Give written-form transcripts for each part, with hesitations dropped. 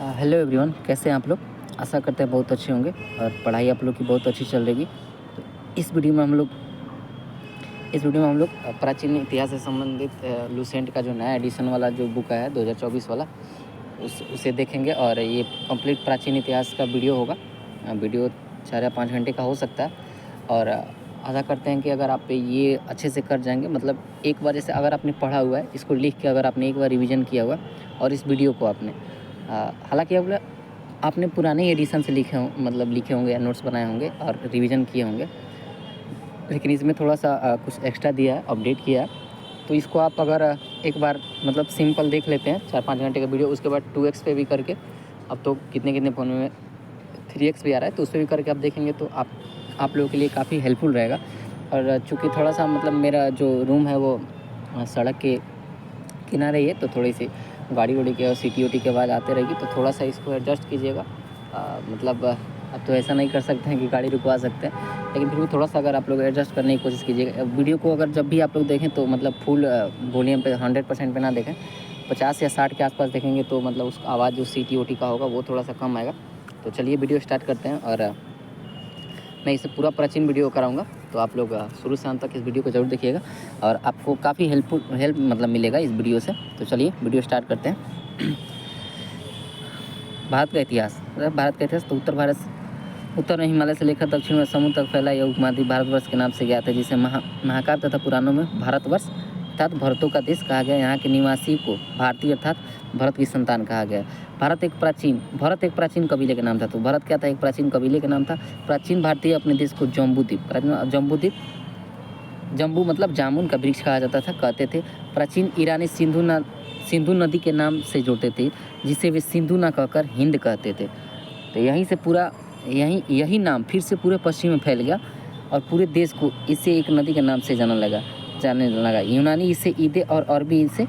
Hello everyone, कैसे हैं आप लोग। आशा करते हैं बहुत अच्छे होंगे और पढ़ाई आप लोग की बहुत अच्छी चल रही। तो इस वीडियो में हम लोग प्राचीन इतिहास से संबंधित लूसेंट का जो नया एडिशन वाला जो बुक आया है 2024 वाला उसे देखेंगे। और ये कंप्लीट प्राचीन इतिहास का वीडियो होगा। वीडियो 4 या 5 घंटे का हो सकता है। और आशा करते हैं कि अगर आप ये अच्छे से कर जाएंगे, मतलब एक बार जैसे अगर आपने पढ़ा हुआ है, इसको लिख के अगर आपने एक बार रिवीजन किया हुआ और इस वीडियो को आपने हालांकि आपने पुराने एडिशन से लिखे होंगे या नोट्स बनाए होंगे और रिवीजन किए होंगे, लेकिन इसमें थोड़ा सा कुछ एक्स्ट्रा दिया है, अपडेट किया है। तो इसको आप अगर एक बार मतलब सिंपल देख लेते हैं 4-5 घंटे का वीडियो, उसके बाद 2x पे भी करके, अब तो कितने फ़ोन में 3x भी आ रहा है, तो उस पर भी करके आप देखेंगे तो आप लोगों के लिए काफ़ी हेल्पफुल रहेगा। और चूँकि थोड़ा सा मतलब मेरा जो रूम है वो सड़क के किनारे ही है, तो थोड़ी सी गाड़ी वाड़ी के और सीटी ओटी के आवाज़ आते रहेगी, तो थोड़ा सा इसको एडजस्ट कीजिएगा। मतलब अब तो ऐसा नहीं कर सकते हैं कि गाड़ी रुकवा सकते हैं, लेकिन फिर भी थोड़ा सा अगर आप लोग एडजस्ट करने की कोशिश कीजिएगा। वीडियो को अगर जब भी आप लोग देखें तो मतलब फुल वॉल्यूम पे 100% पे ना देखें, 50 या 60 के आसपास देखेंगे, तो मतलब उसका आवाज़ जो सीटी ओटी का होगा वो थोड़ा सा कम आएगा। तो चलिए वीडियो स्टार्ट करते हैं। और मैं इसे पूरा प्राचीन वीडियो कराऊंगा, तो आप लोग शुरू से अंत तक इस वीडियो को ज़रूर देखिएगा और आपको काफ़ी हेल्प मतलब मिलेगा इस वीडियो से। तो चलिए वीडियो स्टार्ट करते हैं। भारत का इतिहास तो उत्तर में हिमालय से लेकर दक्षिण में समुद्र तक फैला यह उपमहाद्वीप भारतवर्ष के नाम से ज्ञात है, जिसे महाकाव्य तथा पुराणों में भारतवर्ष अर्थात भरतों का देश कहा गया। यहाँ के निवासी को भारतीय अर्थात भरत की संतान कहा गया। भरत एक प्राचीन कबीले का नाम था। तो भरत क्या था? एक प्राचीन कबीले का नाम था। प्राचीन भारतीय अपने देश को जम्बू मतलब जामुन का वृक्ष कहा जाता था, कहते थे। प्राचीन ईरानी सिंधु नदी के नाम से जोड़ते थे, जिसे वे सिंधु ना कहकर हिंद कहते थे। तो यही नाम फिर से पूरे पश्चिम में फैल गया और पूरे देश को इसे एक नदी के नाम से जाने लगा। यूनानी इसे ईदे और अरबी इसे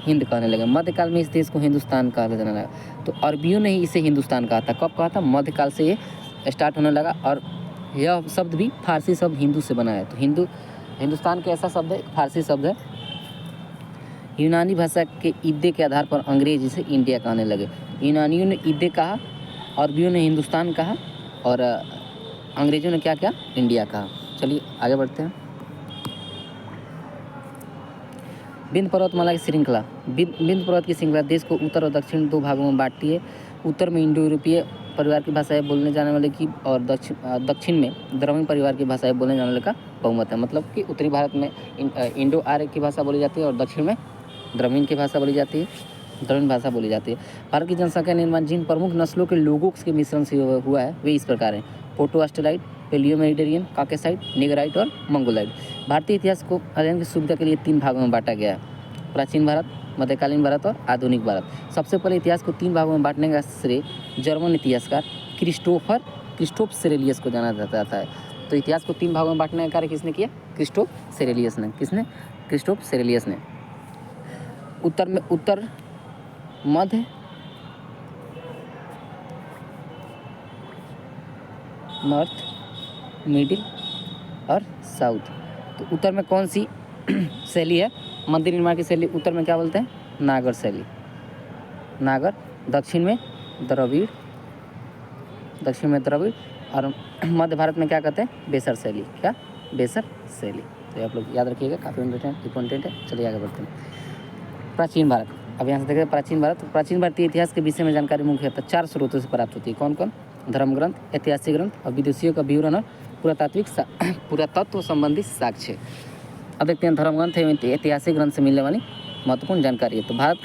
हिंद कहने लगे। मध्यकाल में इस देश को हिंदुस्तान कहा जाने लगा। तो अरबियों ने ही इसे हिंदुस्तान कहा था। कब कहा था? मध्यकाल से ये स्टार्ट होने लगा। और यह शब्द भी फारसी शब्द हिंदू से बना है। तो हिंदुस्तान का ऐसा शब्द है, फारसी शब्द है। यूनानी भाषा के ईदे के आधार पर अंग्रेज इसे इंडिया कहने लगे। यूनानियों ने ईदे कहा, अरबियों ने हिंदुस्तान कहा और अंग्रेजों ने क्या इंडिया कहा। चलिए आगे बढ़ते हैं। विंध्य पर्वतमाला की श्रृंखला। विंध्य पर्वत की श्रृंखला देश को उत्तर और दक्षिण 2 भागों में बांटती है। उत्तर में इंडो यूरोपीय परिवार की भाषाएं बोलने जाने वाले की और दक्षिण में द्रविड़ परिवार की भाषाएं बोलने जाने वाले का बहुमत है। मतलब कि उत्तरी भारत में इंडो आर्य की भाषा बोली जाती है और दक्षिण में द्रविड़ की भाषा बोली जाती है, द्रविड़ भाषा बोली जाती है। भारत की जनसंख्या निर्माण जिन प्रमुख नस्लों के लोगों के मिश्रण से हुआ है वे इस प्रकार हैं: पोटो ऑस्ट्रेलाइट, पेलियो मेडिटेरियन, काकेसाइट, निगराइट और मंगोलाइट। भारतीय इतिहास को अध्ययन की सुविधा के लिए 3 भागों में बांटा गया है: प्राचीन भारत, मध्यकालीन भारत और आधुनिक भारत। सबसे पहले इतिहास को 3 भागों में बांटने का श्रेय जर्मन इतिहासकार क्रिस्टोफ सेरेलियस को जाना जाता है। तो इतिहास को 3 भागों में बांटने का कार्य किसने किया? क्रिस्टोफ सेरेलियस ने। उत्तर, मध्य, नॉर्थ, मिडिल और साउथ। तो उत्तर में कौन सी शैली है? मंदिर निर्माण की शैली उत्तर में क्या बोलते हैं? नागर शैली। दक्षिण में द्रविड़ और मध्य भारत में क्या कहते हैं? बेसर शैली। तो आप लोग याद रखिएगा, काफ़ी इंपॉर्टेंट है। चलिए आगे बढ़ते हैं। प्राचीन भारत। अब यहाँ से देखिए प्राचीन भारतीय इतिहास के विषय में जानकारी मुख्यतः 4 स्रोतों से प्राप्त होती है। कौन? धर्म ग्रंथ, ऐतिहासिक ग्रंथ और विदेशियों का विवरण और पुरातत्व संबंधी साक्ष्य। अब देखते हैं धर्म ग्रंथ एवं ऐतिहासिक ग्रंथ से मिलने वाली महत्वपूर्ण जानकारी है। तो भारत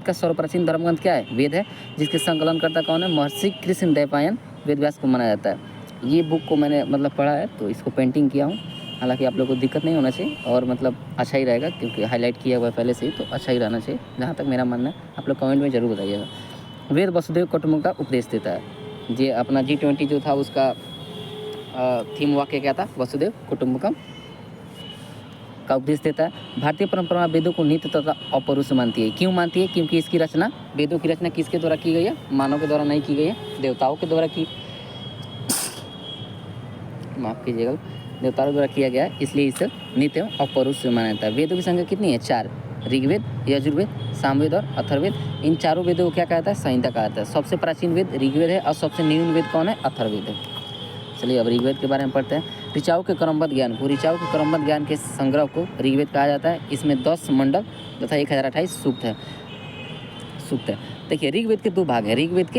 का सर्वप्राचीन धर्म ग्रंथ क्या है? वेद है, जिसके संकलनकर्ता कौन है? महर्षि कृष्ण द्वैपायन वेदव्यास को माना जाता है। ये बुक को मैंने मतलब पढ़ा है, तो इसको पेंटिंग किया हूँ। हालांकि आप लोगों को दिक्कत नहीं होना चाहिए और मतलब अच्छा ही रहेगा, क्योंकि हाईलाइट किया हुआ है पहले से ही, तो अच्छा ही रहना चाहिए, जहाँ तक मेरा मानना है। आप लोग कमेंट में ज़रूर बताइएगा। वेद वसुदेव कुटुंबकम का उपदेश देता है। ये अपना G20 जो था उसका थीम वाक्य क्या था? वसुदेव कुटुंबकम का उपदेश देता है। भारतीय परंपरा वेदों को नित्य तथा अपरुष मानती है। क्यों मानती है? क्योंकि इसकी रचना, वेदों की रचना किसके द्वारा की गई है? मानव के द्वारा नहीं की गई है, देवताओं के द्वारा देवताओं द्वारा किया गया है, इसलिए इसे नित्य अपरुष माना जाता है। वेदों की संख्या कितनी है? 4। ऋग्वेद, यजुर्वेद, सामवेद और अथर्ववेद। इन चारों वेदों को क्या कहता है? संहिता कहता है। सबसे प्राचीन वेद ऋग्वेद है और सबसे न्यून वेद कौन है? अथर्ववेद है। चलिए अब ऋग्वेद के बारे में पढ़ते हैं। ऋचाओं के क्रमबद्ध ज्ञान को, ऋचाओं के क्रमबद्ध ज्ञान के संग्रह को ऋग्वेद कहा जाता है। इसमें 10 मंडल तथा 1028 सूक्त है। देखिए ऋग्वेद के 2 भाग हैं। ऋग्वेद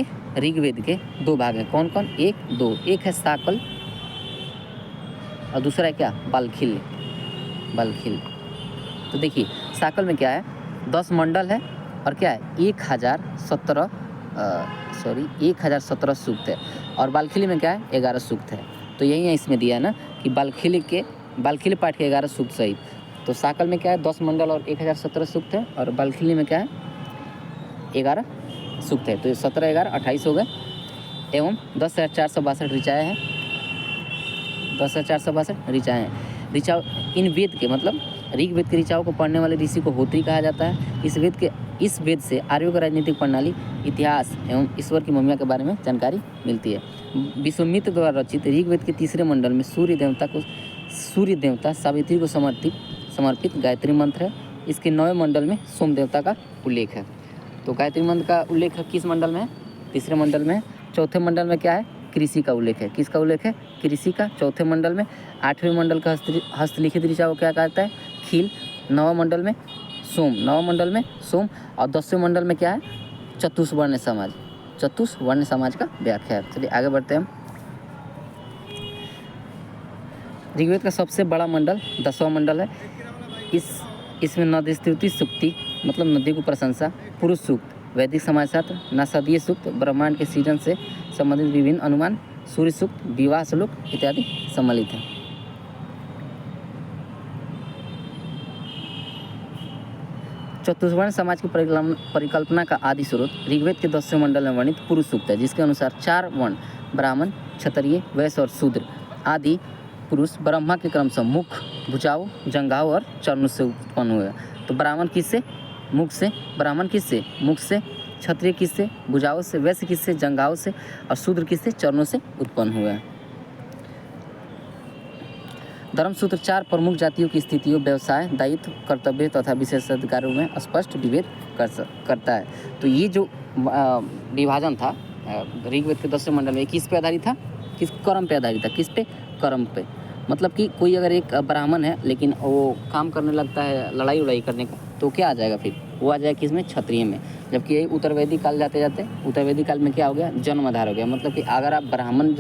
के 2 भाग हैं। कौन कौन? 1, 2। एक है साकल और दूसरा है क्या? बालखिल। तो देखिए साकल में क्या है? 10 मंडल है और क्या है? 1017 सूक्त है। और बालखिली में क्या है? 11 सूक्त है। तो यही है इसमें दिया है ना कि बालखिली पाठ के 11 सूक्त सहित। तो साकल में क्या है? 10 मंडल और 1017 सूक्त है। और बालखिली में क्या है? 11 सूक्त है। तो 17, 11, 28 हो गए। एवं 10,462 ऋचाएँ हैं। 10,462 ऋचाएँ हैं। ऋचा इन वेद के मतलब ऋग्वेद के ऋचाओं को पढ़ने वाले ऋषि को होत्री कहा जाता है। इस वेद से आर्यों का राजनीतिक प्रणाली, इतिहास एवं ईश्वर की महिमा के बारे में जानकारी मिलती है। विश्वामित्र द्वारा रचित ऋग्वेद के 3रे मंडल में सूर्य देवता सावित्री को समर्पित गायत्री मंत्र है। इसके 9वें मंडल में सोम देवता का उल्लेख है। तो गायत्री मंत्र का उल्लेख किस मंडल में है? 3रे मंडल में है। 4थे मंडल में क्या है? कृषि का उल्लेख है। किसका उल्लेख है? कृषि का। 4थे मंडल में 8वें मंडल का हस्तलिखित ऋचा को क्या कहता है? खील। 9वें मंडल में सोम और 10वें मंडल में क्या है? चतुष्वर्ण समाज का व्याख्या है। चलिए आगे बढ़ते हैं हम। ऋग्वेद का सबसे बड़ा मंडल 10वां मंडल है। इसमें नदी स्तुति सूक्ति मतलब नदी को प्रशंसा, पुरुष सूक्त, वैदिक समाजशास्त्र, नासदीय सूक्त, ब्रह्मांड के सृजन से संबंधित विभिन्न अनुमान, सूर्य सूक्त, विवाह श्लोक इत्यादि सम्मिलित है। चतुष्वर्ण समाज की परिकल्पना का आदि स्रोत ऋग्वेद के 10वें मंडल में वर्णित पुरुष सूक्त है, जिसके अनुसार 4 वर्ण ब्राह्मण, क्षत्रिय, वैश्य और शूद्र आदि पुरुष ब्रह्मा के क्रमशः मुख, भुजाओं, जंघाओं और चरणों से उत्पन्न हुए। तो ब्राह्मण किससे? मुख से। ब्राह्मण किससे? मुख से। क्षत्रिय किससे? भुजाओं से। वैश्य किससे? जंघाओं से। और शूद्र किससे? चरणों से उत्पन्न हुए। धर्मसूत्र 4 प्रमुख जातियों की स्थितियों, व्यवसाय, दायित्व, कर्तव्य तथा विशेषाधिकारों में स्पष्ट विभेद करता है। तो ये जो विभाजन था ऋग्वेद के 10वें मंडल में किस पे आधारित था? किस कर्म पे आधारित था? किस पे? कर्म पे। मतलब कि कोई अगर एक ब्राह्मण है लेकिन वो काम करने लगता है लड़ाई उड़ाई करने का, तो क्या आ जाएगा फिर? वो आ जाएगा किसमें? क्षत्रिय में। जबकि उत्तर वैदिक काल जाते उत्तर वैदिक काल में क्या हो गया? जन्म आधार हो गया। मतलब कि अगर आप ब्राह्मण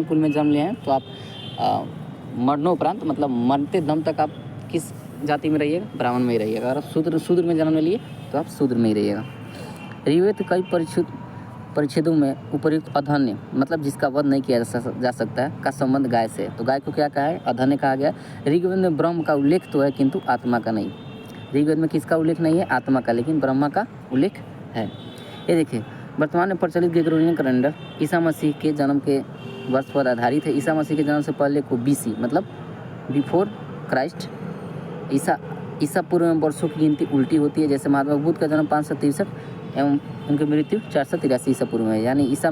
कुल में जन्म लिए हैं तो आप मरणोपरांत मतलब मरते दम तक आप किस जाति में रहिएगा? ब्राह्मण में ही रहिएगा। अगर आप शूद्र में जन्म लिए तो आप शूद्र में ही रहिएगा। ऋग्वेद कई परिच्छेदों में उपर्युक्त अधन्य मतलब जिसका वध नहीं किया जा सकता है का संबंध गाय से है। तो गाय को क्या कहा है? अधन्य कहा गया। ऋग्वेद में ब्रह्म का उल्लेख तो है किंतु आत्मा का नहीं। ऋग्वेद में किसका उल्लेख नहीं है? आत्मा का, लेकिन ब्रह्मा का उल्लेख है। ये देखिए वर्तमान में प्रचलित ग्रेगोरियन कैलेंडर ईसा मसीह के जन्म के वर्ष पर आधारित है। ईसा मसीह के जन्म से पहले को BC मतलब बिफोर क्राइस्ट, ईसा पूर्व में वर्षों की गिनती उल्टी होती है। जैसे महात्मा बुद्ध का जन्म 563 एवं उनकी मृत्यु 483 ईसा पूर्व में है। यानी ईसा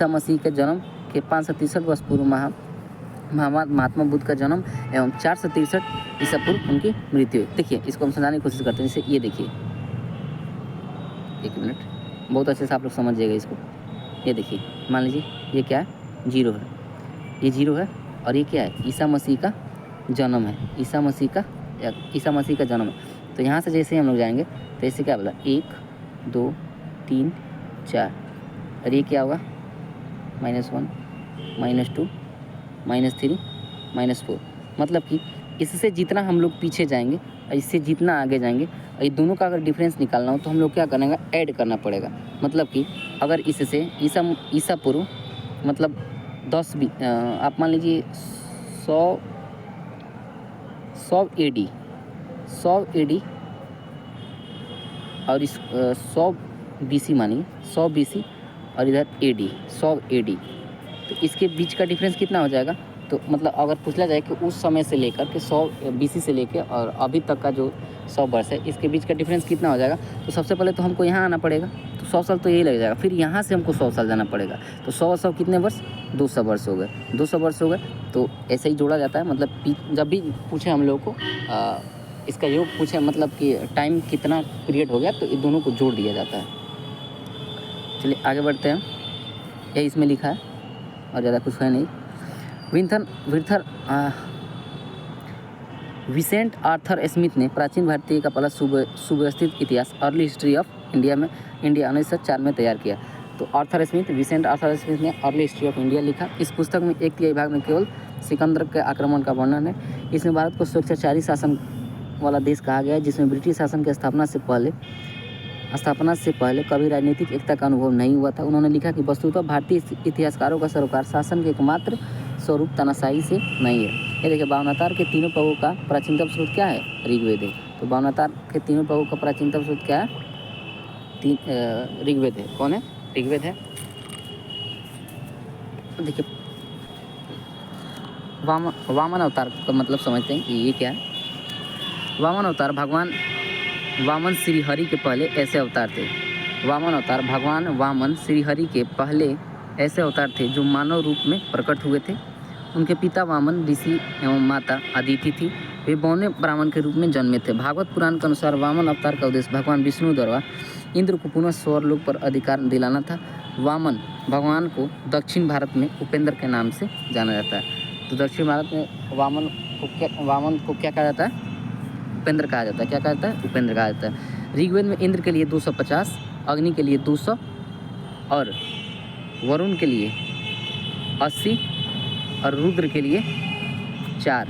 मसीह के जन्म के 563 वर्ष पूर्व महात्मा बुद्ध का जन्म एवं 463 ईसा पूर्व उनकी मृत्यु। देखिए इसको हम समझाने की कोशिश करते हैं। जैसे ये देखिए, एक मिनट, बहुत अच्छे से आप लोग समझ जाइएगा इसको। ये देखिए, मान लीजिए ये क्या है? 0 है। ये 0 है और ये क्या है? ईसा मसीह का जन्म है। ईसा मसीह का जन्म है। तो यहाँ से जैसे हम लोग जाएंगे तो ऐसे क्या बोला? 1 2 3 4 और ये क्या होगा? -1 -2 -3 -4। मतलब कि इससे जितना हम लोग पीछे जाएंगे और इससे जितना आगे जाएंगे और ये दोनों का अगर डिफरेंस निकालना हो तो हम लोग क्या करेंगे? ऐड करना पड़ेगा। मतलब कि अगर इससे ईसा पूर्व मतलब 10 आप मान लीजिए 100 AD और इस 100 BC मानिए, 100 BC और इधर AD 100 AD। तो इसके बीच का डिफरेंस कितना हो जाएगा? तो मतलब अगर पूछा जाए कि उस समय से लेकर के 100 BC से लेकर और अभी तक का जो 100 वर्ष है इसके बीच का डिफरेंस कितना हो जाएगा? तो सबसे पहले तो हमको यहाँ आना पड़ेगा, तो 100 साल तो यही लग जाएगा। फिर यहाँ से हमको 100 साल जाना पड़ेगा। तो 100 कितने वर्ष? 200 वर्ष हो गए। 200 वर्ष हो गए। तो ऐसे ही जोड़ा जाता है। मतलब जब भी पूछे हम लोग को इसका योग पूछे मतलब कि टाइम कितना पीरियड हो गया, तो ये दोनों को जोड़ दिया जाता है। चलिए आगे बढ़ते हैं। यही इसमें लिखा है और ज़्यादा कुछ है नहीं। विसेंट आर्थर स्मिथ ने प्राचीन भारतीय का पहला सुव्यवस्थित इतिहास अर्ली हिस्ट्री ऑफ इंडिया 1904 में तैयार किया। तो विसेंट आर्थर स्मिथ ने अर्ली हिस्ट्री ऑफ इंडिया लिखा। इस पुस्तक में 1/3 भाग में केवल सिकंदर के आक्रमण का वर्णन है। इसमें भारत को स्वेच्छाचारी शासन वाला देश कहा गया है, जिसमें ब्रिटिश शासन की स्थापना से पहले कभी राजनीतिक एकता का अनुभव नहीं हुआ था। उन्होंने लिखा कि वस्तुतः भारतीय इतिहासकारों का सरोकार शासन के एकमात्र स्वरूप तानाशाही से नहीं है। ये देखिए, बावनातार के तीनों पर्वों का प्राचीनतम स्रोत क्या है? ऋग्वेद है। तो बावनातार के तीनों पर्वों का प्राचीनतम स्रोत क्या है? ऋग्वेद है। कौन है? ऋग्वेद है। देखिए, वामन अवतार का मतलब समझते हैं कि ये क्या है। वामन अवतार भगवान वामन श्रीहरि के पहले ऐसे अवतार थे। वामन अवतार भगवान वामन श्रीहरि के पहले ऐसे अवतार थे जो मानव रूप में प्रकट हुए थे। उनके पिता वामन ऋषि एवं माता अदिति थी। वे बौने ब्राह्मण के रूप में जन्मे थे। भागवत पुराण के अनुसार वामन अवतार का उद्देश्य भगवान विष्णु द्वारा इंद्र को पुनः स्वर्गलोक पर अधिकार दिलाना था। वामन भगवान को दक्षिण भारत में उपेंद्र के नाम से जाना जाता है। तो दक्षिण भारत में वामन को क्या कहा जाता है? उपेंद्र कहा जाता है। क्या कहा जाता है? उपेंद्र कहा जाता है। ऋग्वेद में इंद्र के लिए 250, अग्नि के लिए 200 और वरुण के लिए 80 और रुद्र के लिए 4।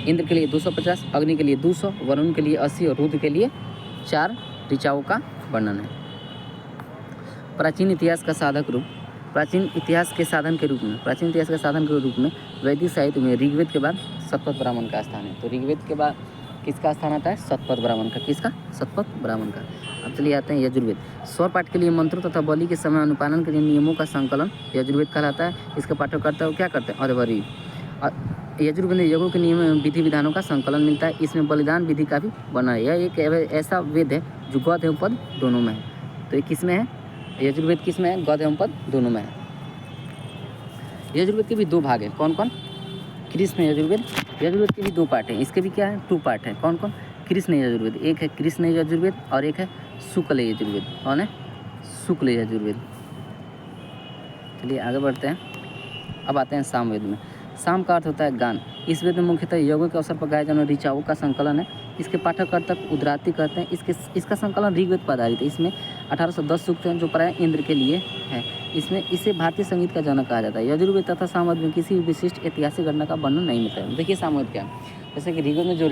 इंद्र के लिए 250, अग्नि के लिए 200, वरुण के लिए 80 और रुद्र के लिए 4 ऋचाओं का वर्णन है। प्राचीन इतिहास का साधक रूप प्राचीन इतिहास के साधन के रूप में वैदिक साहित्य में ऋग्वेद के बाद शतपथ ब्राह्मण का स्थान है। तो ऋग्वेद के बाद किसका स्थान आता है? शतपथ ब्राह्मण का। किसका? शतपथ ब्राह्मण का। अब चलिए आते हैं यजुर्वेद। स्वर पाठ के लिए मंत्रों तथा बलि के समय अनुपालन के लिए नियमों का संकलन यजुर्वेद कहलाता है। इसका पाठकर्ता क्या करते हैं? अध्वर्यु। यजुर्वेद में यज्ञों के नियम एवं विधि विधानों का संकलन मिलता है। इसमें बलिदान विधि का भी वर्णन है। यह एक ऐसा वेद है जो गद एवं पद दोनों में है। तो ये किस में है? यजुर्वेद किस में है? गद एवं पद दोनों में है। यजुर्वेद के भी 2 भाग हैं। कौन कौन? कृष्ण यजुर्वेद के भी 2 पार्ट हैं। इसके भी क्या है? 2 पार्ट हैं। कौन कौन? कृष्ण यजुर्वेद। एक है कृष्ण यजुर्वेद और एक है शुक्ल यजुर्वेद। कौन है? शुक्ल यजुर्वेद। चलिए आगे बढ़ते हैं। अब आते हैं सामवेद में। साम का अर्थ होता है गान। इस वेद में मुख्यतः यज्ञों के अवसर पर गाए जाने वाले ऋचाओं का संकलन है। इसके पाठकर्ता उद्राती कहते हैं। इसका संकलन ऋग्वेद पर आधारित है। इसमें 1810 सूक्त हैं जो प्राय इंद्र के लिए है। इसे भारतीय संगीत का जनक कहा जाता है। यजुर्वेद तथा सामवेद में किसी विशिष्ट ऐतिहासिक घटना का वर्णन नहीं मिलता है। देखिए सामवेद क्या है, जैसे कि ऋग्वेद में जो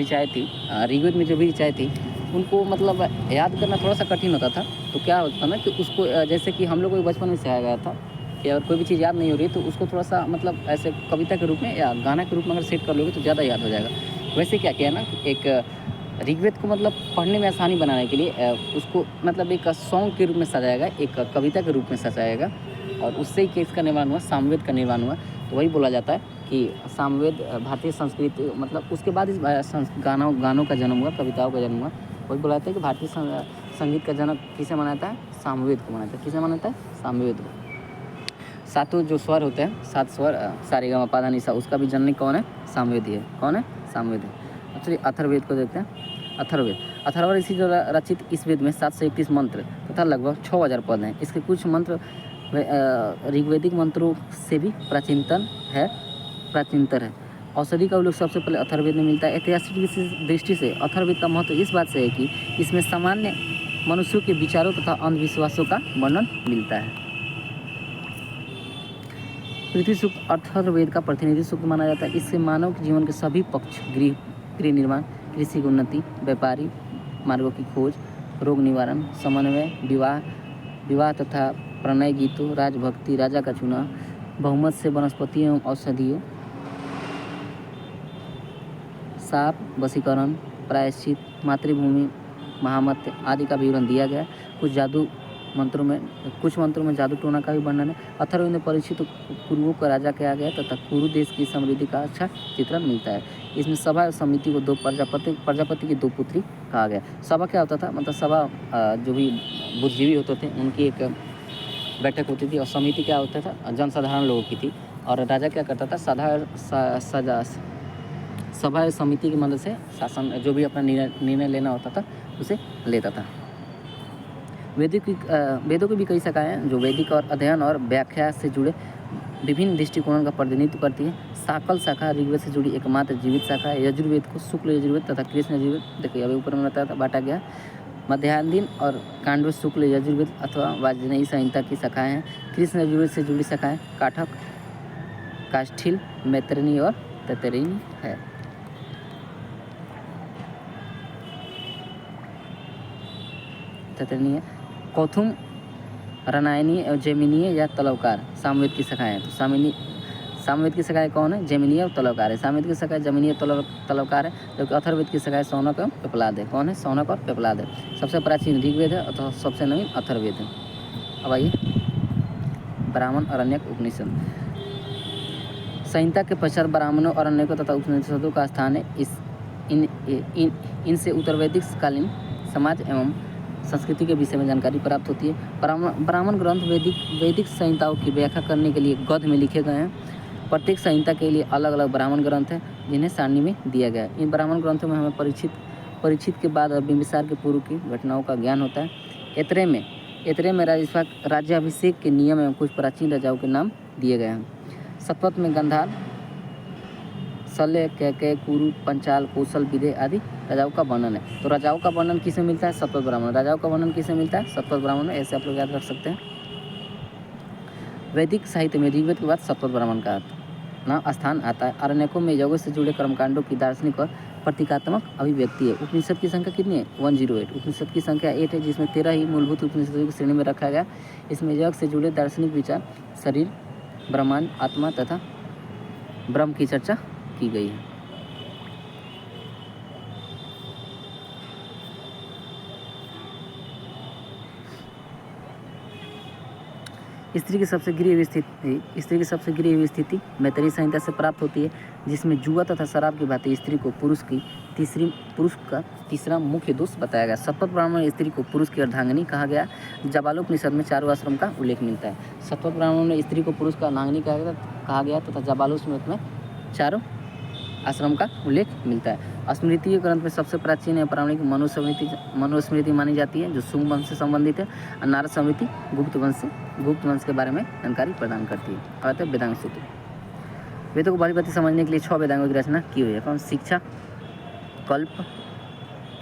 भी ऋचाएँ थी उनको मतलब याद करना थोड़ा सा कठिन होता था। तो क्या होता ना कि उसको जैसे कि हम लोग को बचपन में सिखाया गया था कि अगर कोई भी चीज़ याद नहीं हो रही तो उसको थोड़ा सा मतलब ऐसे कविता के रूप में या गाना के रूप में अगर सेट कर लोगे तो ज़्यादा याद हो जाएगा। वैसे क्या किया ना, एक ऋग्वेद को मतलब पढ़ने में आसानी बनाने के लिए उसको मतलब एक सॉन्ग के रूप में सजाएगा, एक कविता के रूप में सजाएगा और उससे ही किसका निर्माण हुआ? सामवेद का निर्माण हुआ। तो वही बोला जाता है कि सामवेद भारतीय संस्कृति मतलब उसके बाद इस गानों का जन्म हुआ, कविताओं का जन्म हुआ। वही बोला जाता है कि भारतीय संगीत का जनक किसे माना जाता है? सामवेद को माना जाता है। किसे माना जाता है? सामवेद को। 7 जो स्वर होते हैं, 7 स्वर सारेगामा पाधा निसा, उसका भी जनक कौन है? सामवेद ही है। कौन है? सामवेद है। चलिए अथर्ववेद को देखते हैं। अथर्व ऋषि जो रचित इस वेद में 731 मंत्र तथा लगभग 6000 पद हैं। इसके कुछ मंत्र ऋग्वैदिक मंत्रों से भी प्राचीनतर है। औषधि का उल्लेख सबसे पहले अथर्ववेद में मिलता है। ऐतिहासिक दृष्टि से अथर्ववेद का महत्व इस बात से है कि इसमें सामान्य मनुष्यों के विचारों तथा अंधविश्वासों का वर्णन मिलता है। पृथ्वी सूक्त अथर्ववेद का प्रतिनिधि सूक्त माना जाता है। इससे मानव के जीवन के सभी पक्ष गृह निर्माण, कृषि की उन्नति, व्यापारी मार्गों की खोज, रोग निवारण, समन्वय, विवाह तथा प्रणय गीतों, राजभक्ति, राजा का चुनाव, बहुमत से वनस्पतियों एवं औषधियों, साप, वशीकरण, प्रायश्चित, मातृभूमि, महामत्य आदि का विवरण दिया गया। कुछ मंत्रों में जादू टोना का भी वर्णन है। अथर्ववेद में परिचित कुरुओं का राजा कहा गया तथा कुरु देश की समृद्धि का अच्छा चित्रण मिलता है। इसमें सभा और समिति को 2 प्रजापति की 2 पुत्री कहा गया। सभा क्या होता था? मतलब सभा जो भी बुद्धिजीवी होते थे उनकी एक बैठक होती थी और समिति क्या होता था? जनसाधारण लोगों की थी। और राजा क्या करता था? सभा या समिति की मदद से शासन जो भी अपना निर्णय लेना होता था उसे लेता था। वेदों की भी कई शाखाएं हैं जो वैदिक और अध्ययन और व्याख्या से जुड़े विभिन्न दृष्टिकोणों का प्रतिनिधित्व करती है। साकल शाखा ऋग्वेद से जुड़ी एकमात्र जीवित शाखा है। यजुर्वेद को शुक्ल यजुर्वेद तथा कृष्ण यजुर्वेद, देखिए अभी ऊपर में बताया बांटा गया। मध्यान्ह और कांडव शुक्ल यजुर्वेद अथवा वाजपेयी संहिता की शाखाएं हैं। कृष्ण यजुर्वेद से जुड़ी शाखाएं काठक, काष्ठिल, मैत्रेयी और तैत्तिरीय है। कौथुम, रामायणीय और जैमिनीय या तलवकार सामवेद की शाखाएं हैं। तो सामवेद की शाखाएं कौन है? जैमिनीय और तलवकार है। सामवेद की शाखाएं जैमिनीय तलवकार है, जबकि अथर्ववेद की शाखाएं शौनक एवं पेपलाद है। कौन है? शौनक और पेपलाद है। सबसे प्राचीन ऋग्वेद है अथवा सबसे नवीन अथर्ववेद है। अब आइए ब्राह्मण, अरण्यक, उपनिषद। संहिता के पश्चात ब्राह्मणों, अरण्यकों तथा उपनिषदों का स्थान है। इनसे उत्तरवैदिक कालीन समाज एवं संस्कृति के विषय में जानकारी प्राप्त होती है। ब्राह्मण ग्रंथ वैदिक संहिताओं की व्याख्या करने के लिए गद्य में लिखे गए हैं। प्रत्येक संहिता के लिए अलग अलग ब्राह्मण ग्रंथ हैं जिन्हें सारणी में दिया गया है। इन ब्राह्मण ग्रंथों में हमें परीक्षित के बाद बिंबिसार के पूर्व की घटनाओं का ज्ञान होता है। ऐतरेय में राज्याभिषेक के नियम एवं कुछ प्राचीन राजाओं के नाम दिए गए हैं। सतपथ में गंधार, शल्य, कैकेय, कुरु, पंचाल, कौशल, विदेह आदि राजाओं का वर्णन है। तो राजाओं का वर्णन किसे मिलता है? सतपथ ब्राह्मण। राजाओं का वर्णन किसे मिलता है? सतपथ ब्राह्मण। ऐसे आप लोग याद रख सकते हैं। वैदिक साहित्य में ऋग्वेद के बाद सतपथ ब्राह्मण का स्थान आता है। अरण्यकों में योग से जुड़े कर्मकांडों की दार्शनिक और प्रतीकात्मक अभिव्यक्ति है। उपनिषद की संख्या कितनी है? 108। उपनिषद की संख्या 8 है, जिसमें 13 ही मूलभूत उपनिषदों की श्रेणी में रखा गया। इसमें योग से जुड़े दार्शनिक विचार, शरीर, ब्रह्मांड, आत्मा तथा ब्रह्म की चर्चा की गई है। स्त्री की सबसे गिरी हुई स्थिति मैत्रेयी संहिता से प्राप्त होती है, जिसमें जुआ तथा शराब की भांति स्त्री को पुरुष का तीसरा मुख्य दोष बताया गया। सतपथ ब्राह्मण स्त्री को पुरुष की अर्धांगिनी कहा गया। जाबालोपनिषद में चारों आश्रम का उल्लेख मिलता है। सतपथ ब्राह्मण में स्त्री को पुरुष का अर्धांगिनी कहा गया तथा जाबालोपनिषद में चारों आश्रम का उल्लेख मिलता है। स्मृति ग्रंथ में सबसे प्राचीन है पौराणिक मनुस्मृति मानी जाती है, जो शुंग वंश से संबंधित है। नारद स्मृति गुप्त वंश के बारे में जानकारी प्रदान करती है। और वेदांग सूत्र। वेदों को भली समझने के लिए 6 वेदांगों की रचना की हुई है। कौन? शिक्षा, कल्प,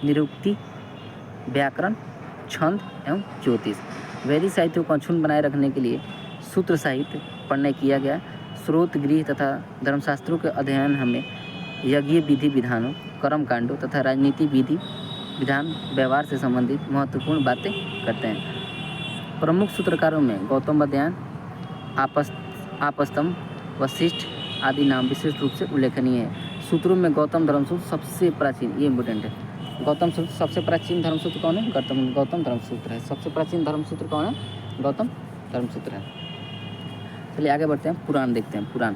निरुक्ति, व्याकरण, छंद एवं ज्योतिष। वैदिक साहित्य को अक्षुण्ण बनाए रखने के लिए सूत्र साहित्य पढ़ने किया गया। स्रोत गृह तथा धर्मशास्त्रों के अध्ययन हमें यज्ञ विधि विधानों, कर्म कांडों तथा राजनीति विधि विधान व्यवहार से संबंधित महत्वपूर्ण बातें करते हैं। प्रमुख सूत्रकारों में गौतम बध्यायन, आपस्तम्भ, वशिष्ठ आदि नाम विशिष्ट रूप से उल्लेखनीय है। सूत्रों में गौतम धर्मसूत्र सबसे प्राचीन, ये इम्पोर्टेंट है। गौतम सूत्र सबसे प्राचीन धर्मसूत्र कौन है? गौतम धर्मसूत्र है। सबसे प्राचीन धर्मसूत्र कौन है? गौतम धर्मसूत्र है। चलिए आगे बढ़ते हैं, पुराण देखते हैं। पुराण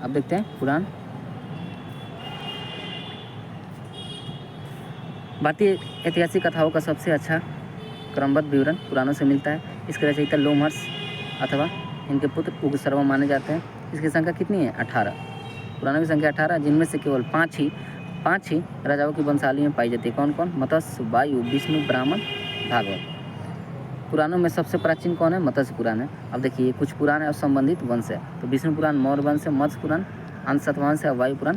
अब देखते हैं पुराण। भारतीय ऐतिहासिक कथाओं का सबसे अच्छा क्रमबद्ध विवरण पुराणों से मिलता है। इसके रचयिता लोमहर्ष अथवा इनके पुत्र उग्रशर्मा माने जाते हैं। इसकी संख्या कितनी है? 18। पुराणों की संख्या 18, जिनमें से केवल 5 ही राजाओं की वंशावली में पाई जाती है। कौन कौन? मत्स्य, वायु, विष्णु, ब्राह्मण, भागवत। पुराणों में सबसे प्राचीन कौन है? मत्स्य पुराण है। अब देखिए कुछ पुराण है और संबंधित वंश है। तो विष्णु पुराण मौर्य वंश है, मत्स्य पुराण अंशतवंश है, वायु पुराण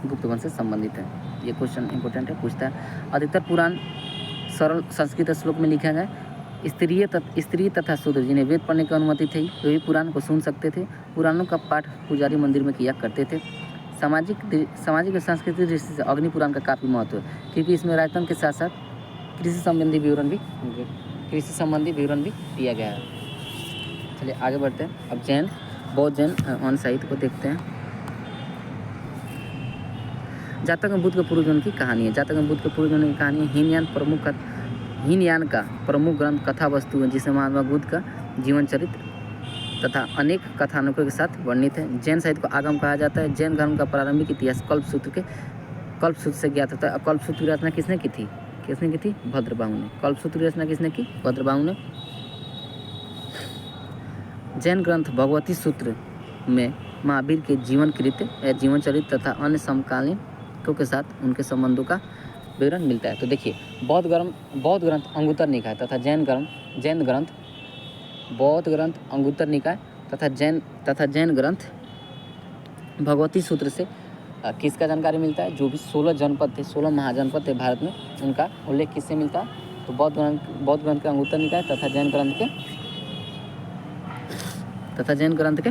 गुप्त वंश से संबंधित है। ये क्वेश्चन इंपॉर्टेंट है, पूछता है। अधिकतर पुराण सरल संस्कृत श्लोक में लिखा गया। स्त्री तथा शूद्र जिन्हें वेद पढ़ने की अनुमति थी वे भी पुराण को सुन सकते थे। पुराणों का पाठ पुजारी मंदिर में किया करते थे। सामाजिक और सांस्कृतिक दृष्टि से अग्नि पुराण का काफ़ी महत्व है, क्योंकि इसमें राजतंत्र के साथ साथ कृषि संबंधी विवरण भी दिया गया है। चलिए आगे बढ़ते हैं। अब बौद्ध जैन और साहित्य को देखते हैं। जातक बुद्ध के पूर्वजन्म की कहानी है। जातक बुद्ध के पूर्वजन्म की कहानी हीनयान का प्रमुख ग्रंथ कथा वस्तु है, जिसे महात्मा बुद्ध का जीवन चरित्र तथा अनेक कथानकों के साथ वर्णित है। जैन साहित्य को आगम कहा जाता है। जैन धर्म का प्रारंभिक इतिहास कल्पसूत्र से ज्ञात होता है। कल्पसूत्र की रचना किसने की थी? भद्रबाहु ने। कल्पसूत्र की रचना किसने की? भद्रबाहु ने। जैन ग्रंथ भगवती सूत्र में महावीर के जीवन कृत्य या जीवन चरित्र तथा अन्य समकालीन वाक्यों के साथ उनके संबंधों का विवरण मिलता है। तो देखिए, बौद्ध ग्रंथ अंगुत्तर निकाय तथा जैन ग्रंथ बौद्ध ग्रंथ अंगुत्तर निकाय तथा जैन ग्रंथ भगवती सूत्र से किसका जानकारी मिलता है? जो भी 16 जनपद थे, 16 महाजनपद थे भारत में, उनका उल्लेख किससे मिलता है? तो बौद्ध ग्रंथ के अंगुत्तर निकाय तथा जैन ग्रंथ के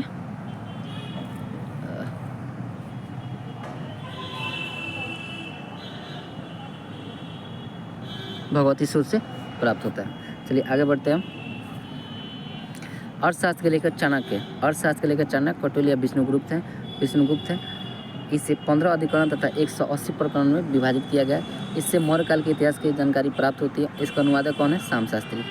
भगवती सूत्र से प्राप्त होता है। चलिए आगे बढ़ते हैं। अर्थशास्त्र के लेकर चाणक्य कौटिल्य विष्णुगुप्त हैं। इसे 15 अधिकरण तथा 180 प्रकरण में विभाजित किया गया है। इससे मौर्य काल के इतिहास की जानकारी प्राप्त होती है। इसका अनुवादक कौन है? श्याम शास्त्री।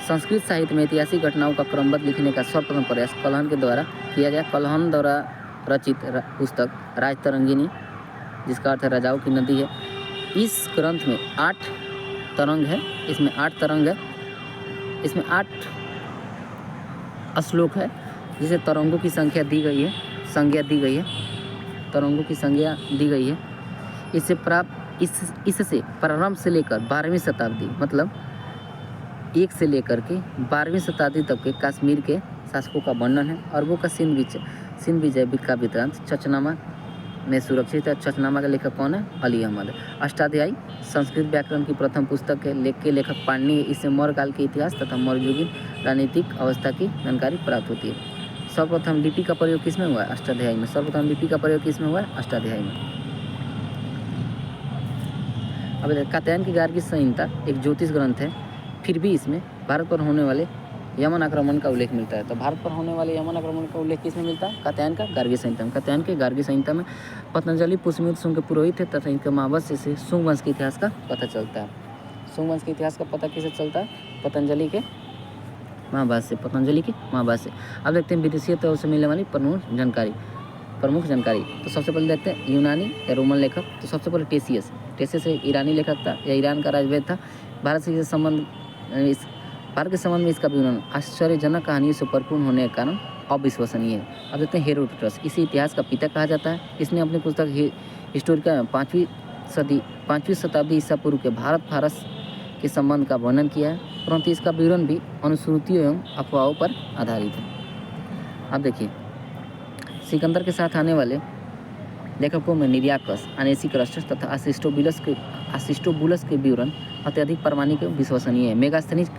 संस्कृत साहित्य में ऐतिहासिक घटनाओं का क्रमबद्ध लिखने का सर्वप्रथम प्रयास कलहन के द्वारा किया गया। कलहन द्वारा रचित पुस्तक राजतरंगिणी, जिसका अर्थ है राजाओं की नदी है। इस ग्रंथ में 8 तरंग है। इसमें 8 श्लोक है, जिसे तरंगों की संख्या दी गई है। तरंगों की संख्या दी गई है। इससे प्रारंभ से लेकर 12वीं शताब्दी, मतलब 1 से लेकर के 12वीं शताब्दी तक के कश्मीर के शासकों का वर्णन है। अरबों का सिंध विजय का वृत्तांत चचनामा में सुरक्षित है। चचनामा का लेखक कौन है? अली अहमद। अष्टाध्यायी संस्कृत व्याकरण की प्रथम पुस्तक है। लेखक पाणिनि है। इससे मौर्य काल के इतिहास तथा मध्ययुगीन राजनीतिक अवस्था की जानकारी प्राप्त होती है। सर्वप्रथम लिपि का प्रयोग किसमें हुआ है? अष्टाध्यायी में। अष्टाध्यायी में। अब कात्यायन की गार्गी संहिता एक ज्योतिष ग्रंथ है। फिर भी इसमें भारत पर होने वाले यमन आक्रमण का उल्लेख मिलता है। तो भारत पर होने वाले यमन आक्रमण का उल्लेख किसमें मिलता है? कात्यायन का गार्गी संहिता में। कात्यायन के गार्गी संहिता में पतंजलि पुष्यमित्र शुंग के पुरोहित थे तथा इनके महावंश से शुंग वंश के इतिहास का पता चलता है। शुंग वंश के इतिहास का पता किसे चलता है? पतंजलि के महाभाष्य से। अब देखते हैं विदेशी तौर से मिलने वाली प्रमुख जानकारी। तो सबसे पहले देखते हैं यूनानी या रोमन लेखक। तो सबसे पहले टेसियस एक ईरानी लेखक था या ईरान का राजवैद था। भारत के संबंध में इसका विवरण आश्चर्यजनक कहानियों से परिपूर्ण होने के कारण अविश्वसनीय है। अब देखते हैं हेरोडोटस। इसी इतिहास का पिता कहा जाता है। इसने अपनी पुस्तक हिस्टोरिका में 5वीं शताब्दी ईसा पूर्व के भारत फारस के संबंध का वर्णन किया है, परंतु इसका विवरण भी अनुश्रुतियों एवं अफवाहों पर आधारित है। अब देखिए, सिकंदर के साथ आने वाले लेखकों में निरियाकस, अनेसिक्रस्टस तथा आसिस्टोबुलस के विवरण अत्यधिक प्रामाणिक एवं विश्वसनीय है। मेगास्थनीज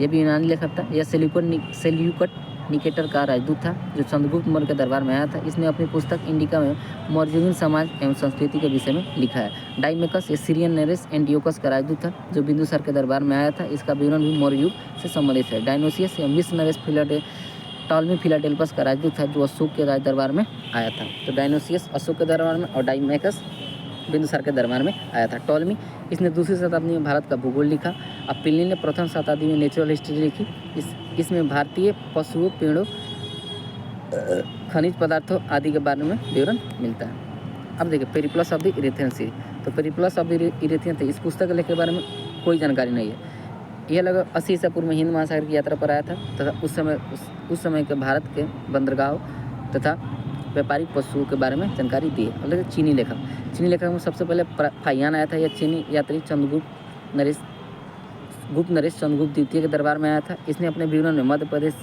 यह भी यूनानी लेखक था। यह सेल्यूकट निकेटर का राजदूत था जो चंद्रगुप्त मौर्य के दरबार में आया था। इसने अपनी पुस्तक इंडिका में मौर्ययुगीन समाज एवं संस्कृति के विषय में लिखा है। डाइमेकस ये सीरियन नेरेस एंटियोकस का राजदूत था जो बिंदुसार के दरबार में आया था। इसका विवरण भी मौर्य युग से संबंधित है। डायनोसियस या मिस्र नरेस टॉलमी फिलाडेल्फस का राजदूत था जो अशोक के राज दरबार में आया था। तो डायनोसियस अशोक के दरबार में और डाइमेकस बिंदुसार के दरबार में आया था। टॉलमी इसने 2वीं शताब्दी में भारत का भूगोल लिखा। अब प्लिनी ने प्रथम शताब्दी में नेचुरल हिस्ट्री लिखी। इसमें भारतीय पशुओं, पेड़ों, खनिज पदार्थों आदि के बारे में विवरण मिलता है। अब देखिए पेरिप्लस ऑफ द इरेथियन सी। तो पेरिप्लस ऑफ द इरेथियन सी, इस पुस्तक के लेख के बारे में कोई जानकारी नहीं है। यह लगभग 80 ईसा पूर्व में हिंद महासागर की यात्रा पर आया था तथा उस समय के भारत के बंदरगाहों तथा व्यापारिक पशुओं के बारे में जानकारी दी है। और चीनी लेखक में सबसे पहले फाहियान आया था। यह चीनी यात्री गुप्त नरेश चंद्रगुप्त द्वितीय के दरबार में आया था। इसने अपने विवरण में मध्य प्रदेश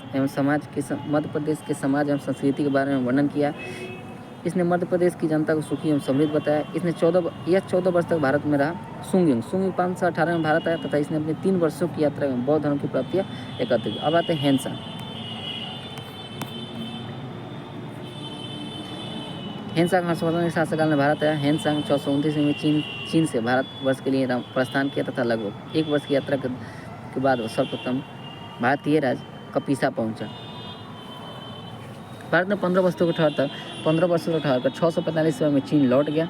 के समाज एवं संस्कृति के बारे में वर्णन किया। इसने मध्य प्रदेश की जनता को सुखी एवं समृद्ध बताया। इसने 14 वर्ष तक भारत में रहा। सुंगयुंग 518 में भारत आया तथा इसने अपने 3 वर्षों की यात्रा में बौद्ध धर्म की प्राप्तियाँ एकत्रित। अब आते हैं हेनसांग हर्षवर्धन के शासनकाल में भारत आया। हेनसांग 1429 में चीन से भारत वर्ष के लिए प्रस्थान किया तथा लगभग 1 वर्ष की यात्रा के बाद सर्वप्रथम भारतीय राज्य कपिसा पहुंचा। भारत में 15 वर्षों को ठहरकर 645 ईस्वी में चीन लौट गया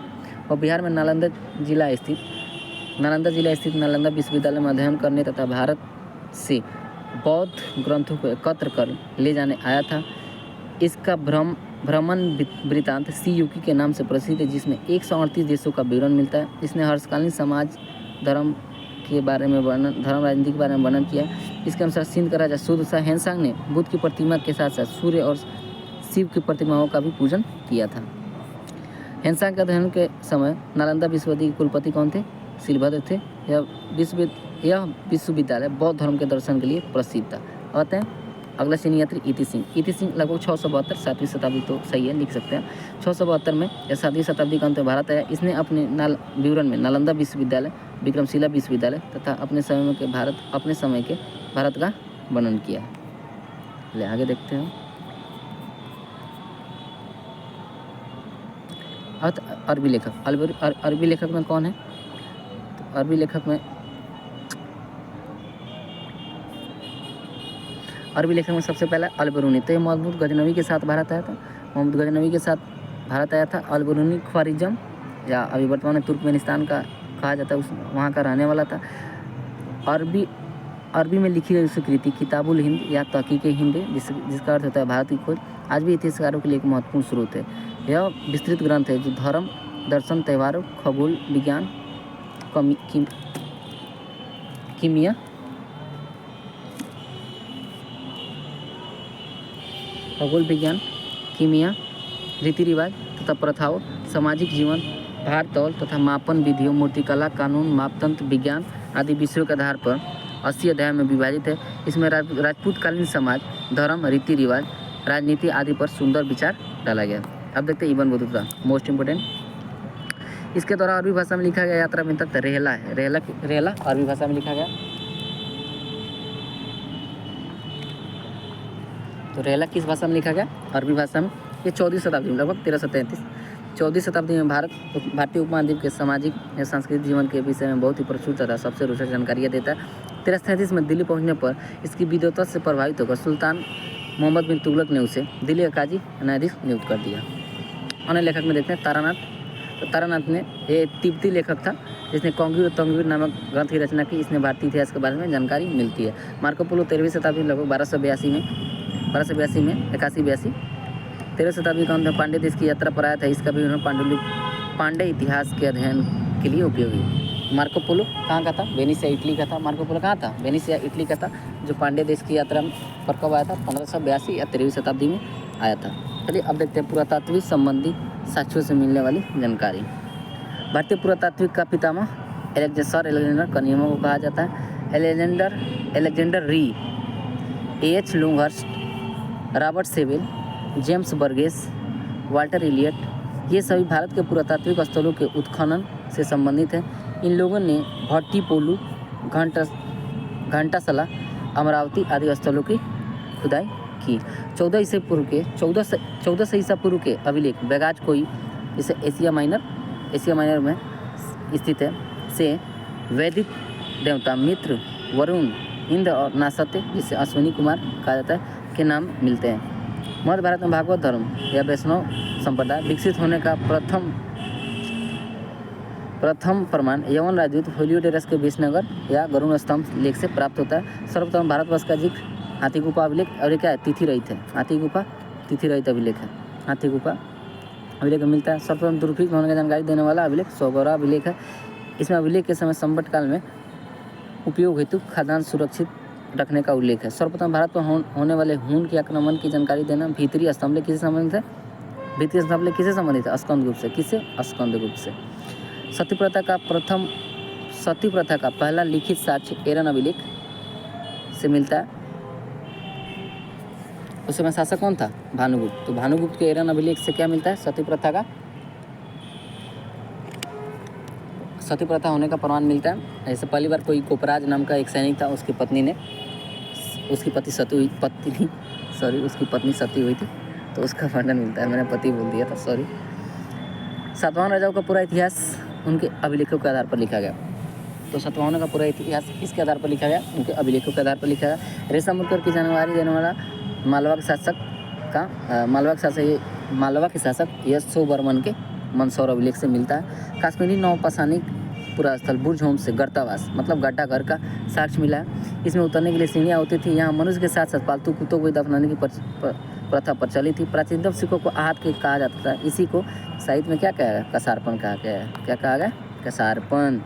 और बिहार में नालंदा जिला स्थित नालंदा विश्वविद्यालय में अध्ययन करने तथा भारत से बौद्ध ग्रंथों को एकत्र कर ले जाने आया था। इसका भ्रमण वृत्तांत सी युकी के नाम से प्रसिद्ध है, जिसमें 138 देशों का विवरण मिलता है। इसने हर्षकालीन समाज, धर्म राजनीति के बारे में वर्णन किया। इसके अनुसार सिंध का राजा सुदशा हेनसांग ने बुद्ध की प्रतिमा के साथ साथ सूर्य और शिव की प्रतिमाओं का भी पूजन किया था। हेनसांग के अध्ययन के समय नालंदा विश्वविद्यालय के कुलपति कौन थे? शिलभद्र थे। यह विश्वविद्यालय बौद्ध धर्म के दर्शन के लिए प्रसिद्ध था। आते हैं अगला चीनी यात्री इति सिंह। इति सिंह लगभग 672 7वीं शताब्दी, तो सही है, लिख सकते हैं 672 में या 7वीं शताब्दी का अंत में भारत आया। इसने अपने विवरण में नालंदा विश्वविद्यालय, विक्रमशिला विश्वविद्यालय तथा अपने समय के भारत का वर्णन किया। ले आगे देखते हैं। अरबी लेखक, अरबी लेखक में कौन है? तो अरबी लेखक सबसे पहला अल-बिरूनी। तो मोहम्मद गजनवी के साथ भारत आया था। अल-बिरूनी ख्वारिज़म या अभी वर्तमान में तुर्कमेनिस्तान का कहा जाता है, वहाँ का रहने वाला था। अरबी में लिखी गई उसकी कृति किताबुल हिंद या तहकीक हिंद, जिसका अर्थ होता है भारत की खोज, आज भी इतिहासकारों के लिए एक महत्वपूर्ण स्रोत है। यह विस्तृत ग्रंथ है जो धर्म, दर्शन, त्योहारों, खगोल विज्ञान, कीमिया, रीति रिवाज तथा प्रथाओं, सामाजिक जीवन, भार तौल तथा मापन विधियों, मूर्तिकला, कानून, मापतंत्र, विज्ञान आदि विषयों के आधार पर 80 अध्याय में विभाजित है। इसमें राजपूतकालीन समाज, धर्म, रीति रिवाज, राजनीति आदि पर सुंदर विचार डाला गया। अब देखते हैं इब्न बतूता, मोस्ट इम्पोर्टेंट। इसके द्वारा अरबी भाषा में लिखा गया यात्रा वृत्तांत रेहला है। रेहला अरबी भाषा में लिखा गया। तो रेहला किस भाषा में लिखा गया? अरबी भाषा में। ये 14वीं शताब्दी में, लगभग 1333 14वीं शताब्दी में भारतीय उपमहाद्वीप के सामाजिक या सांस्कृतिक जीवन के विषय में बहुत ही प्रचुर तथा सबसे रोचक जानकारियाँ देता है। 1337 में दिल्ली पहुंचने पर इसकी विद्वता से प्रभावित होकर सुल्तान मोहम्मद बिन तुगलक ने उसे दिल्ली का काजी न्यायाधीश नियुक्त कर दिया। अन्य लेखक में देखते हैं तारानाथ। तो तारानाथ ने ये तिब्बती लेखक था जिसने कौंगीर और तंगवीर नामक ग्रंथ की रचना की। इसने भारतीय इतिहास के बारे में जानकारी मिलती है। मार्को पोलो 13वीं शताब्दी में, लगभग 1282 में 81-82 13वीं शताब्दी का अंत में पांड्य देश की यात्रा पर आया था। इसका भी उन्होंने पांड्य इतिहास के अध्ययन के लिए उपयोगी। मार्को पोलो कहाँ का था? वेनिसिया, इटली का था। मार्को पोलो कहाँ था? वेनिसिया, इटली का था, जो पांड्य देश की यात्रा पर कब आया था? 1582 या 13वीं शताब्दी में आया था। चलिए अब देखते हैं पुरातात्विक संबंधी साक्ष्यों से मिलने वाली जानकारी। भारतीय पुरातात्विक का पितामह सर एलेक्जेंडर कनियमो को कहा जाता है। Alexander Rea, A.H. Longhurst, Robert Sewell, James Burgess, Walter Elliot, ये सभी भारत के पुरातात्विक स्थलों के उत्खनन से संबंधित हैं। इन लोगों ने भट्टीपोलू, घंटासला, अमरावती आदि स्थलों की खुदाई की। 1400 ईसा पूर्व के अभिलेख बैगाज कोई, जिसे एशिया माइनर में स्थित है, से वैदिक देवता मित्र, वरुण, इंद्र और नासत्य, जिसे अश्विनी कुमार कहा जाता है, के नाम मिलते हैं। मध्य भारत में भागवत धर्म या वैष्णव संप्रदाय विकसित होने का प्रथम प्रमाण यवन राजदूत हेलियोडोरस के विष्णुनगर या गरुड़ स्तंभ लेख से प्राप्त होता है। सर्वप्रथम भारतवर्ष का जिक्र हाथी गुफा अभिलेख, और क्या है? तिथि रहित है। हाथी गुफा तिथि रहित अभिलेख है। हाथी गुफा अभिलेख मिलता है। सर्वप्रथम दुर्भिक्ष होने की जानकारी देने वाला अभिलेख सौगौरा अभिलेख है। इसमें अभिलेख के समय संकट काल में उपयोग हेतु खाद्यान्न सुरक्षित रखने का उल्लेख है। सर्वप्रथम भारत पर होने वाले हुन के आक्रमण की जानकारी देना। भीतरी स्तंभ किससे संबंधित है? भीतरी स्तंभ किससे संबंधित है? स्कंद गुप्त से। किससे? स्कंद गुप्त से। सती प्रथा का पहला लिखित साक्ष्य एरन अभिलेख से मिलता है। उस समय शासक कौन था? भानुगुप्त। तो भानुगुप्त के एरन अभिलेख से क्या मिलता है? सती प्रथा होने का प्रमाण मिलता है। ऐसे पहली बार कोई कोपराज नाम का एक सैनिक था, उसकी पत्नी सती हुई थी, तो उसका वर्णन मिलता है। मैंने पति बोल दिया था, सॉरी। सातवाहन राजाओं का पूरा इतिहास उनके अभिलेखों के आधार पर लिखा गया। तो सातवाहनों का पूरा इतिहास इसके आधार पर लिखा गया, उनके अभिलेखों के आधार पर लिखा गया। रेशम मुड़कर की जानकारी देने वाला मालवा के शासक यशोवर्मन के मंदसौर अभिलेख से मिलता है। कश्मीरी नौपाषाणिक पूरा स्थल बुर्ज होम से गर्तावास, मतलब गड्ढा घर का साक्ष्य मिला है। इसमें उतरने के लिए सीढ़ियाँ होती थी। यहाँ मनुष्य के साथ साथ पालतू कुत्तों को दफनाने की प्रथा प्रचलित थी। प्राचीनतम सिक्कों को आहत के कहा जाता था। इसी को साहित्य में क्या कहा गया? कसारपन कहा गया है। क्या कहा गया? कसारपन।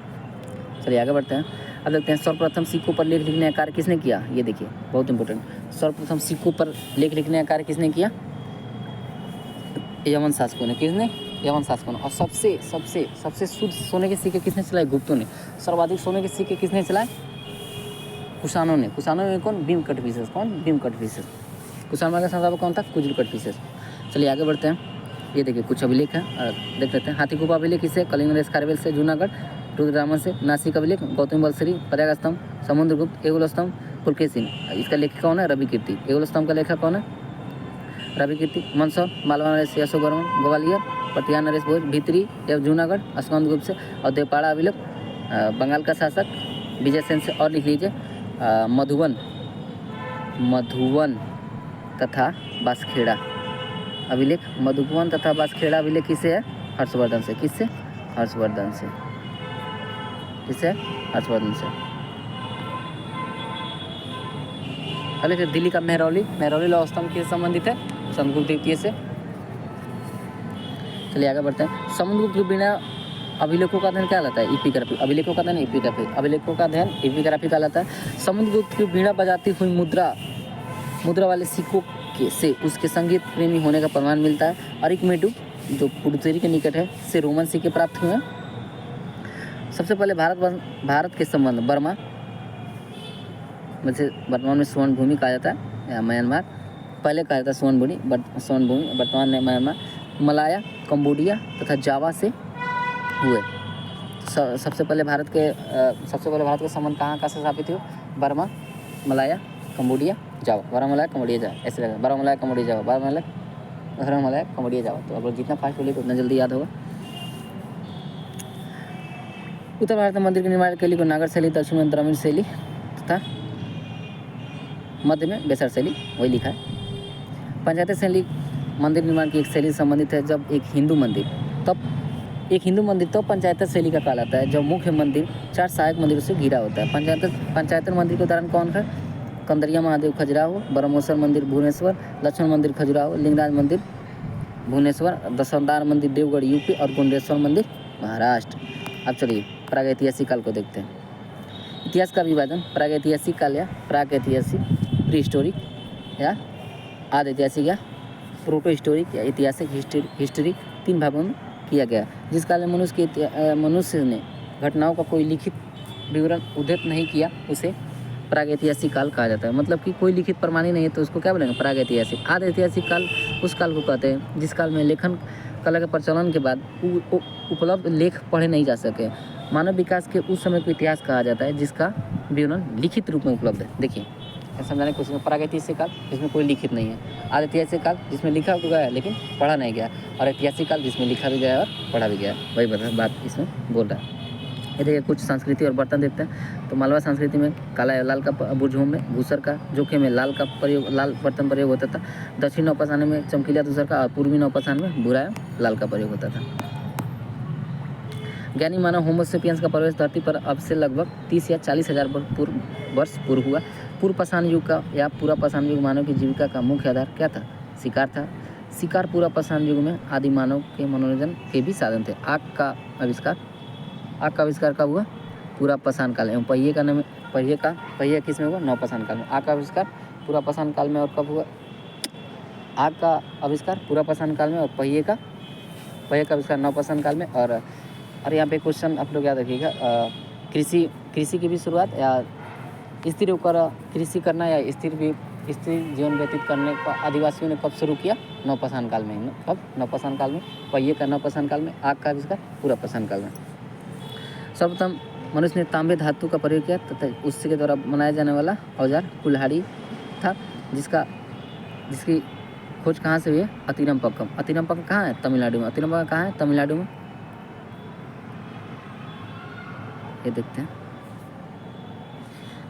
चलिए आगे बढ़ते हैं। अब देखते हैं सर्वप्रथम सिक्कों पर लेख लिखने का कार्य किसने किया? ये देखिए, बहुत इंपॉर्टेंट। सर्वप्रथम सिक्कों पर लेख लिखने का कार्य किसने किया? यवन शासकों ने। किसने? यवन शासकों ने। और सबसे सबसे सबसे शुद्ध सोने के सिक्के किसने चलाए? गुप्तों ने। सर्वाधिक सोने के सिक्के किसने चलाए? कुषाणों ने। कुषाणों में कौन? भीम कटफिशेस। कौन? भीम कटफिशेस। कुषाणों का संस्थापक कौन था? कुजुल कटफिशेस। चलिए आगे बढ़ते हैं। ये देखिए कुछ अभिलेख है, देख लेते हैं। हाथीकुपा अभिलेख किससे? कलिंग नरेश खारवेल से, जूनागढ़। रुद्ररामन से। नासिक अभिलेख गौतम बलसरी, प्रयाग स्तंभ समुद्रगुप्त, एगोल स्तंभ पुलकेशिन। इसका लेखक कौन है? रवि कीर्ति। एगोल स्तंभ का लेखक कौन है? रवि कीर्ति। मंदसौर मालवा नरेश अशोक वर्मन, ग्वालियर। पटिया नरेश भोज, भीतरी या जूनागढ़ स्कंद गुप्त से। और देवपाड़ा अभिलेख बंगाल का शासक विजय सेन से। और लिख लीजिए मधुवन तथा बांसखेड़ा अभिलेख। मधुबन तथा बांसखेड़ा अभिलेख किससे है? हर्षवर्धन से। किससे? हर्षवर्धन से। किससे? हर्षवर्धन से। अगले फिर दिल्ली का मेहरौली लौह स्तंभ किससे संबंधित है? समुद्रगुप्त द्वितीय से। चलिए आगे बढ़ते हैं। समुद्रगुप्त के बिना अभिलेखों का अध्ययन क्या कहलाता है? एपिग्राफी। अभिलेखों का अध्ययन एपिग्राफी। अभिलेखों का अध्ययन एपिग्राफी कहलाता है। समुद्रगुप्त की बीणा बजाती हुई मुद्रा वाले सिक्कों से उसके संगीत प्रेमी होने का प्रमाण मिलता है। अरिकमेडु जो पुडुचेरी के निकट है से रोमन सिक्के प्राप्त हुए हैं। सबसे पहले भारत के संबंध बर्मा, वैसे वर्तमान में स्वर्ण भूमि कहा जाता है, या म्यांमार पहले कहा जाता है स्वर्ण भूमि, वर्तमान में म्यांमार, मलाया, कंबोडिया तथा जावा से हुए। सबसे पहले भारत के संबंध कहाँ से स्थापित हुए? बर्मा, मलाया, कंबोडिया, जावा। बारामूला, कंबोडिया, जावा, ऐसे लगा। बारामूला, कंबोडिया, जावा, बारामूला, कंबोडिया, जावा। तो आप लोग जितना फास्ट बोलिए उतना जल्दी याद होगा। उत्तर भारत में मंदिर के निर्माण के लिए नागर शैली, दक्षिण में द्रविड़ शैली तथा मध्य में बेसर शैली, वही लिखा है। पंचायत शैली मंदिर निर्माण की एक शैली से संबंधित है। जब एक हिंदू मंदिर तो पंचायत शैली का कहलाता है। जब मुख्य मंदिर 4 सहायक मंदिरों से घिरा होता है। पंचायत मंदिर के उदाहरण कौन है? कंदरिया महादेव खजुराहो, ब्रह्मेश्वर मंदिर भुवनेश्वर, लक्ष्मण मंदिर खजुराहो, लिंगराज मंदिर भुवनेश्वर, दशवतार मंदिर देवगढ़ यूपी और गुंडेश्वर मंदिर महाराष्ट्र। अब चलिए प्रागैतिहासिक काल को देखते हैं। इतिहास का विभाजन प्रागैतिहासिक काल या प्रागैतिहासिक, प्री हिस्टोरिक या आदि ऐतिहासिक या प्रोटो हिस्टोरिक या ऐतिहासिक हिस्ट्री 3 भागों में किया गया। जिस काल में मनुष्य ने घटनाओं का कोई लिखित विवरण उद्धृत नहीं किया उसे प्रागैतिहासिक काल कहा जाता है। मतलब कि कोई लिखित प्रमाण ही नहीं है तो उसको क्या बोलेंगे? प्रागैतिहासिक। आदि ऐतिहासिक काल उस काल को कहते हैं जिस काल में लेखन कला के प्रचलन के बाद उपलब्ध लेख पढ़े नहीं जा सके। मानव विकास के उस समय को इतिहास कहा जाता है जिसका विवरण लिखित रूप में उपलब्ध है। देखिए समझाने की कोशिश। प्रागैतिहासिक काल जिसमें कोई लिखित नहीं है। आदि ऐतिहासिक काल जिसमें लिखा तो गया है लेकिन पढ़ा नहीं गया। और ऐतिहासिक काल जिसमें लिखा भी गया और पढ़ा भी गया। वही बात इसमें बोल रहा है। ये देखिए कुछ संस्कृति और बर्तन देखते हैं। तो मालवा संस्कृति में काला या लाल का बुरझोम में भूसर का, जोखे में लाल बर्तन प्रयोग होता था। दक्षिण नौपाषाण में चमकीला दूसर का और पूर्वी नौपाषाण में भूरा लाल का प्रयोग होता था। ज्ञानी मानव होमोसेपियंस का प्रवेश धरती पर अब से लगभग 30 या 40 हज़ार वर्ष पूर्व हुआ। पूर्व पाषाण युग का या पूरा पाषाण युग मानव की जीविका का मुख्य आधार क्या था? शिकार था। शिकार पूरा पाषाण युग में आदि मानव के मनोरंजन के भी साधन थे। आग का आविष्कार कब हुआ? पूरा पाषाण काल में। पहिए का नाम पहिया किस में हुआ? नवपाषाण काल में। आग का आविष्कार पूरा पाषाण काल में। और कब हुआ? आग का आविष्कार पूरा पाषाण काल में और पहिए का आविष्कार नवपाषाण काल में। और यहाँ पे क्वेश्चन आप लोग याद रखिएगा। कृषि की भी शुरुआत या स्थिर होकर कृषि करना या स्थिर जीवन व्यतीत करने का आदिवासियों ने कब शुरू किया? नवपाषाण काल में। कब? नवपाषाण काल में। पहिए का नवपाषाण काल में। आग का आविष्कार पूरा पाषाण काल में। सर्वप्रथम मनुष्य ने तांबे धातु का प्रयोग किया तथा उसके द्वारा बनाया जाने वाला औजार कुल्हाड़ी था जिसकी खोज कहाँ से हुई है? अतिरमपक्कम। अतिरमपक्कम कहाँ है? तमिलनाडु में। अतिरमपक्कम कहाँ है? तमिलनाडु में। ये देखते हैं।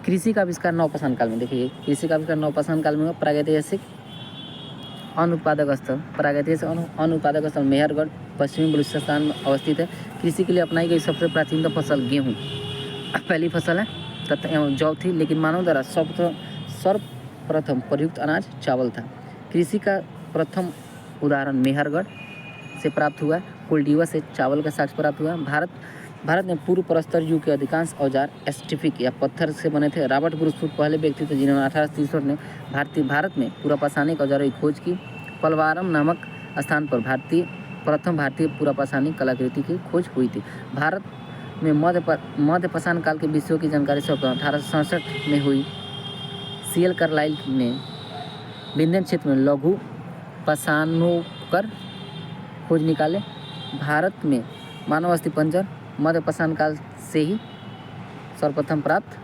कृषि का आविष्कार नवपाषाण काल में। देखिए कृषि का आविष्कार नवपाषाण काल में हुआ। प्रागैतिहासिक अनुत्पादक स्थल मेहरगढ़ पश्चिमी बलूचिस्तान में अवस्थित है। कृषि के लिए अपनाई गई सबसे प्राचीनतम फसल गेहूँ पहली फसल है तथा जौ थी, लेकिन मानव द्वारा सर्वप्रथम प्रयुक्त अनाज चावल था। कृषि का प्रथम उदाहरण मेहरगढ़ से प्राप्त हुआ है। कोल्डिवा से चावल का साक्ष्य प्राप्त हुआ है। भारत में पूर्व प्रस्तर युग के अधिकांश औजार एस्टिफिक या पत्थर से बने थे। रॉबर्ट ब्रूसफुट पहले व्यक्ति थे जिन्होंने 1863 में भारत में पूरा पाषाणिक औजारों की खोज की। पलवारम नामक स्थान पर भारतीय प्रथम भारतीय पुरापाषाणिक कलाकृति की खोज हुई थी। भारत में मध्य पाषाण काल के विषयों की जानकारी सर्वप्रथम 1867 में हुई। सीएल कार्लाइल ने विंध्यन क्षेत्र में लघु पाषाणोकर खोज निकाले। भारत में मानव अस्थिपंजर मध्य पाषाण काल से ही सर्वप्रथम प्राप्त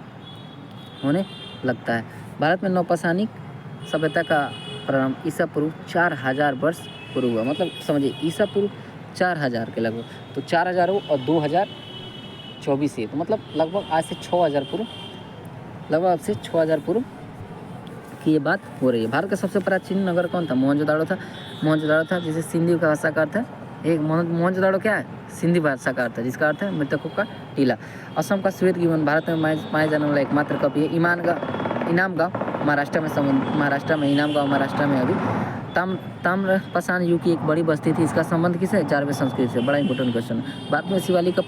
होने लगता है। भारत में नवपाषाणिक सभ्यता का प्रारंभ ईसा पूर्व 4000 वर्ष पूर्व हुआ। मतलब समझिए ईसा पूर्व 4000 के लगभग, तो 4000 और 2024 है, तो मतलब लगभग आज से 6000 पूर्व, लगभग आज से 6000 पूर्व की ये बात हो रही है। भारत का सबसे प्राचीन नगर कौन था? मोहनजोदाड़ो था। मोहनजोदाड़ो था जिसे सिंधी का भाषा का अर्थ है एक मोहनजोदाड़ो क्या है? सिंधी भाषा का अर्थ है जिसका अर्थ है मृतकों का टीला। असम का श्वेत गिवन भारत में पाए जाने वाला एकमात्र कवि है। इनाम गाँव महाराष्ट्र में इनाम गाँव महाराष्ट्र में अभी ताम्रपाषाण युग की एक बड़ी बस्ती थी। इसका संबंध किससे? जारवे संस्कृति से। बड़ा इंपॉर्टेंट क्वेश्चन है। भारत में शिवालिक की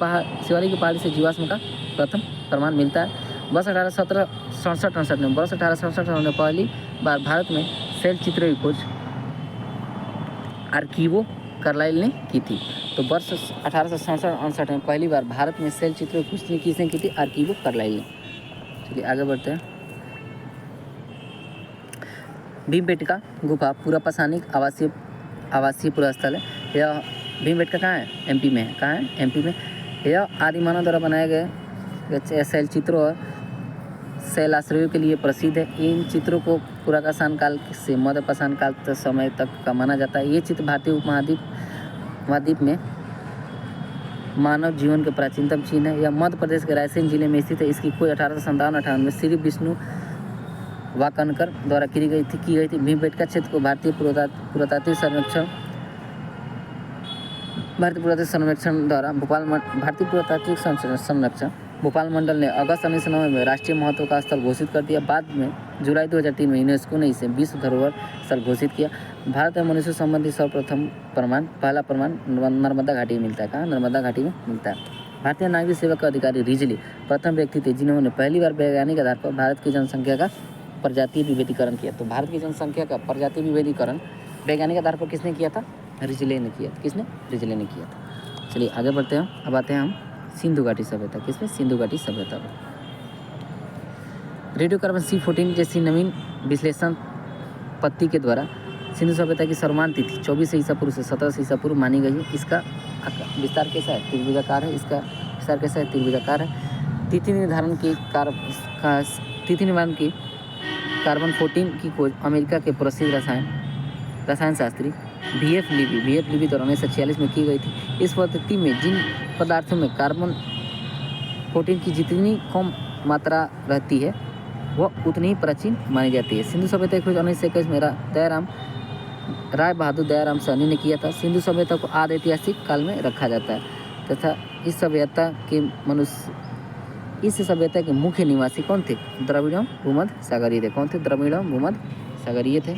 पहाड़ी से जीवाश्म का प्रथम प्रमाण मिलता है। वर्ष 1867 में पहली बार भारत में शैल चित्रों की खोज आर्किवो कार्लाइल ने की थी। तो वर्ष 1867 में पहली बार भारत में शैल चित्रों की खोज किसने की थी? आर्किवो कार्लाइल ने। चलिए आगे बढ़ते हैं। भीमबेटका गुफा पुरापाषाणिक आवासीय पुरास्थल है। यह भीमबेटका कहाँ है? एमपी में है। कहाँ है? एमपी में। यह आदि मानव द्वारा बनाए गए शैल चित्रों और शैलाश्रयों के लिए प्रसिद्ध है। इन चित्रों को पुरापाषाण काल से मध्य पाषाण काल समय तक का माना जाता है। ये चित्र भारतीय उपमहाद्वीप में मानव जीवन के प्राचीनतम चिन्ह है। यह मध्य प्रदेश के रायसेन जिले में स्थित है। इसकी खोज 1857-58 में श्री विष्णु वाकनकर द्वारा की गई थी। भीमबेटका क्षेत्र को भारतीय पुरातात्विक सर्वेक्षण द्वारा भारतीय पुरातात्विक संरक्षण भोपाल मंडल ने अगस्त 1990 में राष्ट्रीय महत्व का स्थल घोषित कर दिया। बाद में जुलाई 2003 में यूनेस्को ने इसे विश्व धरोहर स्थल घोषित किया। भारत में मनुष्य संबंधी सर्वप्रथम पहला प्रमाण नर्मदा घाटी में मिलता है। कहाँ? नर्मदा घाटी में मिलता है। भारतीय नागरिक सेवा के अधिकारी रिजली प्रथम व्यक्ति थे जिन्होंने पहली बार वैज्ञानिक आधार पर भारत की जनसंख्या का प्रजातीय विभेदीकरण किया। तो भारत की जनसंख्या का प्रजातीय विभेदीकरण वैज्ञानिक आधार पर किसने किया था? रिजले ने किया था। किसने? रिजले ने किया था। चलिए आगे बढ़ते हैं। अब आते हैं हम सिंधु घाटी सभ्यता। किसमें? सिंधु घाटी सभ्यता। रेडियोकार्बन C14 जैसी नवीन विश्लेषण पत्ती के द्वारा सिंधु सभ्यता की सर्वमान्य तिथि 24 ईसा पूर्व से 17 ईसा पूर्व मानी गई है। इसका विस्तार कैसा है? त्रिभुजाकार है। इसका विस्तार कैसा है? त्रिभुजाकार है। तिथि निर्धारण की कार्बन 14 की खोज अमेरिका के प्रसिद्ध रसायन शास्त्री VF लीबी द्वारा 1946 में की गई थी। इस पद्धति में जिन पदार्थों में कार्बन 14 की जितनी कम मात्रा रहती है वह उतनी ही प्राचीन मानी जाती है। सिंधु सभ्यता की खोज 1921 में राय बहादुर दयाराम सहनी ने किया था। सिंधु सभ्यता को आदि ऐतिहासिक काल में रखा जाता है तथा इस सभ्यता के मुख्य निवासी कौन थे? द्रविड़ भूमध्य सागरीय थे। कौन थे? द्रविड़ भूमध्य सागरीय थे।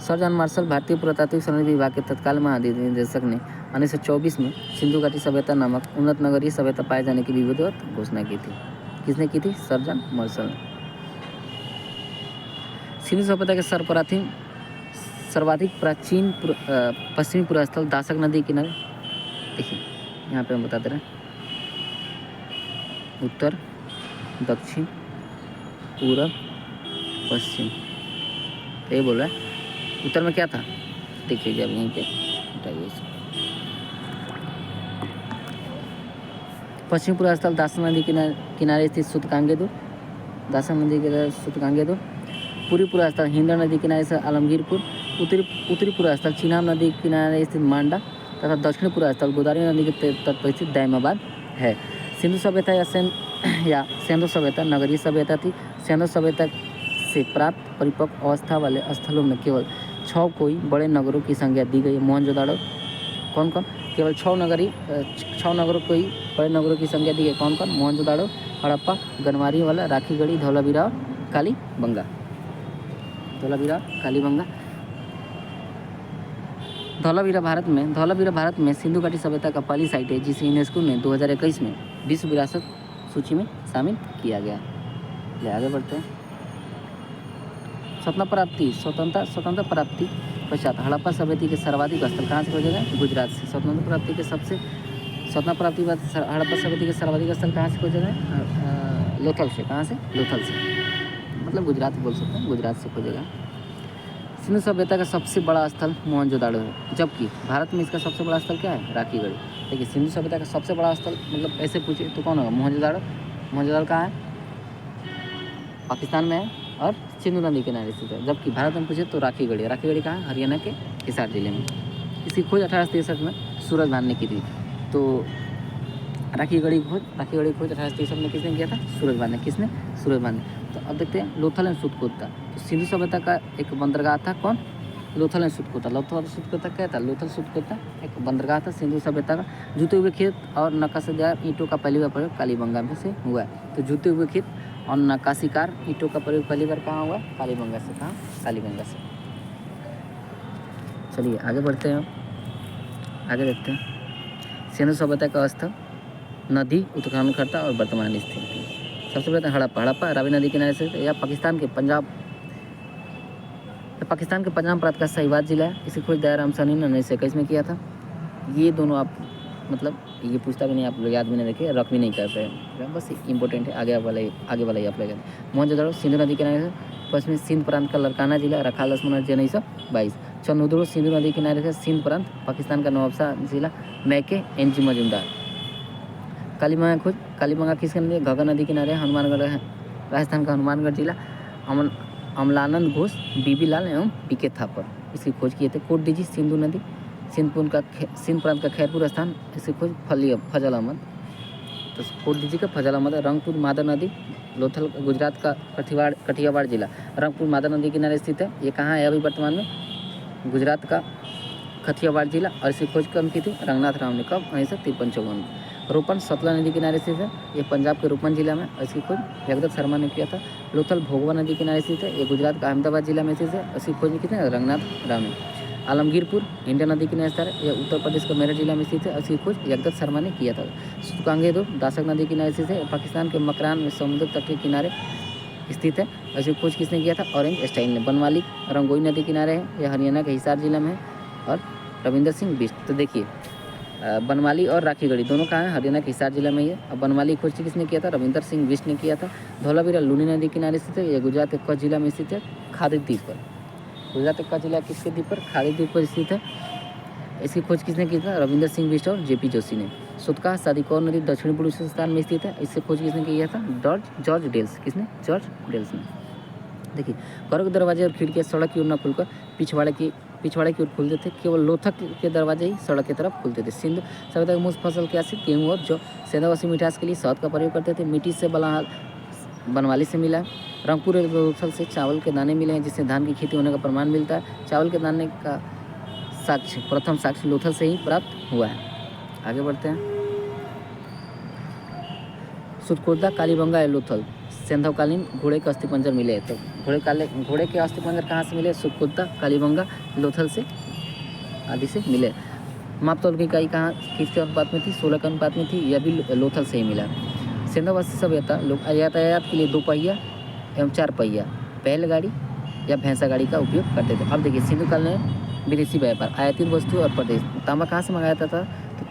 सर जॉन मार्शल भारतीय पुरातात्विक सर्वेक्षण विभाग के तत्कालीन महानिदेशक ने 1924 में सिंधु घाटी सभ्यता नामक उन्नत नगरीय सभ्यता पाए जाने की विधिवत घोषणा की थी। किसने की थी? सर जॉन मार्शल ने। सिंधु सभ्यता के सर्वाधिक प्राचीन पश्चिमी पुरास्थल दासक नदी किनारे। देखिए यहाँ पे हम बताते रहे उत्तर, दक्षिण, पूरब, पश्चिम। तो ये बोल रहा है उत्तर में क्या था? देख लीजिए अब यहीं पे हटाइए इसको। पश्चिमी पुरास्थल दासक नदी किनारे स्थित सुतकांगेदुर, दासक नदी के सुतकांगेदुर। पूर्वी पुरास्थल हिंदर नदी किनारे से आलमगीरपुर। उत्तरी पुरास्थल चिनाब नदी किनारे स्थित मांडा तथा दक्षिणी पुरास्थल गोदावरी नदी के तट पर स्थित दैमाबाद है। सिंधु सभ्यता या सिंधु सभ्यता नगरीय सभ्यता थी। सिंधु सभ्यता से प्राप्त परिपक्व अवस्था वाले स्थलों में केवल 6 कोई बड़े नगरों की संज्ञा दी गई है। मोहनजोदाड़ो कौन? केवल 6 नगरों को ही बड़े नगरों की संज्ञा दी गई। कौन? मोहनजोदाड़ो, हड़प्पा, गनवारी वाला, राखीगढ़ी, धौलावीरा और कालीबंगा। धौलावीरा भारत में सिंधु घाटी सभ्यता का पहली साइट है जिसे यूनेस्को ने 2021 में विश्व विरासत सूची में शामिल किया गया। ले आगे बढ़ते हैं। स्वतंत्रता प्राप्ति पश्चात हड़प्पा सभ्यता के सर्वाधिक स्थल कहाँ से खोजा गया? गुजरात से। स्वतंत्रता प्राप्ति के बाद हड़प्पा सभ्यता के सर्वाधिक स्थल कहाँ से खोजा गया? लोथल से। कहाँ से? लोथल से, मतलब गुजरात बोल सकते हैं, गुजरात से खोजा गया। सिंधु सभ्यता का सबसे बड़ा स्थल मोहनजोदाड़ो है, जबकि भारत में इसका सबसे बड़ा स्थल क्या है? राखीगढ़ी। देखिए सिंधु सभ्यता का सबसे बड़ा स्थल मतलब ऐसे पूछे तो कौन होगा? मोहनजोदाड़ो। मोहनजोदाड़ो कहाँ है? पाकिस्तान में है और सिंधु नदी के किनारे स्थित है। जबकि भारत में पूछे तो राखीगढ़ी। राखीगढ़ी कहाँ है? हरियाणा के हिसार जिले में। इसकी खोज 1863 में सूरज भान ने की थी। तो राखीगढ़ी खोज 1863 में किसने किया था? सूरज भान ने। किसने? सूरज भान ने। तो अब देखते हैं लोथल एंड सुतकोता। तो सिंधु सभ्यता का एक बंदरगाह था, कौन? लोथल एंड सुतकोता। लोथल और सुतकोता क्या था? लोथल सुतकोता एक बंदरगाह था सिंधु सभ्यता का। जुते हुए खेत और नक्काशीदार ईंटों का पहली बार प्रयोग कालीबंगा में से हुआ है। तो जुते हुए खेत और नक्काशीकार ईंटों का प्रयोग पहली बार कहाँ हुआ? कालीबंगा से। कहाँ? कालीबंगा से। चलिए आगे बढ़ते हैं, आगे देखते हैं सिंधु सभ्यता का स्थल, नदी, उत्खननकर्ता और वर्तमान स्थिति। सबसे पहले हड़प्पा रावी नदी किनारे से या पाकिस्तान के पंजाब प्रांत का सहीवाद जिला है। इसे खोज दयाराम साहनी ने 1921 में किया था। ये दोनों आप मतलब ये पूछता भी नहीं, आप लोग याद भी नहीं रखे, रख भी नहीं कर रहे, बस इंपॉर्टेंट है, आगे वाला ही आप लोग। मोहनजोदड़ो सिंधु नदी किनारे से पश्चिमी सिंध प्रांत का लड़काना जिला, रखा 10 मार्च 1922। चंदुदड़ो सिंधु नदी किनारे से सिंध प्रांत, पाकिस्तान का नवाबशाह जिला, मैके एन जी मजूमदार। कालीबंगा खोज, कालीबंगा किसके नदी? घग्गर नदी किनारे, हनुमानगढ़ है, राजस्थान का हनुमानगढ़ जिला। अमलानंद घोष, बीबी लाल एवं पीके थापर इसकी खोज किए थे। कोट डीजी सिंधु नदी, सिंध प्रांत का खैरपुर स्थान, इसकी खोज फजल अहमद। तो कोट डीजी का फजल अहमद। रंगपुर मादर नदी, लोथल गुजरात का कठियावाड़ जिला, रंगपुर मादर नदी किनारे स्थित है। ये कहाँ है अभी वर्तमान में? गुजरात का कठियावाड़ जिला। और इसकी खोज कब की थी? रंगनाथ राव ने। कब? 1953-54 में। रोपन सतलज नदी किनारे स्थित है, ये पंजाब के रोपन जिला में। इसकी खोज जगदत्त शर्मा ने किया था। लोथल भोगवा नदी किनारे स्थित है, ये गुजरात का अहमदाबाद जिला में स्थित है। इसकी खोज किसने? रंगनाथ राव ने। आलमगीरपुर इंडियन नदी किनारे स्थित है, यह उत्तर प्रदेश का मेरठ जिला में स्थित है। इसकी खोज जगदत्त शर्मा ने किया था। सुकांगेदो दासक नदी किनारे स्थित है, पाकिस्तान के मकरान में समुद्र तट के किनारे स्थित है। इसकी खोज किसने किया था? ऑरेंज स्टाइन ने। बनवाली रंगोई नदी किनारे है, यह हरियाणा के हिसार जिला में है। और रविंदर सिंह बिष्ट। तो देखिए बनवाली और राखीगढ़ी दोनों कहाँ है? हरियाणा के हिसार जिला में ही है। अब बनवाली खोज किसने किया था? रविंदर सिंह बिष्ट ने किया था। धौलावीरा लूनी नदी किनारे स्थित है, यह गुजरात के कच्छ जिला में स्थित है, खाड़ी द्वीप पर। गुजरात के कच्छ जिला किसके द्वीप पर? खाड़ी द्वीप पर स्थित है। इसकी खोज किसने की था? रविंदर सिंह बिष्ट और जेपी जोशी ने। सुतका सादिकौर नदी दक्षिणी बलूचिस्तान में स्थित है, इससे खोज किसने किया था? George Dales. किसने? जॉर्ज डेल्स ने। देखिए घरों के दरवाजे और खिड़कियाँ सड़क की ओर न खुलकर पिछवाड़े की ओर खुलते थे। केवल लोथक के दरवाजे ही सड़क की तरफ खुलते थे। सिंधु सभ्यता की मुख्य फसल क्या थी? गेहूँ और जौ। सेंधावासी मिठास के लिए शहद का प्रयोग करते थे। मिट्टी से बनवाली से मिला है। रंगपुर लोथल से चावल के दाने मिले हैं, जिससे धान की खेती होने का प्रमाण मिलता है। चावल के दाने का प्रथम साक्ष्य लोथल से ही प्राप्त हुआ है। आगे बढ़ते हैं। सुतकोता कालीबंगा या लोथल सेंधवकालीन घोड़े के अस्थिपंजर मिले। तो घोड़े के अस्थिपंजर कहाँ से मिले? सुतकोता कालीबंगा लोथल से आदि से मिले। मापतौल की इकाई कहाँ किसके अनुपात में थी? 16 के अनुपात में थी, यह भी लोथल से ही मिला। सेंधावासी सभ्यता लोग यातायात के लिए 2 पहिया एवं 4 पहिया बैलगाड़ी या भैंसा गाड़ी का उपयोग करते थे। अब देखिए सिंधु काल में विदेशी व्यापार, आयातित वस्तु और प्रदेश। तांबा कहाँ से मंगाया जाता था? तो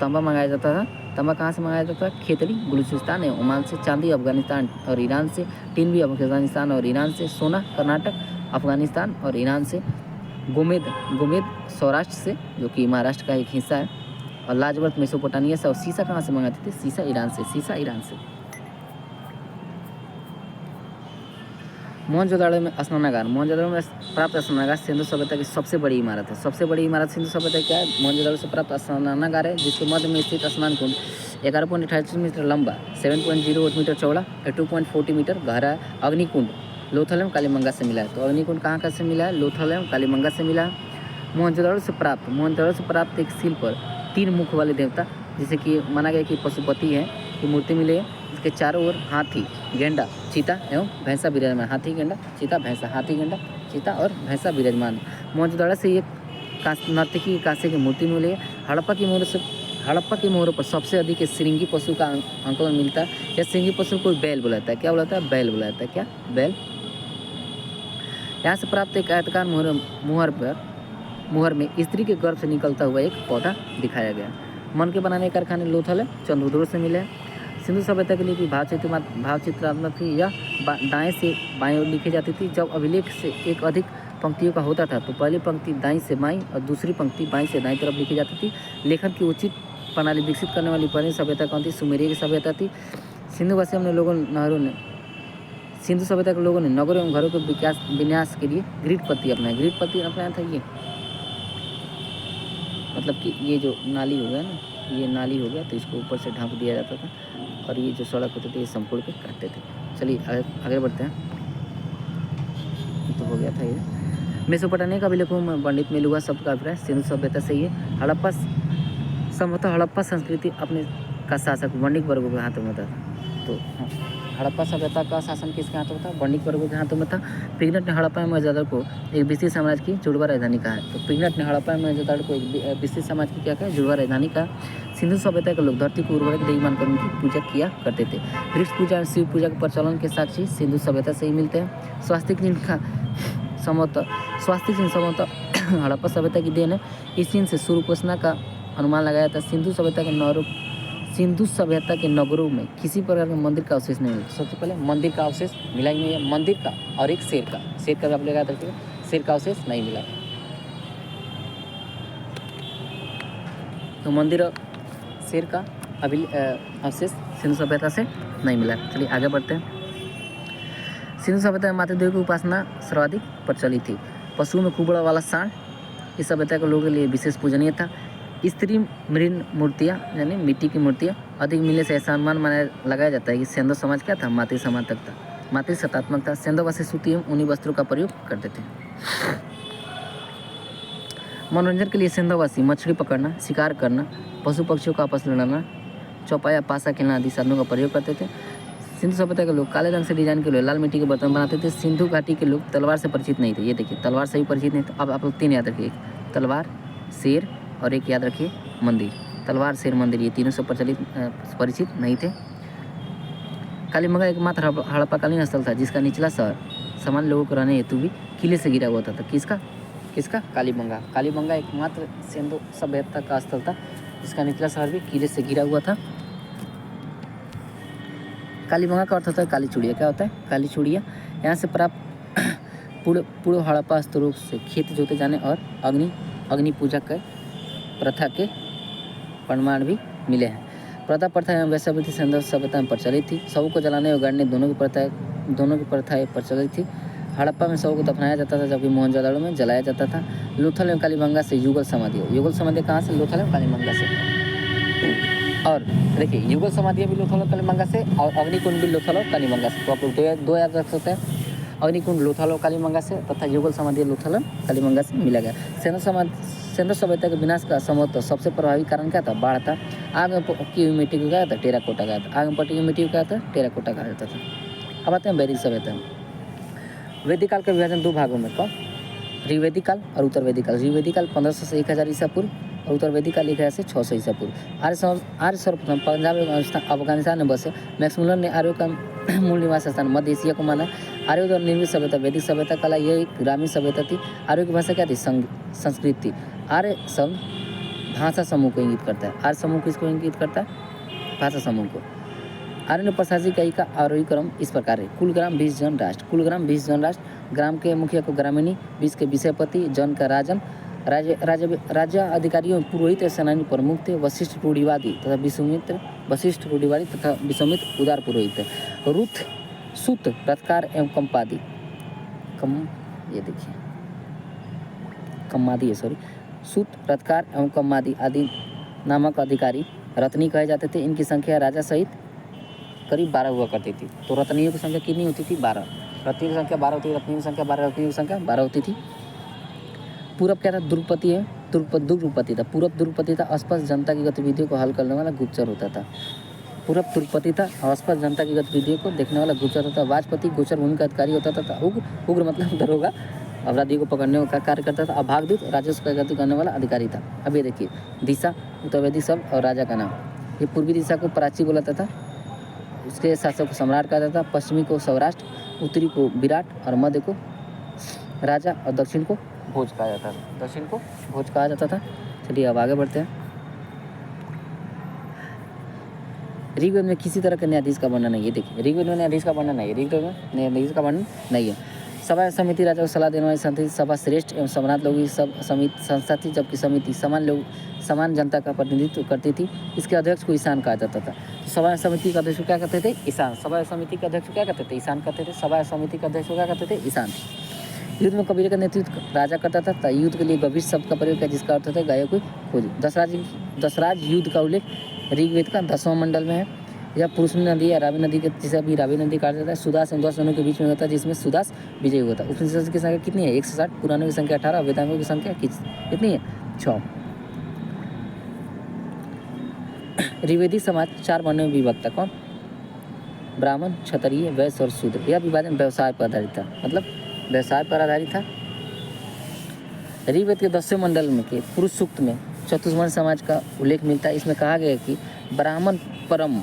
तांबा कहाँ से मंगाया जाता था? खेतड़ी बलूचिस्तान एवं ओमान से। चांदी अफगानिस्तान और ईरान से। टिन भी अफगानिस्तान और ईरान से। सोना कर्नाटक, अफगानिस्तान और ईरान से। गोमेद सौराष्ट्र से, जो कि महाराष्ट्र का एक हिस्सा है। और लाजवर्त मेसोपोटामिया से। और सीसा कहाँ से मंगाते थे? सीसा ईरान से। मोहनजोदाड़ो में स्नानागार। मोहनजोदाड़ो में प्राप्त स्नानागार सिंधु सभ्यता की सबसे बड़ी इमारत है। सबसे बड़ी इमारत सिंधु सभ्यता क्या है? मोहनजोदाड़ो से प्राप्त स्नानागार है, जिसके मध्य में स्थित स्नान कुंड 11.28 मीटर लंबा, 7.08 मीटर चौड़ा, 2.40 मीटर गहरा है। अग्निकुंड लोथल एवं कालीबंगा से मिला है। तो अग्निकुंड कहाँ से मिला है? लोथल एवं कालीबंगा से मिला है। मोहनजोदाड़ो से प्राप्त एक शिल्प पर 3 मुख वाले देवता, जैसे कि माना गया कि पशुपति है की मूर्ति मिली है। इसके चारों ओर हाथी, गेंडा, चीता एवं भैंसा विराजमान। हाथी, गेंडा, चीता और भैंसा विराजमान। मोहनजोदाड़ो से एक नर्तकी कांसे की मूर्ति मिली है। हड़प्पा की मोहरों पर सबसे अधिक श्रृंगी पशु का अंकलन मिलता है। यह श्रृंगी पशु को बैल बुलाता है। क्या बुलाता है? बैल बुलाता है। क्या? बैल। यहाँ से प्राप्त एक आयताकार मोहर पर मुहर में स्त्री के गर्भ से निकलता हुआ एक पौधा दिखाया गया। मन के बनाने कारखाने लोथल है, चंद्रोदय से मिले हैं। सिंधु सभ्यता के लिए भी भावचित्रात्मक थी। यह दाएं से बाएं ओर लिखी जाती थी। जब अभिलेख से एक अधिक पंक्तियों का होता था तो पहली पंक्ति दाईं से बाईं और दूसरी पंक्ति बाईं से दाईं तरफ लिखी जाती थी। लेखन की उचित प्रणाली विकसित करने वाली पहली सभ्यता कौन थी? सुमेरिया की सभ्यता थी। सिंधुवासी सिंधु सभ्यता के लोगों ने नगरों एवं घरों के विन्यास के लिए ग्रिड पत्ती अपनाया। ग्रिड पत्ती अपनाया था ये मतलब कि ये जो नाली हो गया ना, ये नाली हो गया तो इसको ऊपर से ढांप दिया जाता था और ये जो सड़क होते थे ये संपूर्ण पे काटते थे। चलिए आगे बढ़ते हैं। तो हो गया था ये। मेसोपोटामिया का अभिलेखों में पंडित मेलुहा शब्द का अभिप्राय सिंधु सभ्यता से ये। हड़प्पा संभवतः हड़प्पा संस्कृति अपने का शासक वणिक वर्गों के हाथों में था। तो हड़प्पा सभ्यता का शासन किसके हाथों में था? वणिक वर्गों के हाथों में था। पिगनट ने हड़प्पा मोहनजोदड़ो को एक विशेष समाज की जुड़वा राजधानी कहा है। तो पिगनट ने हड़प्पा मोहनजोदड़ो को एक विशेष समाज की क्या कहा? जुड़वा राजधानी कहा। सिंधु सभ्यता के लोग धरती को उर्वरक देवी मानकर उनकी पूजा किया करते थे। वृक्ष पूजा और शिव पूजा के प्रचलन के साक्षी सिंधु सभ्यता से ही मिलते हैं। स्वास्तिक चिन्ह संभवतः हड़प्पा सभ्यता की देन है। इस चिन्ह से सूर्य उपासना का अनुमान लगाया था। सिंधु सभ्यता के नगरों में किसी प्रकार के मंदिर का अवशेष नहीं मिला। सबसे पहले मंदिर का अवशेष मिला ही नहीं है। मंदिर का और एक शेर का भी आप लगाया था, शेर का अवशेष नहीं मिला। तो मंदिर और शेर का अवशेष सिंधु सभ्यता से नहीं मिला। चलिए आगे बढ़ते हैं। सिंधु सभ्यता में मातृदेव की उपासना सर्वाधिक प्रचलित थी। पशुओं में कुबड़ा वाला सांड इस सभ्यता के लोगों के लिए विशेष पूजनीय था। स्त्री मृण मूर्तियाँ यानी मिट्टी की मूर्तियाँ अधिक मिलने से ऐसा अनुमान लगाया जाता है कि सेंधो समाज क्या था? मातृ समाज तक था, मातृ सत्तात्मक था। सेंधोवासी सूती एवं ऊनी वस्त्रों का प्रयोग करते थे। मनोरंजन के लिए सेंधोवासी मछली पकड़ना, शिकार करना, पशु पक्षियों का आपस में लड़ना, चौपाया, पासा खेलना आदि साधनों का प्रयोग करते थे। सिंधु सभ्यता के लोग काले रंग से डिजाइन के लिए लाल मिट्टी के बर्तन बनाते थे। सिंधु घाटी के लोग तलवार से परिचित नहीं थे। ये देखिए तलवार से भी परिचित नहीं थे। अब आप लोग 3 याद रखिए, तलवार, शेर और एक याद रखिए मंदिर। तलवार, शेर, मंदिर ये तीनों से परिचित नहीं थे। कालीबंगा एकमात्र हड़प्पाकालीन स्थल था जिसका निचला शहर सामान्य लोगों को रहने हेतु भी किले से घिरा हुआ था। किसका? कालीबंगा। कालीबंगा एकमात्र सिंधु सभ्यता का स्थल था जिसका निचला शहर भी किले से घिरा हुआ था। कालीबंगा का अर्थ होता है काली चूड़िया। क्या होता है? काली चूड़िया। यहाँ से प्राप्त पूर्व हड़प्पा स्तरों से खेत जोते जाने और अग्नि पूजा के प्रथा के प्रमाण भी मिले हैं। प्रथा एवं वैश्यावृत्ति सिंधु सभ्यता में प्रचलित थी। शवों को जलाने और गाड़ने दोनों की प्रथाएं प्रचलित थी। हड़प्पा में शवों को दफनाया जाता था जबकि मोहनजोदड़ो में जलाया जाता था। लोथल एवं कालीबंगा से युगल समाधि कहाँ से? लोथल एवं कालीबंगा से। और देखिए युगल समाधि भी लोथल और कालीबंगा से और अग्निकुंड भी लोथल और कालीबंगा से। तो आप लोग दो याद रख सकते हैं, अग्निकुंड लोथल और कालीबंगा से तथा युगल समाधि लोथल और कालीबंगा से मिला गया। सिंधु सभ्यता के विनाश का संभवतः सबसे प्रभावी कारण क्या था? बाढ़ था। आग में पकी हुई मिट्टी को क्या था? टेराकोटा कहा था। आग में पकी हुई मिट्टी को क्या था? टेराकोटा कहा जाता था। अब आते हैं वैदिक सभ्यता में। वैदिक काल का विभाजन 2 भागों में। कौन? ऋग्वैदिक काल और उत्तर वैदिक काल। ऋग्वैदिक काल 1500 से 1000 ईसा पूर्व और उत्तर वैदिक काल 1000 से 600 ईसा पूर्व। आर्य सर्वप्रथम पंजाब एवं अफगानिस्तान में बसे। मैक्समुलर ने आर्यों का मूल निवास स्थान मध्य एशिया को माना। आर्यों द्वारा निर्मित सभ्यता वैदिक सभ्यता कला यह एक ग्रामीण सभ्यता थी। आर्यों की भाषा क्या थी? संस्कृत थी। आर्य शब्द भाषा समूह को इंगित करता है। आर्य समूह किसको इंगित करता है? भाषा समूह को। आर्य प्रशासनिक इकाई का आरोही क्रम इस प्रकार है। कुल ग्राम 20 जन राष्ट्र। कुल ग्राम 20 जन राष्ट्र। ग्राम के मुखिया को ग्रामीणी, 20 के विषयपति, जन का राजन। राज्य अधिकारियों में पुरोहित और सेनानी प्रमुख थे। वशिष्ठ रूढ़िवादी तथा विश्वामित्र उदार पुरोहित। रुथ, सूत, रथकार एवं कम्पादी सूत, रथकार एवं कम्मादी आदि नामक अधिकारी रत्नी कहे जाते थे। इनकी संख्या राजा सहित करीब 12 हुआ करती थी। तो रत्नियों की संख्या कितनी होती थी? 12। रत्नियों की संख्या 12 होती थी। रत्नियों की संख्या 12, रत्नियों की संख्या 12 होती थी। पूरब क्या था? दुर्गपति था। पूरब दुर्गपति था। अस्पष्ट जनता की गतिविधियों को हल करने वाला गुप्तचर होता था। पूरब दुर्गपति था और अस्पष्ट जनता की गतिविधियों को देखने वाला गुप्तचर होता था। वाजपति गोचर भूमि का अधिकारी होता था। उग्र मतलब दरोगा, अपराधी को पकड़ने का कार्य करता था। अभागदूत राजस्व का गति करने वाला अधिकारी था। अब ये देखिए दिशा, उत्तर वैदिक शब्द और राजा का नाम। ये पूर्वी दिशा को प्राची बोलाता था, उसके शासक को सम्राट कहा जाता था। पश्चिमी को सौराष्ट्र, उत्तरी को विराट और मध्य को राजा और दक्षिण को भोज कहा जाता था, दक्षिण को भोज कहा जाता था। चलिए अब आगे बढ़ते हैं। ऋग्वेद में किसी तरह के न्यायाधीश का वर्णन नहीं है। देखिए ऋग्वेद में न्यायाधीश का वर्णन नहीं है, ऋग्वेद में न्यायाधीश का वर्णन नहीं है। सभा समिति राजा को सलाह देने वाली संस्था सभा श्रेष्ठ एवं सम्राट लोगों की सब समिति संस्था थी, जबकि समिति समान जनता का प्रतिनिधित्व करती थी। इसके अध्यक्ष को ईशान कहा जाता था। तो सभा समिति का अध्यक्ष क्या कहते थे? ईशान। सभा समिति का अध्यक्ष क्या कहते थे? ईशान कहते थे। सभा समिति का अध्यक्ष क्या कहते थे? ईशान। युद्ध में कबीले का नेतृत्व राजा करता था। युद्ध के लिए गंभीर शब्द का प्रयोग किया, जिसका अर्थ होता है गायों को खोज। दशराज युद्ध का उल्लेख ऋग्वेद का 10वां मंडल में है। यह पुरुष नदी या रावी नदी के, जिसे अभी रावी नदी कहा जाता है, सुदास एवं 10 दोनों के बीच में होता है, जिसमें सुदास विजय हुआ था। उपनिषद की संख्या कितनी है? 160। पुराणों की संख्या 18। वेदांगों की संख्या कितनी है? 6। ऋग्वेदिक समाज 4 वर्णों में विभक्त था। कौन? ब्राह्मण, क्षत्रिय, वैश्य और शूद्र। यह विभाजन व्यवसाय पर आधारित था, मतलब व्यवसाय पर आधारित था। ऋग्वेद के 10वें मंडल में के पुरुष सूक्त में चतुर्वर्ण समाज का उल्लेख मिलता है। इसमें कहा गया है कि ब्राह्मण परम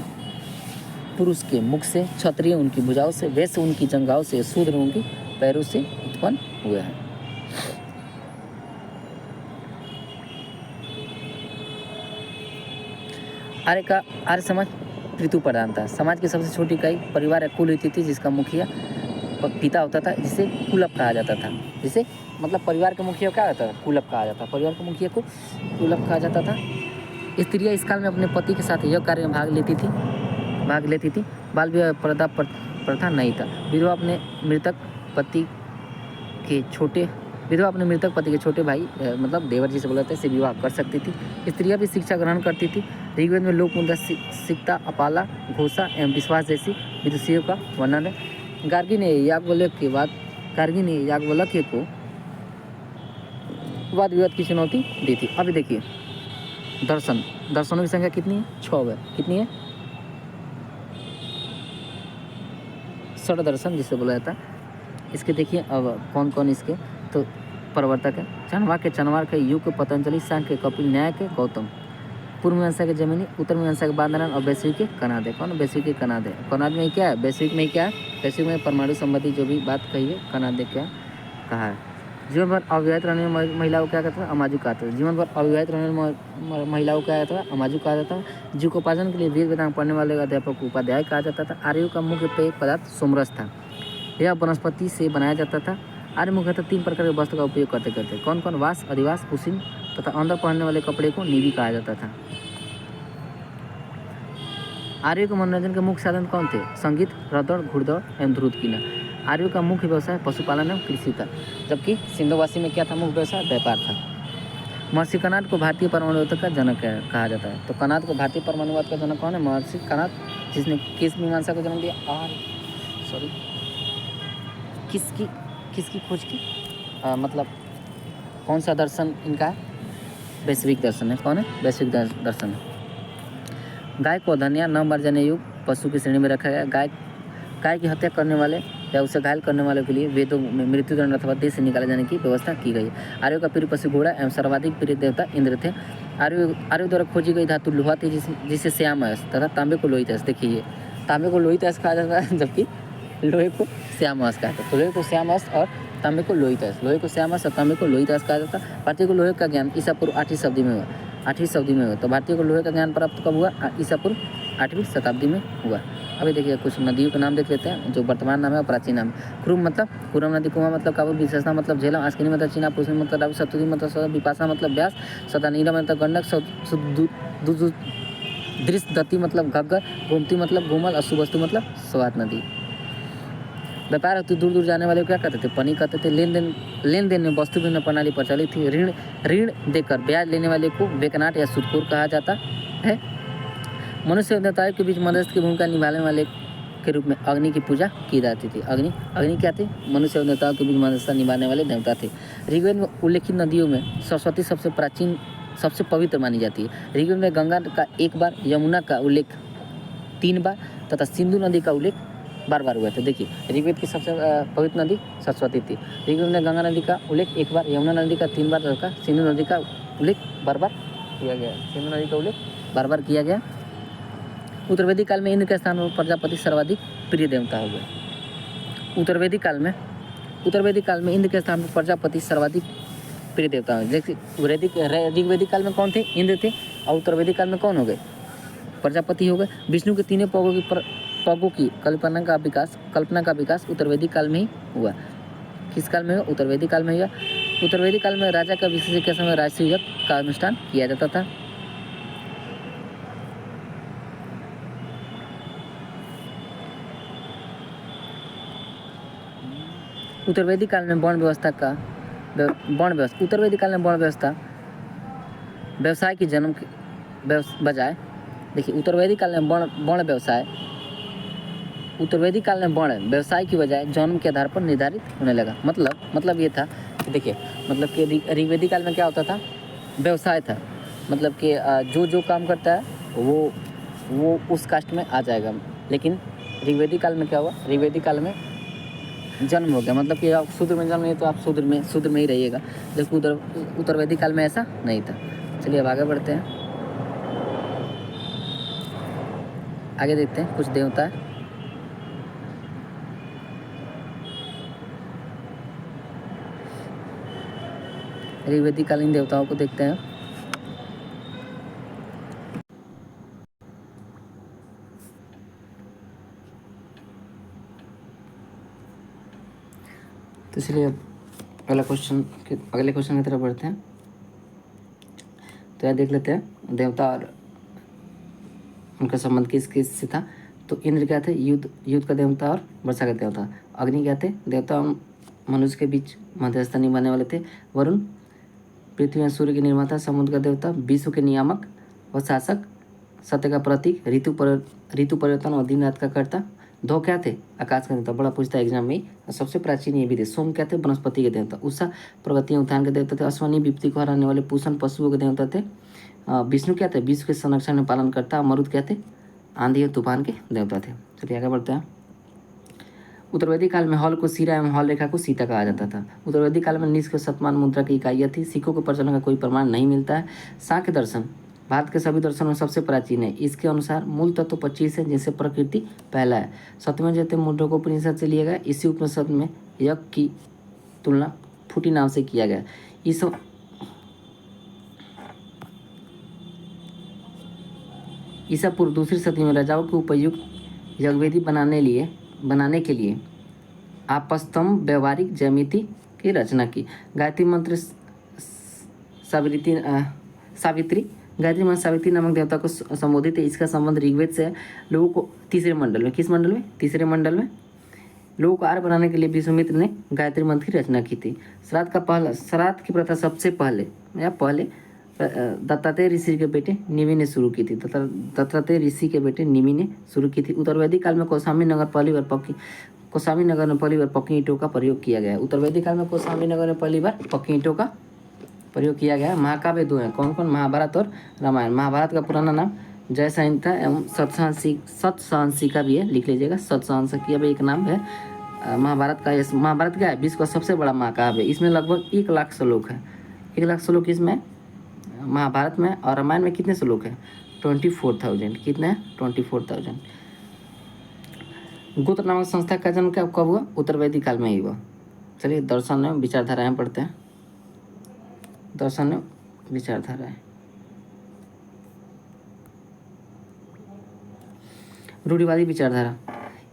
पुरुष के मुख से, क्षत्रिय उनकी भुजाओं से, वैश्य उनकी जंघाओं से, शूद्र उनकी पैरों से उत्पन्न हुए हैं। आर्य समाज ऋतु प्रधान था। समाज की सबसे छोटी इकाई परिवार या कुल होती थी, जिसका मुखिया पिता होता था, जिसे कुलप कहा जाता था। जिसे मतलब परिवार के मुखिया क्या होता था? कुलप कहा जाता। परिवार के मुखिया को कुलप कहा जाता था। स्त्रियां इस काल में अपने पति के साथ यह कार्य में भाग लेती थी। बाल विवाह प्रथा नहीं था। विधवा अपने मृतक पति के छोटे भाई मतलब देवर जिसे बोलते हैं से विवाह कर सकती थी। स्त्रियां भी शिक्षा ग्रहण करती थी। ऋग्वेद में लोक मुद्रा, सिक्ता, अपाला, घोषा एवं विश्वास जैसी विदुषियों का वर्णन है। गार्गी ने याज्ञवल्क्य को वाद विवाद की चुनौती दी थी। अभी देखिए दर्शनों की संख्या कितनी है? 6 है। कितनी है? 6 दर्शन जिसे बोला जाता है। इसके देखिए अब कौन कौन इसके तो प्रवर्तक है। चाणक्य के युग के पतंजलि, सांख्य के कपिल, न्याय के गौतम, पूर्व मीमांसा के जैमिनी, उत्तर मीमांसा के बादरायण और वैश्विक के कणाद है। कौन? वैश्विक के कणाद है। कणाद में क्या है? वैश्विक में क्या है? वैश्विक में परमाणु संबंधी जो भी बात कही है, कणाद क्या कहा है। जीवन भर अविवाहित रहने वाली महिलाओं को क्या कहता है? अमाजु कहा जाता है। जीवन भर अविवाहित रहने वाली महिलाओं को क्या कहता है? अमाजु कहा जाता है। जीविकोपार्जन के लिए वेद वेदांग पढ़ने वाले अध्यापक को उपाध्याय कहा जाता था। आर्यों का मुख्य पेय पदार्थ सोमरस था। यह वनस्पति से बनाया जाता था। आर्य मुख्यतः 3 प्रकार के वस्त्र का उपयोग करते कौन? वास, अधिवास, कुशिन तथा अंदर पहनने वाले कपड़े को नीवी कहा जाता था। आर्यों के मनोरंजन के मुख्य साधन कौन थे? संगीत, रथदौड़, घुड़दौड़ एवं ध्रुव कीना। आर्यों का मुख्य व्यवसाय पशुपालन एवं कृषि था, जबकि सिंधुवासी में क्या था? मुख्य व्यवसाय व्यापार था। महर्षि कणाद को भारतीय परमाणुवाद का जनक कहा जाता है। तो कणाद को भारतीय परमाणुवाद का जनक कौन है? महर्षि कणाद, जिसने किस मीमांसा को जन्म दिया? किसकी खोज की? मतलब कौन सा दर्शन इनका है? वैश्विक दर्शन है। कौन है? वैश्विक दर्शन है। गाय को धन्या न मर्जने युग पशु की श्रेणी में रखा गया। गाय की हत्या करने वाले या उसे घायल करने वाले के लिए वेदों में मृत्युदंड अथवा देश से निकाले जाने की व्यवस्था की गई है। आर्यों का प्रिय पशु घोड़ा एवं सर्वाधिक प्रिय देवता इंद्र थे। आर्यों द्वारा खोजी गई धातु लोहा थी, जिसे श्याम अयस्क तथा तांबे को लोहित अयस्क। देखिए तांबे को लोहित अयस्क कहा जाता है, जबकि लोहे को श्याम अयस्क कहते हैं। तो लोहे को श्याम अयस्क और तांबे को लोहित अयस्क। लोहे को श्याम अयस्क और तांबे को लोहित अयस्क कहा जाता है। भारतीय को लोहे का ज्ञान ईसा पूर्व 8वीं शताब्दी में हुआ। 8वीं शताब्दी में हुआ। तो भारतीय को लोहे का ज्ञान प्राप्त कब हुआ? ईसा पूर्व 8वीं शताब्दी में हुआ। अभी देखिए कुछ नदियों के नाम देख लेते हैं, जो वर्तमान नाम है और प्राचीन नाम है। कुरुम मतलब कुरम नदी, कुमा मतलब काबुल, विशेषणा मतलब झेलम, आस्किनी मतलब चीना, पुष्णी मतलब रावी, सतुदी मतलब सदन, विपाशा मतलब व्यास, सदानीरा मतलब गंडक, दृष्टदती मतलब घग्गर, गोमती मतलब गोमल और सुबस्तु मतलब स्वात नदी। व्यापार हेतु दूर दूर जाने वाले को क्या कहते थे? पनी कहते थे। लेन देन में वस्तु विनिमय प्रणाली प्रचलित थी। ऋण देकर ब्याज लेने वाले को बेकनाट या सूदखोर कहा जाता है। मनुष्य और देवताओं के बीच मध्यस्थ की भूमिका निभाने वाले के रूप में अग्नि की पूजा की जाती थी। अग्नि क्या थे? मनुष्य और देवताओं के बीच मध्यस्थता निभाने वाले देवता थे। ऋग्वेद में उल्लेखित नदियों में सरस्वती सबसे प्राचीन, सबसे पवित्र मानी जाती है। ऋग्वेद में गंगा का 1 बार, यमुना का उल्लेख 3 बार तथा सिंधु नदी का उल्लेख बार हुआ था। देखिए ऋग्वेद की सबसे पवित्र नदी सरस्वती थी। ऋग्वेद में गंगा नदी का उल्लेख 1 बार, यमुना नदी का 3 बार तथा सिंधु नदी का उल्लेख बार किया गया। सिंधु नदी का उल्लेख बार किया गया। उत्तरवेदी काल में इंद्र के स्थान पर प्रजापति सर्वाधिक प्रिय देवता हो गए। उत्तरवेदी काल में इंद्र के स्थान पर प्रजापति सर्वाधिक प्रिय देवता हैं। जैसे ऋग्वेदिक काल में कौन थे? इंद्र थे। और उत्तरवेदिक काल में कौन हो गए? प्रजापति हो गए। विष्णु के तीनों पगों की कल्पना का विकास उत्तरवेदिक काल में ही हुआ। किस काल में हुआ? उत्तरवेदिक काल में हुआ। उत्तरवेदिक काल में राजा का विशेष के समय राजसूय यज्ञ का अनुष्ठान किया जाता था। उत्तरवेदिक काल में वर्ण व्यवस्था उत्तरवेदिक काल में वर्ण व्यवस्था व्यवसाय की जन्म के बजाय, देखिए उत्तरवेदिक काल में उत्तरवेदिक काल में वर्ण व्यवसाय की बजाय जन्म के आधार पर निर्धारित होने लगा। मतलब ये था कि देखिए, मतलब कि ऋग्वेदिक काल में क्या होता था? व्यवसाय था। मतलब कि जो काम करता है वो उस कास्ट में आ जाएगा। लेकिन ऋग्वेदिक काल में क्या हुआ? ऋग्वेदिक काल में जन्म हो गया। मतलब कि आप शूद्र में जन्म लिए तो आप शूद्र में ही रहिएगा। जबकि उत्तरवेदिक काल में ऐसा नहीं था। चलिए अब आगे बढ़ते हैं। आगे देखते हैं कुछ देवता है। ऋग्वेदिक कालीन देवताओं को देखते हैं। तो इसलिए अगले क्वेश्चन की तरफ बढ़ते हैं। तो यह देख लेते हैं देवता और उनका संबंध किस से था। तो इंद्र क्या थे? युद्ध का देवता और वर्षा का देवता। अग्नि क्या थे? देवता और मनुष्य के बीच मध्यस्थ निभाने वाले थे। वरुण पृथ्वी और सूर्य के निर्माता, समुद्र का देवता, विश्व के नियामक व शासक, सत्य का प्रतीक, ऋतु परिवर्तन और दिन रात का कर्ता। दो क्या थे? आकाश का देवता, बड़ा पूछता है एग्जाम में। और सबसे प्राचीन ये भी थे। सोम क्या थे? वनस्पति के देवता। उषा प्रगति उत्थान के देवता थे। अश्वनी विपत्ति को हराने वाले। पूषण पशुओं के देवता थे। विष्णु क्या थे? विश्व के संरक्षण में पालन करता। मरुद क्या थे? आंधी और तूफान के देवता थे। चलिए आगे बढ़ते हैं। उत्तरवेदिक काल में हॉल को सीरा एवं हॉल रेखा को सीता कहा जाता था। उत्तरवेदिक काल में निष्क शतमान मुद्रा की इकाइयाँ थी। सिक्कों के प्रचलन का कोई प्रमाण नहीं मिलता है। सांख्य दर्शन भारत के सभी दर्शनों में सबसे प्राचीन है। इसके अनुसार मूल तत्व 25 है, जिससे प्रकृति पहला है। सतवें जैसे मुद्रा को उपनिषद से लिया गया। इसी उपनिषद में यज्ञ की तुलना फूटी नाव से किया गया। इस ईसा पूर्व दूसरी सदी में राजाओं के उपयुक्त यज्ञवेदी बनाने के लिए आपस्तंभ व्यवहारिक ज्यामिति की रचना की। गायत्री मंत्र सावित्री नामक देवता को संबोधित है। इसका संबंध ऋग्वेद से है। लोगों को तीसरे मंडल में, किस मंडल में? तीसरे मंडल में लोगों को आहार बनाने के लिए विश्वामित्र ने गायत्री मंत्र की रचना की थी। श्राद्ध की प्रथा सबसे पहले दत्तात्रेय ऋषि के बेटे निमि ने शुरू की थी। दत्तात्रेय ऋषि के बेटे निमि ने शुरू की थी। उत्तरवैदिक काल में कौशाम्बी नगर में पहली बार पक्की ईंटों का प्रयोग किया गया है। उत्तरवैदिक काल में कौशाम्बी नगर में पहली बार पक्की ईंटों का प्रयोग किया गया है। महाकाव्य दो हैं, कौन कौन? महाभारत और रामायण। महाभारत का पुराना नाम जय संहिता एवं सतसहंसिका भी है, लिख लीजिएगा। सतसहंसिका भी एक नाम है। महाभारत क्या है? विश्व का सबसे बड़ा महाकाव्य है। इसमें लगभग 1,00,000 श्लोक है। 1,00,000 श्लोक इसमें महाभारत में। और रामायण में कितने श्लोक है? 24,000। कितने हैं? 24,000। गोत्र नामक संस्था का जन्म कब हुआ? उत्तरवैदिक काल में ही हुआ। चलिए दर्शन में विचारधाराएं पढ़ते हैं। दर्शन में विचारधाराएं। रूढ़िवादी विचारधारा।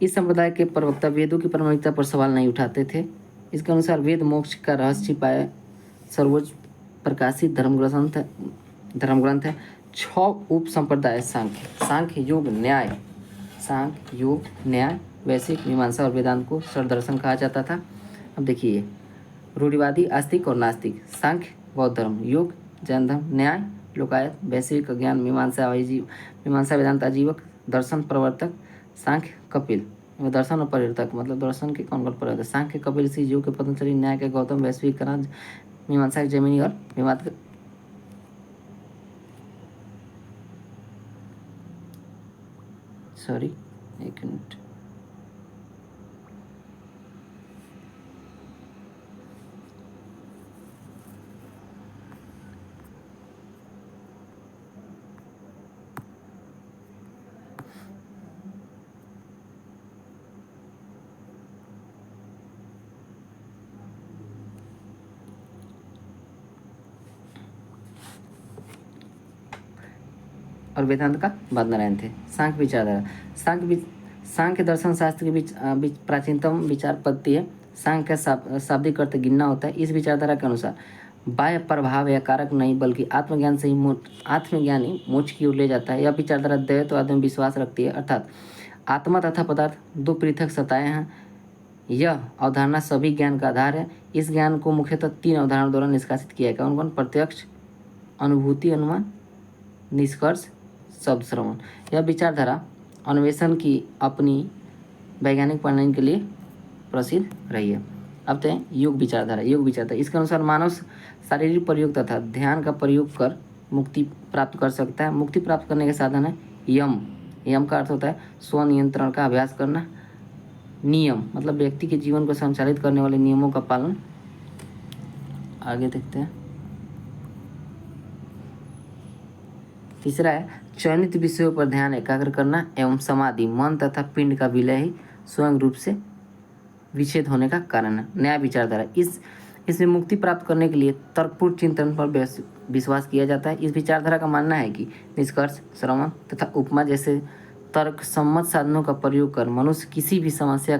इस संप्रदाय के प्रवक्ता वेदों की प्रामाणिकता पर सवाल नहीं उठाते थे। इसके अनुसार वेद मोक्ष का रहस्य छिपाए सर्वोच्च प्रकाशित धर्मग्रंथ है। 6 उप संप्रदाय सांख्य योग न्याय वैश्विक मीमांसा और वेदांत को षड्दर्शन कहा जाता था। अब देखिए, रूढ़िवादी आस्तिक और नास्तिक। सांख्य बौद्ध धर्म, योग जैन धर्म, न्याय लोकायत, वैश्विक ज्ञान मीमांसा वेदांत आजीवक, दर्शन प्रवर्तक सांख्य कपिल। दर्शन और परिवर्तक मतलब दर्शन के कौन परिवर्तक? सांख्य कपिल ऋषि, योग के पतंजलि, न्याय के गौतम, वैश्विक मीमांसा के जैमिनी और विवाद एक मिनट। और वेदांत का बादनारायण थे। सांख्य विचारधारा, सांख्य दर्शन शास्त्र के बीच प्राचीनतम विचार पद्धति है। सांख्य का शाब्दिक अर्थ गिनना होता है। इस विचारधारा के अनुसार बाह्य प्रभाव या कारक नहीं बल्कि आत्मज्ञान से ही आत्मज्ञान ही मोक्ष की ओर ले जाता है। यह विचारधारा द्वैतवाद में विश्वास रखती है, अर्थात आत्मा तथा पदार्थ दो पृथक सत्ताएं हैं। यह अवधारणा सभी ज्ञान का आधार है। इस ज्ञान को मुख्यतः 3 अवधारणाओं द्वारा निष्कासित किया गया। कौन? प्रत्यक्ष, अनुभूति, अनुमान, निष्कर्ष, शब्द श्रवण। यह विचारधारा अन्वेषण की अपनी वैज्ञानिक प्रणाली के लिए प्रसिद्ध रही है। अब तो योग विचारधारा। इसके अनुसार मानव शारीरिक प्रयोग तथा ध्यान का प्रयोग कर मुक्ति प्राप्त कर सकता है। मुक्ति प्राप्त करने के साधन है यम का अर्थ होता है स्वनियंत्रण का अभ्यास करना। नियम मतलब व्यक्ति के जीवन को संचालित करने वाले नियमों का पालन। आगे देखते हैं। तीसरा है चयनित विषयों पर ध्यान एकाग्र करना एवं समाधि। मन तथा पिंड का विलय ही स्वयं रूप से विच्छेद होने का कारण है। न्याय विचारधारा, इसमें मुक्ति प्राप्त करने के लिए तर्कपूर्ण चिंतन पर विश्वास किया जाता है। इस विचारधारा का मानना है कि निष्कर्ष, श्रवण तथा उपमा जैसे तर्क सम्मत साधनों का प्रयोग कर मनुष्य किसी भी समस्या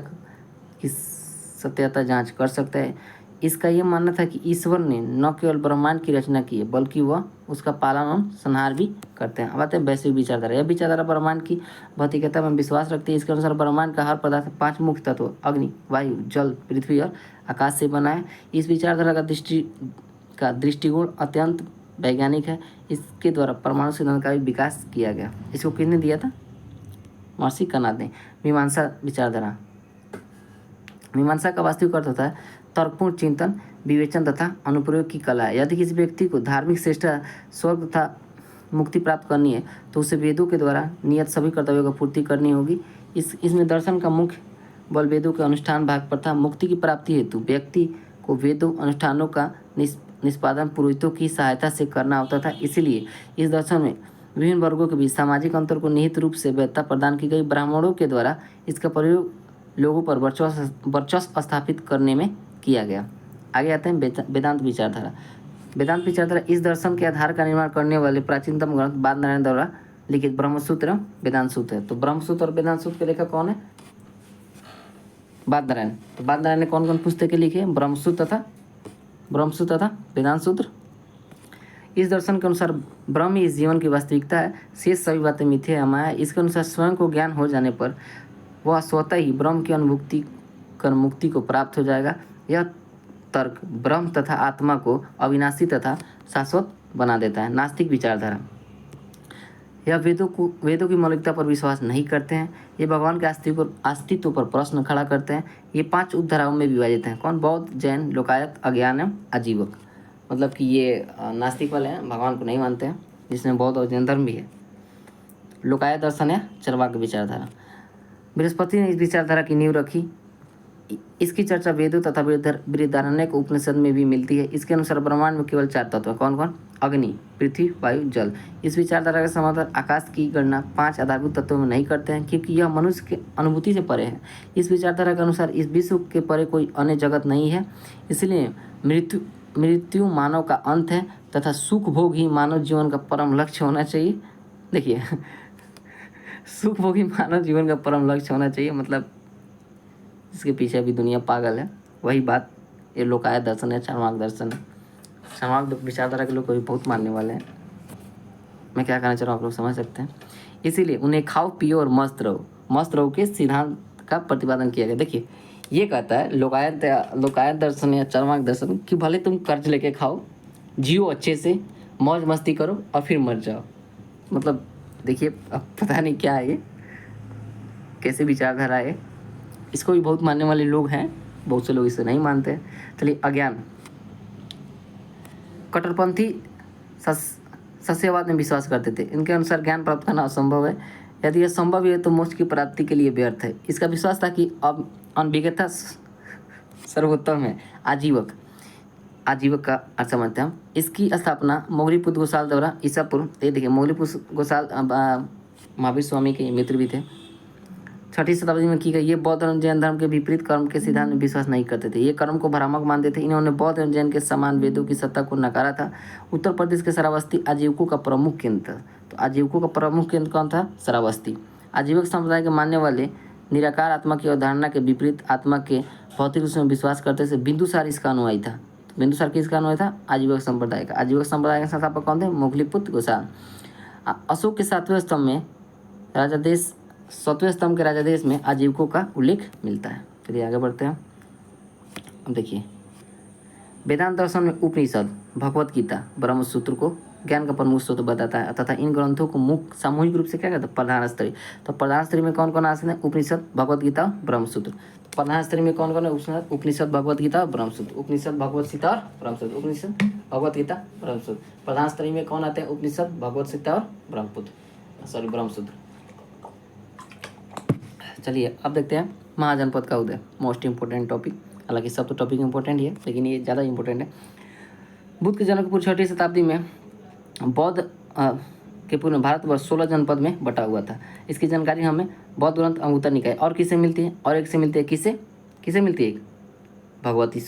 की सत्यता जांच कर सकता है। इसका यह मानना था कि ईश्वर ने न केवल ब्रह्मांड की रचना की है बल्कि वह उसका पालन और संहार भी करते हैं। अब आते हैं वैश्विक विचारधारा। यह विचारधारा ब्रह्मांड की भौतिकता में विश्वास रखती है। इसके अनुसार ब्रह्मांड का हर पदार्थ 5 मुख्य तत्व अग्नि, वायु, जल, पृथ्वी और आकाश से बना है। इस विचारधारा का दृष्टिकोण अत्यंत वैज्ञानिक है। इसके द्वारा परमाणु सिद्धांत का भी विकास किया गया। इसको किसने दिया था? महर्षि कणाद ने। मीमांसा विचारधारा, मीमांसा का वास्तविक अर्थ होता है तर्कपूर्ण चिंतन, विवेचन तथा अनुप्रयोग की कला है। यदि किसी व्यक्ति को धार्मिक श्रेष्ठता, स्वर्ग तथा मुक्ति प्राप्त करनी है तो उसे वेदों के द्वारा नियत सभी कर्तव्यों का पूर्ति करनी होगी। इसमें दर्शन का मुख्य बल वेदों के अनुष्ठान भाग पर था। मुक्ति की प्राप्ति हेतु व्यक्ति को वेदों अनुष्ठानों का निष्पादन पुरोहितों की सहायता से करना होता था। इसीलिए इस दर्शन में विभिन्न वर्गों के बीच सामाजिक अंतर को निहित रूप से वैधता प्रदान की गई। ब्राह्मणों के द्वारा इसका प्रयोग लोगों पर वर्चस्व स्थापित करने में किया गया। आगे आते हैं वेदांत विचारधारा। वेदांत विचारधारा इस दर्शन के आधार का निर्माण करने वाले प्राचीनतम ग्रंथ बादनारायण द्वारा लिखित ब्रह्मसूत्र एवं वेदांत सूत्र है। तो ब्रह्मसूत्र और वेदांत सूत्र के लेखक कौन है? बादनारायण। तो बादनारायण ने कौन कौन पुस्तकें लिखी है? ब्रह्मसूत्र तथा वेदांत सूत्र। इस दर्शन के अनुसार ब्रह्म ही इस जीवन की वास्तविकता है, शेष सभी बातें मिथ्या है, माया है। इसके अनुसार स्वयं को ज्ञान हो जाने पर वह स्वतः ही ब्रह्म की अनुभूति कर मुक्ति को प्राप्त हो जाएगा। यह तर्क ब्रह्म तथा आत्मा को अविनाशी तथा शाश्वत बना देता है। नास्तिक विचारधारा, यह वेदों की मौलिकता पर विश्वास नहीं करते हैं। ये भगवान के अस्तित्व पर प्रश्न खड़ा करते हैं। ये 5 उपधाराओं में विभाजित हैं। कौन? बौद्ध, जैन, लोकायत, अज्ञान एवं आजीवक। मतलब कि ये नास्तिक वाले हैं, भगवान को नहीं मानते हैं, जिसमें बौद्ध और जैन धर्म भी है। लोकायत दर्शन है चरवाक विचारधारा। बृहस्पति ने इस विचारधारा की नींव रखी। इसकी चर्चा वेदों तथा बृहदारण्यक उपनिषद में भी मिलती है। इसके अनुसार ब्रह्मांड में केवल 4 तत्व हैं। कौन कौन? अग्नि, पृथ्वी, वायु, जल। इस विचारधारा के समाधान आकाश की गणना 5 आधारभूत तत्वों में नहीं करते हैं क्योंकि यह मनुष्य के अनुभूति से परे है। इस विचारधारा के अनुसार इस विश्व के परे कोई अन्य जगत नहीं है। इसलिए मृत्यु मानव का अंत है तथा सुख भोग ही मानव जीवन का परम लक्ष्य होना चाहिए। देखिए सुख भोग ही मानव जीवन का परम लक्ष्य होना चाहिए, मतलब इसके पीछे अभी दुनिया पागल है। वही बात ये लोकायत दर्शन है, चार्वाक दर्शन है। चार्वाक विचारधारा के लोग कभी बहुत मानने वाले हैं। मैं क्या कहना चाह रहा हूँ आप लोग समझ सकते हैं। इसीलिए उन्हें खाओ पियो और मस्त रहो के सिद्धांत का प्रतिपादन किया गया। देखिए ये कहता है लोकायत दर्शन या चार्वाक दर्शन कि भले तुम कर्ज लेके खाओ, जियो अच्छे से, मौज मस्ती करो और फिर मर जाओ। मतलब देखिए अब पता नहीं क्या है ये, कैसे विचारधारा है। इसको भी बहुत मानने वाले लोग हैं, बहुत से लोग इसे नहीं मानते हैं। चलिए अज्ञान, कट्टरपंथी सस्यवाद में विश्वास करते थे। इनके अनुसार ज्ञान प्राप्त करना असंभव है। यदि यह संभव है तो मोक्ष की प्राप्ति के लिए व्यर्थ है। इसका विश्वास था कि अब अनभिज्ञता सर्वोत्तम है। आजीवक का अर्थ समझते हैं हम। इसकी स्थापना मोगरीपुत्र गोसाल द्वारा ईसा पूर्व, ये देखिए मोगरीपुत्र गोसाल महावीर स्वामी के मित्र भी थे, छठी शताब्दी में की गई। ये बौद्ध और जैन धर्म के विपरीत कर्म के सिद्धांत में विश्वास नहीं करते थे। ये कर्म को भ्रामक मानते थे। इन्होंने बौद्ध और जैन के समान वेदों की सत्ता को नकारा था। उत्तर प्रदेश के श्रावस्ती आजीविकों का प्रमुख केंद्र था। तो आजीविकों का प्रमुख केंद्र कौन था? श्रावस्ती। आजीविक संप्रदाय के मानने वाले निराकार आत्मा की अवधारणा के विपरीत आत्मा के भौतिक रूप में विश्वास करते थे। बिंदुसार इसका अनुयायी था। तो बिंदुसार किसका अनुयायी था? आजीविक संप्रदाय का। आजीविक संप्रदाय के संस्थापक कौन थे? मोगलीपुत्र गोसाल। अशोक के सातवें स्तंभ में राजादेश, सातवें स्तंभ के राजादेश में आजीविकों का उल्लेख मिलता है। चलिए आगे बढ़ते हैं। अब देखिए, वेदांत दर्शन में उपनिषद, भगवत गीता, ब्रह्मसूत्र को ज्ञान का प्रमुख स्रोत बताता है तथा इन ग्रंथों को मुख्य सामूहिक रूप से क्या कहते हैं? प्रधान स्तरीय। तो प्रधान स्तरीय में कौन कौन आते हैं? उपनिषद, भगवत गीता, ब्रह्मसूत्र। प्रधान स्तरीय में कौन कौन है? उपनिषद, भगवत गीता, ब्रह्मसूत्र। उपनिषद, भगवत गीता और ब्रह्मसूत्र। उपनिषद, भगवत गीता, ब्रह्मसूत्र। प्रधान स्तरीय में कौन आते हैं? उपनिषद, भगवत गीता और ब्रह्मसूत्र। चलिए अब देखते हैं महाजनपद का उदय, मोस्ट इंपोर्टेंट टॉपिक। हालांकि सब तो टॉपिक इंपॉर्टेंट ही है, लेकिन ये ज़्यादा इंपॉर्टेंट है। बुद्ध के जनकपुर छठी शताब्दी में बौद्ध के पूर्ण भारतवर्ष 16 जनपद में बटा हुआ था। इसकी जानकारी हमें बौद्ध ग्रंथ अंगुत्तर निकाय और किसे मिलती है? और एक से मिलती है। किसे मिलती है? भगवती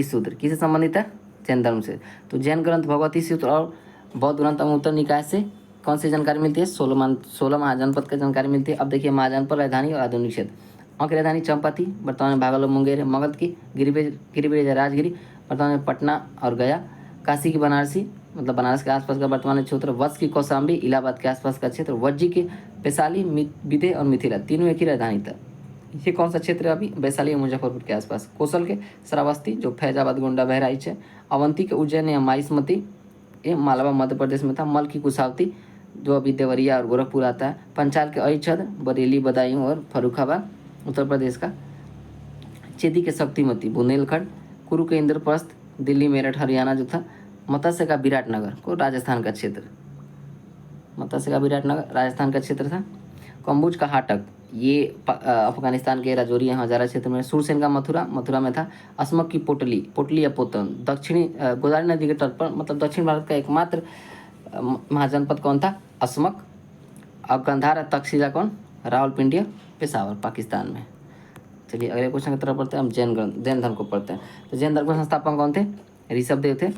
सूत्र किसे संबंधित है? जैन धर्म से। तो जैन ग्रंथ भगवती सूत्र और बौद्ध ग्रंथ अंगुत्तर निकाय से कौन सी जानकारी मिलती है? 16 महाजनपद की जानकारी मिलती है। अब देखिए, महाजनपद, राजधानी और आधुनिक क्षेत्र। वहाँ की राजधानी चंपाती, वर्तमान में भागलपुर, मुंगेर, मगध की गिरिब्रिज राजगिरी, वर्तमान में पटना और गया, काशी की बनारसी मतलब बनारस के आसपास का वर्तमान क्षेत्र, वत्स की कौशाम्बी, इलाहाबाद के आसपास का क्षेत्र, वज्जी के वैशाली, विदय और मिथिला, तीनों एक ही राजधानी था। ये कौन सा क्षेत्र है? अभी वैशाली और मुजफ्फरपुर के आसपास। कौशल के श्रावस्ती जो फैजाबाद, गोंडा, बहराइच है। अवंती के उज्जैन या माहिष्मती, ये मालवा मध्य प्रदेश में था। मल की कुशावती जो अभी देवरिया और गोरखपुर आता है। पंचाल के अरिछद, बरेली, बदायूं और फर्रुखाबाद उत्तर प्रदेश का। चेदी के शक्तिमती बुंदेलखंड, कुरु के इंद्रप्रस्थ दिल्ली, मेरठ, हरियाणा जो था। मत्स्य का विराटनगर को राजस्थान का क्षेत्र, मत्स्य का विराटनगर राजस्थान का क्षेत्र था। कम्बुज का हाटक ये अफगानिस्तान के राजौरी यहाँ हजारा क्षेत्र में। सूरसेन का मथुरा में था। असमक की पोटली या पोतन दक्षिणी गोदावरी नदी के तट पर, मतलब दक्षिण भारत का एकमात्र महाजनपद कौन था? असमक। और गंधार तक्षशिला कौन? रावलपिंडी, पेशावर, पाकिस्तान में। चलिए अगले क्वेश्चन की तरफ पढ़ते हैं। हम जैन धर्म को पढ़ते हैं। तो जैन धर्म के संस्थापक कौन थे? ऋषभदेव थे।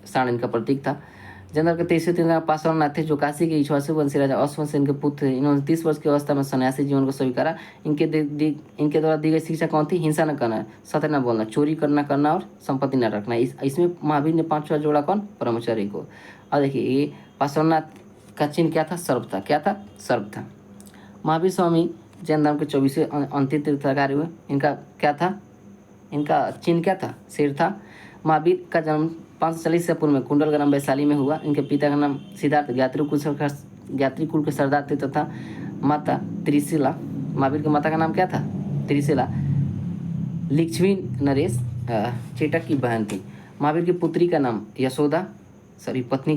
साण इनका प्रतीक था। जैन धर्म के 23वें तीर्थंकर पार्श्वनाथ थे जो काशी के इक्ष्वाकु वंशी राजा अश्वसेन इनके पुत्र थे। इन्होंने 30 वर्ष की अवस्था में सन्यासी जीवन को स्वीकारा। इनके द्वारा दी गई शिक्षा कौन थी? हिंसा न करना, सत्य न बोलना, चोरी करना और संपत्ति न रखना। इसमें महावीर ने 5वां जोड़ा कौन? ब्रह्मचर्य को। और देखिए, ये पार्श्वनाथ का चिन्ह क्या था? सर्प था। क्या था? सर्प था। महावीर स्वामी जैन धर्म के 24वें अंतिम तीर्थंकर हुए। इनका क्या था? इनका चिन्ह क्या था? शेर था। महावीर का जन्म 540 से पूर्व में कुंडलग्राम वैशाली में हुआ। इनके पिता का नाम सिद्धार्थ ज्ञात्री कुल के सरदार थे तथा माता त्रिशिला। महावीर की माता का नाम क्या था? त्रिशिला। लिच्छवी नरेश चेटक की बहन थी। महावीर की पत्नी का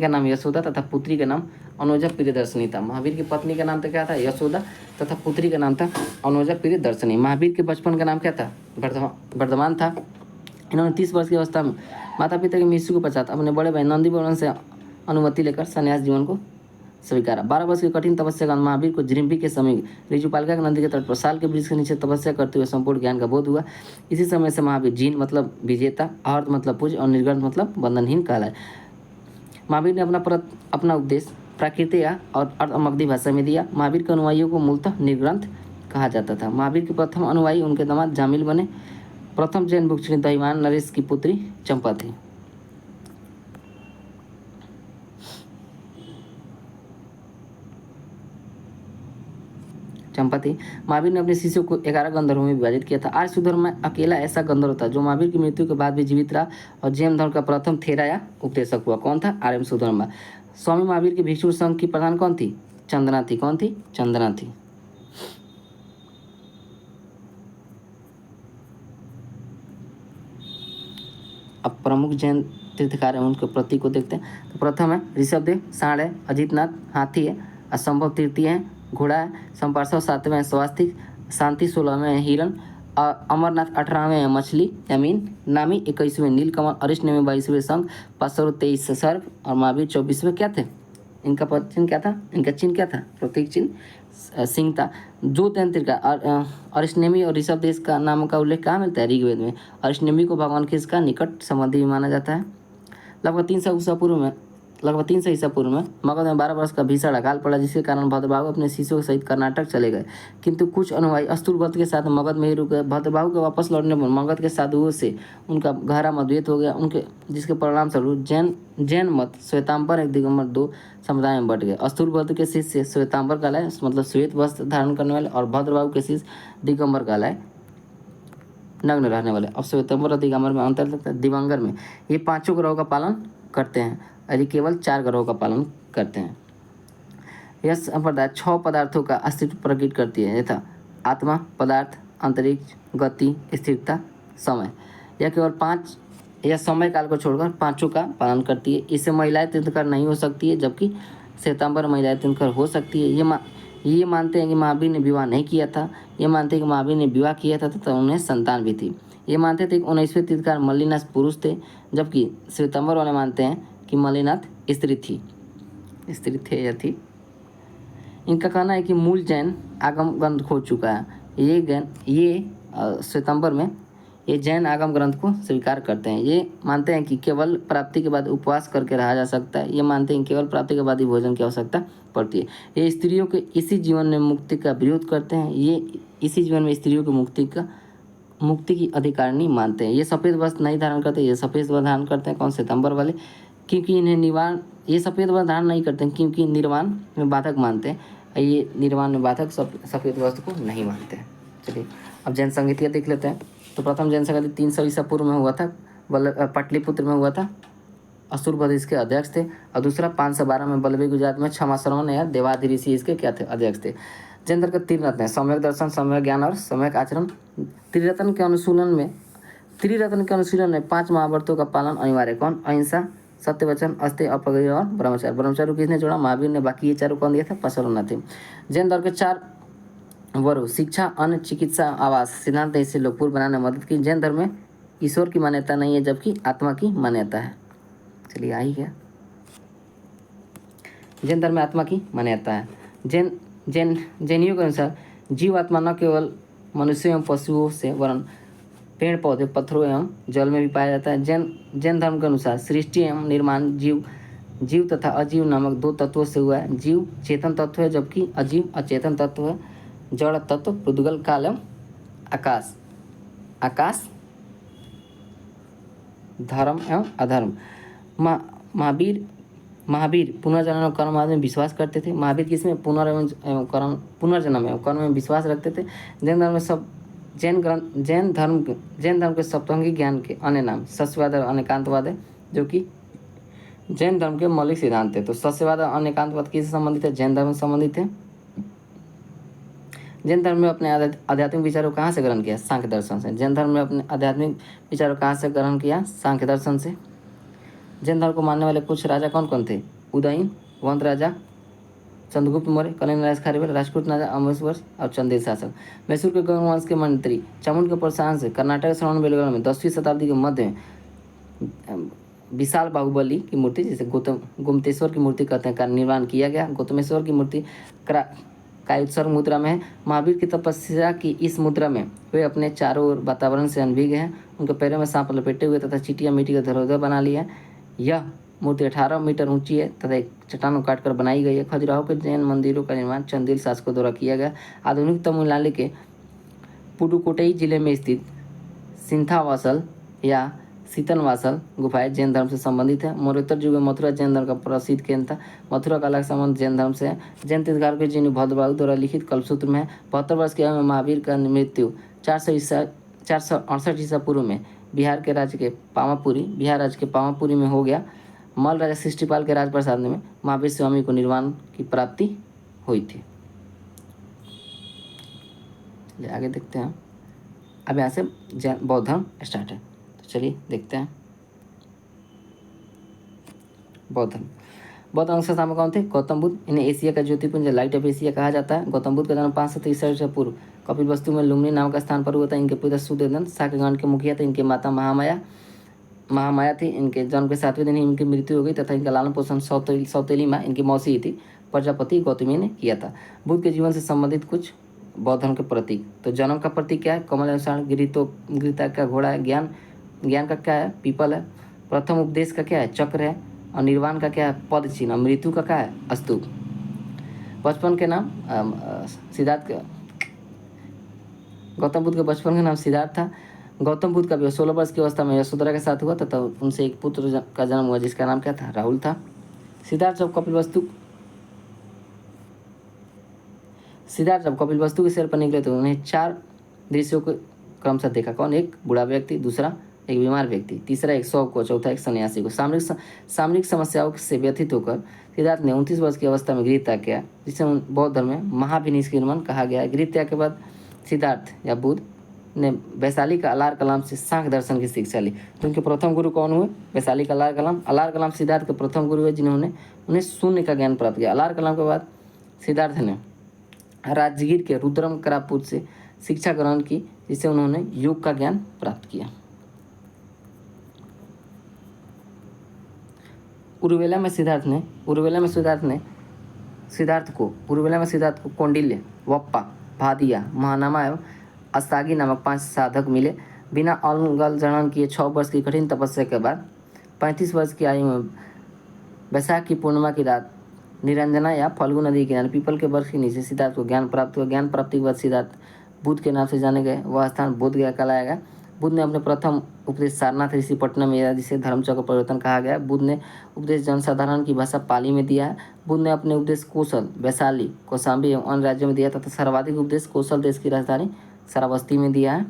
नाम यशोदा तथा पुत्री का नाम अनुजा प्रियदर्शनी था। महावीर की पत्नी का नाम तो क्या था? यशोदा तथा पुत्री का नाम था अनुजा प्रियदर्शनी। महावीर के बचपन का नाम क्या था? वर्धमान था। इन्होंने 30 वर्ष की अवस्था में माता पिता की मृत्यु के पश्चात अपने बड़े भाई नंदी वर्मन से अनुमति लेकर संन्यास जीवन को स्वीकारा। 12 वर्ष की कठिन तपस्या का महावीर को जिरिम्बी के समीप ऋजुपालिका नदी के तट पर साल के वृक्ष के नीचे तपस्या करते हुए संपूर्ण ज्ञान का बोध हुआ। इसी समय से महावीर जिन मतलब विजेता, आर्त मतलब पूज्य और निर्ग्रंथ मतलब बंधनहीन कहलाए। महावीर ने अपना उपदेश प्राकृतिक और अर्धमगधी भाषा में दिया। महावीर के अनुयायियों को मूलतः निर्ग्रंथ कहा जाता था। महावीर के प्रथम अनुयायी उनके दामाद जामिल बने। प्रथम जैन भिक्षुणी दहीवान नरेश की पुत्री चंपा थी। महावीर ने अपने शिष्यों को 11 गंधर्वों में विभाजित किया था। आर्य सुधर्म में अकेला ऐसा गंधर्व था जो महावीर की मृत्यु के बाद भी जीवित रहा और जैन धर्म का प्रथम थेरा या उपदेशक हुआ। कौन था? आर्य सुधर्मा। स्वामी महावीर के भिक्षु संघ की प्रधान कौन थी? चंदना थी। कौन थी? चंदना थी। अब प्रमुख जैन तीर्थकार हैं, उनके प्रतीक को देखते हैं। तो प्रथम है ऋषभदेव, साण है, अजितनाथ हाथी है, असंभव तृतीय है, घोड़ा है, संपार्श्व 7वें है स्वास्तिक, शांति 16वें है हिरण, अमरनाथ 18वें है मछली यमीन, नामी 21वें नीलकमल, अरिष्टनेमी 22वें शंख, 523 सर्प और महावीर 24वें क्या थे? इनका चिन्ह क्या था? इनका चिन्ह क्या था? प्रतीक चिन्ह सिंहता जो तंत्रिका अरिष्टेमी और ऋषभदेश का नामों का उल्लेख कहाँ मिलता है? ऋग्वेद में। अरिष्टेमी को भगवान किस का निकट संबंधी भी माना जाता है। लगभग 300 ईसा पूर्व में मगध में 12 वर्ष का भीषण अकाल पड़ा, जिसके कारण भद्रबाहु अपने शिष्यों के सहित कर्नाटक चले गए। किंतु कुछ अनुयायी अस्तुरभद्र के साथ मगध में ही रुक गए। भद्रबाहु के वापस लौटने पर मगध के साधुओं से उनका गहरा मतभेद हो गया, जिसके परिणाम स्वरूप जैन मत श्वेतांबर एक दिगंबर दो समुदाय में बट गए। अस्तुरभद्र के शिष्य श्वेतांबर कहलाए, मतलब श्वेत वस्त्र धारण करने वाले, और भद्रबाहु के शिष्य दिगंबर कहलाए, नग्न रहने वाले। अब श्वेतांबर और दिगंबर में अंतर लगता है। दिगंबर में ये 5 ग्रहों का पालन करते हैं, अरे केवल 4 ग्रहों का पालन करते हैं। यह संप्रदाय 6 पदार्थों का अस्तित्व प्रकट करती है, यथा आत्मा, पदार्थ, अंतरिक्ष, गति, स्थिरता, समय। यह केवल 5 या समय काल को छोड़कर 5 का पालन करती है। इससे महिलाएं तीर्थंकर नहीं हो सकती है, जबकि श्वेतांबर महिलाएं तीर्थंकर हो सकती है। ये मानते हैं कि महावीर ने विवाह नहीं किया था। ये मानते हैं कि महावीर ने विवाह किया था तथा उन्हें संतान भी थी। ये मानते थे कि 19वें तीर्थंकर मल्लिनाथ पुरुष थे, जबकि श्वेतांबर वाले मानते हैं कि मल्लिनाथ स्त्री थे या थी। इनका कहना है कि मूल जैन आगम ग्रंथ खो चुका है। ये श्वेतांबर में ये जैन आगम ग्रंथ को स्वीकार करते हैं। ये मानते हैं कि केवल प्राप्ति के बाद उपवास करके रहा जा सकता है। ये मानते हैं कि केवल प्राप्ति के बाद ही भोजन की आवश्यकता पड़ती है। ये स्त्रियों के इसी जीवन में मुक्ति का विरोध करते हैं। ये इसी जीवन में स्त्रियों की मुक्ति की अधिकारिणी मानते हैं। ये सफ़ेद वस्त्र नहीं धारण करते। ये सफ़ेद वस्त्र धारण करते हैं कौन? श्वेतांबर वाले, क्योंकि इन्हें ये सफ़ेद वस्त्र धारण नहीं करते हैं क्योंकि निर्वाण में बाधक मानते हैं। ये निर्वाण में बाधक सफ़ेद वस्त्र को नहीं मानते हैं। चलिए अब जैन संगीतियाँ देख लेते हैं। तो प्रथम जैन संगीत 300 ईसा पूर्व में हुआ था, पाटलिपुत्र में हुआ था। असुरभद्र इसके अध्यक्ष थे। और दूसरा 512 में बल्लभी गुजरात में क्षमा श्रवण या देवाधि ऋषि इसके क्या थे? अध्यक्ष थे। जैन धर्म के 3 रत्न हैं, सम्यक दर्शन, सम्यक ज्ञान और सम्यक आचरण। त्रिरत्न के अनुशीलन में 5 महाव्रतों का पालन अनिवार्य। कौन? अहिंसा, सत्य वचन, अस्तेय, अपरिग्रह और ब्रह्मचार्य। ब्रह्मचार्य को किसने जोड़ा? महावीर ने। बाकी ये 4 कौन दिया था? पशुपतिनाथ थे। जैन धर्म के 4 वरु शिक्षा, अन्न, चिकित्सा, आवास सिद्धांत इसे लोकप्रिय बनाने में मदद की। जैन धर्म में ईश्वर की मान्यता नहीं है, जबकि आत्मा की मान्यता है। चलिए आ ही गया। जैन धर्म में आत्मा की मान्यता है। जैनियों के अनुसार जीव आत्मा न केवल मनुष्य एवं पशुओं से वरन पेड़ पौधे, पत्थरों एवं जल में भी पाया जाता है। जैन धर्म के अनुसार सृष्टि एवं निर्माण जीव तथा अजीव नामक 2 तत्वों से हुआ है। जीव चेतन तत्व है, जबकि अजीव अचेतन तत्व है। जड़ तत्व, पृथ्वी, काल एवं आकाश, धर्म एवं अधर्म। महावीर पुनर्जन्म एवं कर्म आदि में विश्वास करते थे। महावीर किसमें? पुनर्जन्म एवं कर्म में विश्वास रखते थे। जैन धर्म के सप्तंगी ज्ञान के अन्य नाम सस्यवाद और अनेकांतवाद है, जो कि जैन धर्म के मौलिक सिद्धांत है। तो सस्यवाद और अनेकांतवाद किससे संबंधित है? जैन धर्म से संबंधित है। जैन धर्म में अपने आध्यात्मिक विचारों कहाँ से ग्रहण किया? सांख्य दर्शन से। जैन धर्म में अपने आध्यात्मिक विचारों कहाँ से ग्रहण किया? सांख्य दर्शन से। जैन धर्म को मानने वाले कुछ राजा कौन कौन थे? उदयन, वंश राजा, चंद्रगुप्त मौर्य, कलिंग राज खारीबल, राजपूत राजा अमरवर्ष और चंदेल शासक। मैसूर के गंग वंश के मंत्री चामुंड के प्रोत्साहन से कर्नाटक के श्रवणबेलगोला में 10वीं शताब्दी के मध्य में विशाल बाहुबली की मूर्ति, जिसे गोमतेश्वर की मूर्ति कहते हैं, का निर्माण किया गया। गौतमेश्वर की मूर्ति कायोत्सर्ग मुद्रा में है। महावीर की तपस्या की इस मुद्रा में वे अपने चारों ओर वातावरण से अनभिज्ञ हैं। उनके पैरों में सांप लपेटे हुए तथा चीटियाँ मिट्टी का धरोहर बना ली है। यह मूर्ति 18 मीटर ऊंची है तथा एक चट्टान को काटकर बनाई गई है। खजुराहो के जैन मंदिरों का निर्माण चंदेल शासकों द्वारा किया गया। आधुनिक तमिलनाडु के पुडुकोट्टई जिले में स्थित सिंथावासल या सीतनवासल गुफाएं जैन धर्म से संबंधित है। मौर्योत्तर युग में मथुरा जैन धर्म का प्रसिद्ध केंद्र था। मथुरा का अलग संबंध जैन धर्म से है। जैन तीर्थंकर के जीवन भद्रबाहु द्वारा लिखित कल्पसूत्र में है। 72 वर्ष की आयु में महावीर का मृत्यु 468 ईसा पूर्व में बिहार राज्य के पावापुरी में हो गया। मल राजा सृष्टिपाल के राजप्रसाद में महावीर स्वामी को निर्वाण की प्राप्ति हुई थी। आगे देखते हैं। अब यहाँ से बौद्ध धर्म स्टार्ट है, तो चलिए देखते हैं। बौद्ध धर्म के संस्थापक कौन थे? गौतम बुद्ध। इन्हें एशिया का ज्योतिपुंज, लाइट ऑफ एशिया कहा जाता है। गौतम बुद्ध का जन्म 563 ईसा पूर्व कपिलवस्तु में लुम्बिनी नाम का स्थान पर हुआ था। इनके पिता सुदर्शन शाक्यगण के मुखिया थे। इनकी माता महामाया थी। इनके जन्म के 7वें दिन ही इनकी मृत्यु हो गई तथा इनका लालन पोषण सौतेली माँ इनकी मौसी थी। प्रजापति गौतमी ने किया था। बुद्ध के जीवन से संबंधित कुछ बौद्ध धर्म के प्रतीक। तो जन्म का प्रतीक क्या है? कमल अनुसार, गिरिता का घोड़ा है, ज्ञान, ज्ञान का क्या है? पीपल है। प्रथम उपदेश का क्या है? चक्र है। और निर्वाण का क्या है? पद चिन्ह। मृत्यु का क्या है? स्तूप। बचपन के नाम सिद्धार्थ, गौतम बुद्ध के बचपन का नाम सिद्धार्थ था। गौतम बुद्ध का विवाह 16 वर्ष की अवस्था में यशोधरा के साथ हुआ तथा उनसे एक पुत्र का जन्म हुआ जिसका नाम क्या था? राहुल था। सिद्धार्थ जब कपिल वस्तु के सिर पर निकले तो उन्हें 4 दृश्यों को क्रमशः देखा। कौन? एक बूढ़ा व्यक्ति, दूसरा एक बीमार व्यक्ति, तीसरा एक शव को, चौथा एक सन्यासी को। सामरिक समस्याओं से व्यथित होकर सिद्धार्थ ने 29 वर्ष की अवस्था में गृह त्याग किया, जिसे बौद्ध धर्म में महाभिनिष्क्रमण कहा गया है। गृह त्याग के बाद सिद्धार्थ या बुद्ध ने वैशाली का अलार कलाम से सांख्य दर्शन की शिक्षा ली। तो उनके प्रथम गुरु कौन हुए? वैशाली का अलार कलाम सिद्धार्थ के प्रथम गुरु है, जिन्होंने उन्हें शून्य का ज्ञान प्राप्त किया। अलार कलाम के बाद सिद्धार्थ ने राजगीर के रुद्रम करापुर से शिक्षा ग्रहण की, जिससे उन्होंने योग का ज्ञान प्राप्त किया। उरुवेला में सिद्धार्थ को कौंडिल्य, वप्पा, भादिया, महानामा एवं अस्तागी नामक 5 साधक मिले। बिना अलगल जनन किए 6 वर्ष की कठिन तपस्या के बाद 35 वर्ष की आयु में वैशाख की पूर्णिमा की रात निरंजना या फल्गु नदी के किनारे पीपल के वृक्ष के नीचे सिद्धार्थ को ज्ञान प्राप्त हुआ। ज्ञान प्राप्ति के बाद सिद्धार्थ बुद्ध के नाम से जाने गए। वह स्थान बोध गया कहलाया गया। बुद्ध ने अपने प्रथम उपदेश सारनाथ ऋषि पटना में दिया, जिसे धर्मचक्र परिवर्तन कहा गया। बुद्ध ने उपदेश जनसाधारण की भाषा पाली में दिया है। बुद्ध ने अपने उपदेश कोसल, वैशाली, कौशाम्बी एवं अन्य राज्यों में दिया तथा सर्वाधिक उपदेश कौशल देश की राजधानी श्रावस्ती में दिया है।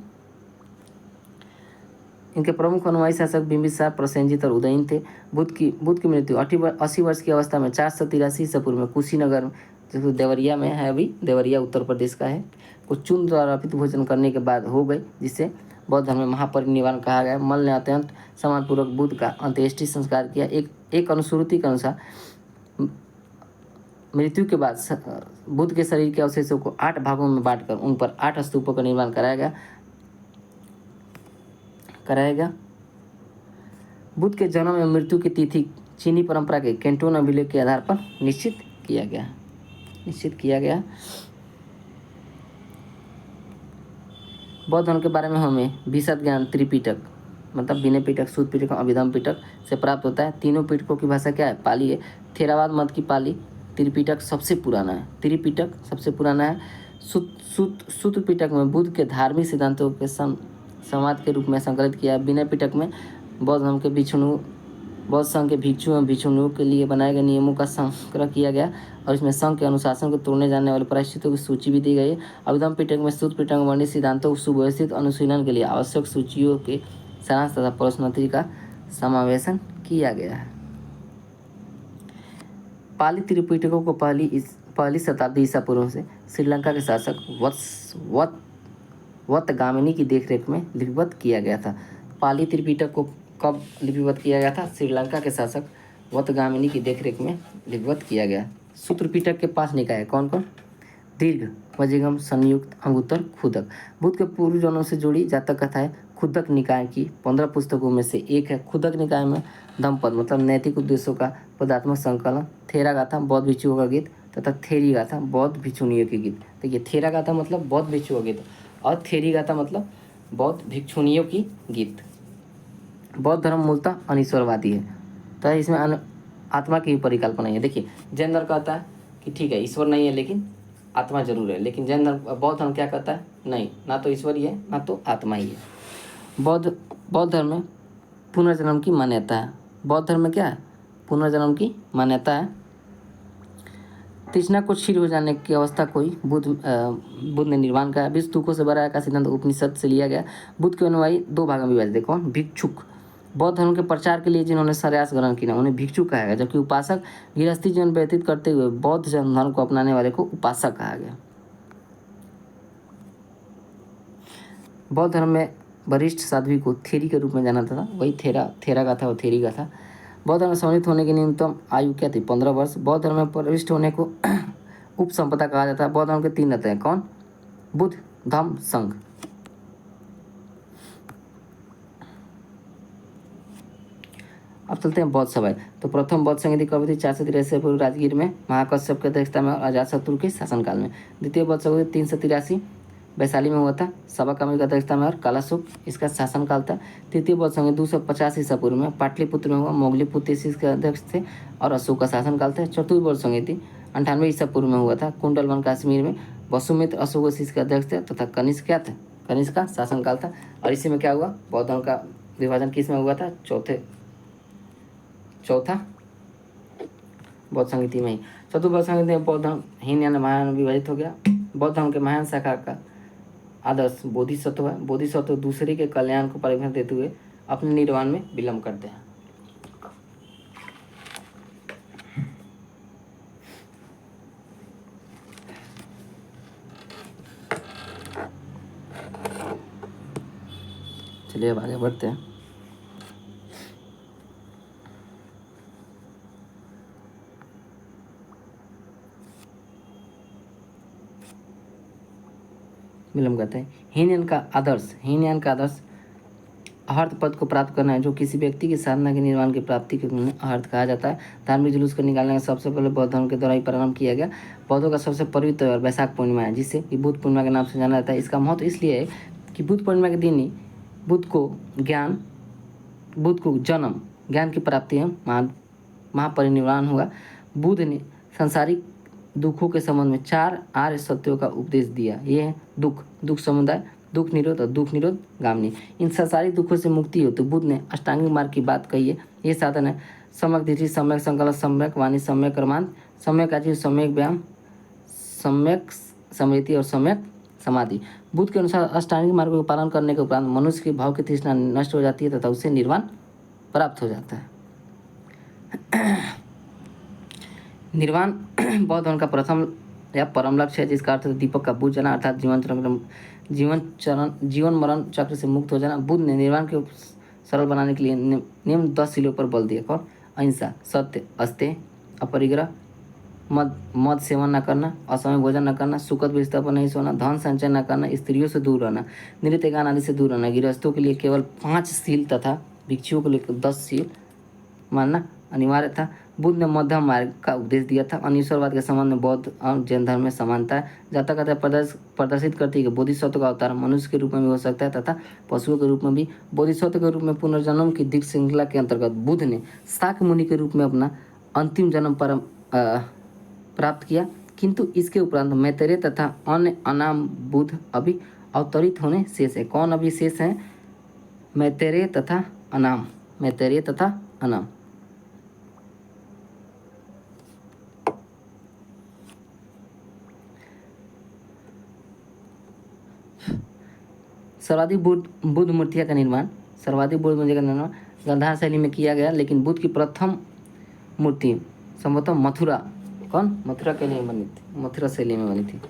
इनके प्रमुख अनुयायी शासक बिंबिसार, प्रसेनजीत और उदयन थे। बुद्ध की मृत्यु 80 वर्ष की अवस्था में 483 ईसा पूर्व में कुशीनगर, जो देवरिया में है, अभी देवरिया उत्तर प्रदेश का है, को चूर्ण द्वारा अर्पित भोजन करने के बाद हो गई, जिसे बौद्ध धर्म में महापरिनिर्वाण कहा गया। मल ने अत्यंत सम्मानपूर्वक बुद्ध का अंत्येष्टि संस्कार किया। एक अनुश्रुति के अनुसार मृत्यु के बाद बुद्ध के शरीर के अवशेषों को 8 भागों में बांटकर उन पर 8 स्तूपों का निर्माण कराया गया। बुद्ध के जन्म एवं मृत्यु की तिथि चीनी परंपरा के कैंटोन अभिलेख के आधार पर निश्चित किया गया। बौद्ध धर्म के बारे में हमें विशद ज्ञान त्रिपिटक, मतलब विनय पिटक, सूत पिटक और अभिधम्म पिटक से प्राप्त होता है। तीनों पिटकों की भाषा क्या है? पाली है। थेरावाद मत की पाली त्रिपिटक सबसे पुराना है। सूत्र पिटक में बुद्ध के धार्मिक सिद्धांतों के संवाद के रूप में संकलित किया है। विनय पिटक में बौद्ध धर्म के बौद्ध संघ के भिक्षु एवं भिक्षुणियों के लिए बनाए गए नियमों का संग्रह किया गया और इसमें संघ के अनुशासन को तोड़ने जाने वाले प्रायश्चितों की सूची भी दी गई है। अभिधम्म पिटक में सूत्र पिटक में वर्णित सिद्धांतों को सुव्यवस्थित अनुशीलन के लिए आवश्यक सूचियों के सारांश तथा प्रश्नोत्तरी का समावेशन किया गया है। पाली त्रिपिटकों को पहली शताब्दी ईसा पूर्व से श्रीलंका के शासक वत्तगामिनी की देखरेख में लिपिबद्ध किया गया था। पाली त्रिपिटक को कब लिपिबद्ध किया गया था? श्रीलंका के शासक वत्तगामिनी की देखरेख में लिपिबद्ध किया गया। सूत्र पिटक के 5 निकाय कौन? दीर्घ, वज्रगम, संयुक्त, अंगुत्तर, खुदक। बुद्ध के पूर्वजों से जुड़ी जातक कथाएं खुदक निकाय की 15 पुस्तकों में से एक है। खुदक निकाय में धम्मपद मतलब नैतिक उद्देश्यों का पदात्मक संकलन, थेरा गाथा बौद्ध भिक्षुओं का गीत तथा थेरी गाथा बौद्ध भिक्षुणियों के गीत। देखिए, थेरा गाथा मतलब बौद्ध भिक्षुओं का गीत और थेरी गाथा मतलब बौद्ध भिक्षुणियों की गीत। बौद्ध धर्म मूलतः अनिश्वरवादी है, तो इसमें आत्मा की परिकल्पना है। देखिए, जैन धर्म कहता है कि ठीक है ईश्वर नहीं है लेकिन आत्मा जरूर है, लेकिन बौद्ध धर्म क्या कहता है? नहीं, ना तो ईश्वर ही है ना तो आत्मा ही है। बौद्ध धर्म में पुनर्जन्म की मान्यता है। बौद्ध धर्म में क्या है? पुनर्जन्म की मान्यता है। तृष्णा को क्षीर हो जाने की अवस्था कोई बुद्ध ने निर्वाण का 20 तुकों से भरा का सिद्धांत उपनिषद से लिया गया। बुद्ध के अनुयायी 2 भागों में विभाजित है। कौन? भिक्षुक। बौद्ध धर्म के प्रचार के लिए जिन्होंने संन्यास ग्रहण किया उन्हें भिक्षुक कहा गया, जबकि उपासक गृहस्थी जीवन व्यतीत करते हुए बौद्ध धर्म को अपनाने वाले को उपासक कहा गया। बौद्ध धर्म में वरिष्ठ साध्वी को थेरी के रूप में जाना था, वही थेरा गाथा और थेरी गाथा। बौद्ध धर्म में सम्मिलित होने की न्यूनतम आयु क्या थी? 15 वर्ष। बौद्ध धर्म में प्रविष्ट होने को उपसंपदा कहा जाता है। बौद्ध धर्म के 3 रहते हैं। कौन? बुद्ध, धम्म, संघ। अब चलते हैं बौद्ध सभा। तो प्रथम बौद्ध संहिता कब थी? 483 पूर्व राजगीर में महाकश्यप की अध्यक्षता में और अजातशत्रु के शासनकाल में। द्वितीय बौद्ध सभा 383 वैशाली में हुआ था, सभा कामिल की अध्यक्षता में और कालाशोक इसका शासनकाल था। तृतीय बौद्ध संघ 250 ईसा पूर्व में पाटलिपुत्र में हुआ, मोगलीपुत्र इसके अध्यक्ष थे और अशोक का शासनकाल था। चतुर्थ बौद्ध संघ 98 ईसा पूर्व में हुआ था, कुंडलवन कश्मीर में वसुमित्र अशोक इसके अध्यक्ष थे तथा कनिष्क क्या था? कनिष्क का शासनकाल था। और इसी में क्या हुआ? बौद्ध धर्म का विभाजन किस में हुआ था? चौथा बौद्ध संहिता में ही। चतुर्थ बौद्ध संहिता में बौद्ध धर्म हीन यानी महायान में विभाजित हो गया। बौद्ध धर्म के महायान शाखा का आदर्श बोधिसत्व है। बोधिसत्व दूसरे के कल्याण को परिभाषा देते हुए अपने निर्वाण में विलंब करते हैं। चलिए अब आगे बढ़ते हैं। विलंब करते हैं। हीनयान का आदर्श अहर्त पद को प्राप्त करना है, जो किसी व्यक्ति की साधना के निर्माण की प्राप्ति के अहर्त कहा जाता है। धार्मिक जुलूस को निकालने का सबसे पहले बौद्ध धर्म के द्वारा ही प्रारंभ किया गया। बौद्धों का सबसे पवित्र त्योहार वैशाख पूर्णिमा है, जिसे कि बुद्ध पूर्णिमा के नाम से जाना जाता है। इसका महत्व इसलिए है कि बुद्ध पूर्णिमा के दिन ही बुद्ध को जन्म, ज्ञान की प्राप्ति है, महापरिनिर्वाण हुआ। बुद्ध ने सांसारिक दुखों के संबंध में 4 आर्य सत्यों का उपदेश दिया। ये है दुख समुदाय, दुख निरोध और दुख निरोध गामिनी। इन सांसारिक दुखों से मुक्ति हो तो बुद्ध ने अष्टांगिक मार्ग की बात कही है। ये साधन है सम्यक दृष्टि, सम्यक संकल्प, सम्यक वाणी, सम्यक कर्मांत, सम्यक आजीव, सम्यक व्यायाम, सम्यक स्मृति और सम्यक समाधि। बुद्ध के अनुसार अष्टांगिक मार्ग का पालन करने के उपरांत मनुष्य के भाव की तृष्णा नष्ट हो जाती है तथा उसे निर्वाण प्राप्त हो जाता है। निर्वाण बौद्ध धर्म का प्रथम या परम लक्ष्य है, जिसका अर्थ दीपक का बुझ जाना अर्थात जीवन मरण चक्र से मुक्त हो जाना। बुद्ध ने निर्वाण को सरल बनाने के लिए निम्न 10 शीलों पर बल दिया। कौन? अहिंसा, सत्य, अस्तेय, अपरिग्रह, मद सेवन न करना, असमय भोजन न करना, सुखद बिस्तर पर नहीं सोना, धन संचय न करना, स्त्रियों से दूर रहना, नृत्य गान आदि से दूर रहना। गृहस्थों के लिए केवल 5 शील तथा भिक्षुओं के लिए 10 शील मानना अनिवार्य था। बुद्ध ने मध्यम मार्ग का उपदेश दिया था। अनिश्वरवाद के संबंध में बौद्ध और जैन धर्म में समानता है। जातक कथा प्रदर्शित करती है कि बोधिसत्व का अवतार मनुष्य के रूप में भी हो सकता है तथा पशुओं के रूप में भी। बोधिसत्व के रूप में पुनर्जन्म की दीर्घ श्रृंखला के अंतर्गत बुद्ध ने शाक्य मुनि के रूप में अपना अंतिम जन्म प्राप्त किया, किंतु इसके उपरांत मैत्रेय तथा अन्य अनाम बुद्ध अभी अवतरित होने शेष है। कौन अभी शेष है? मैत्रेय तथा अनाम। सर्वाधिक बुद्ध मूर्तियों का निर्माण गांधार शैली में किया गया, लेकिन बुद्ध की प्रथम मूर्ति संभवतः मथुरा शैली में बनी थी।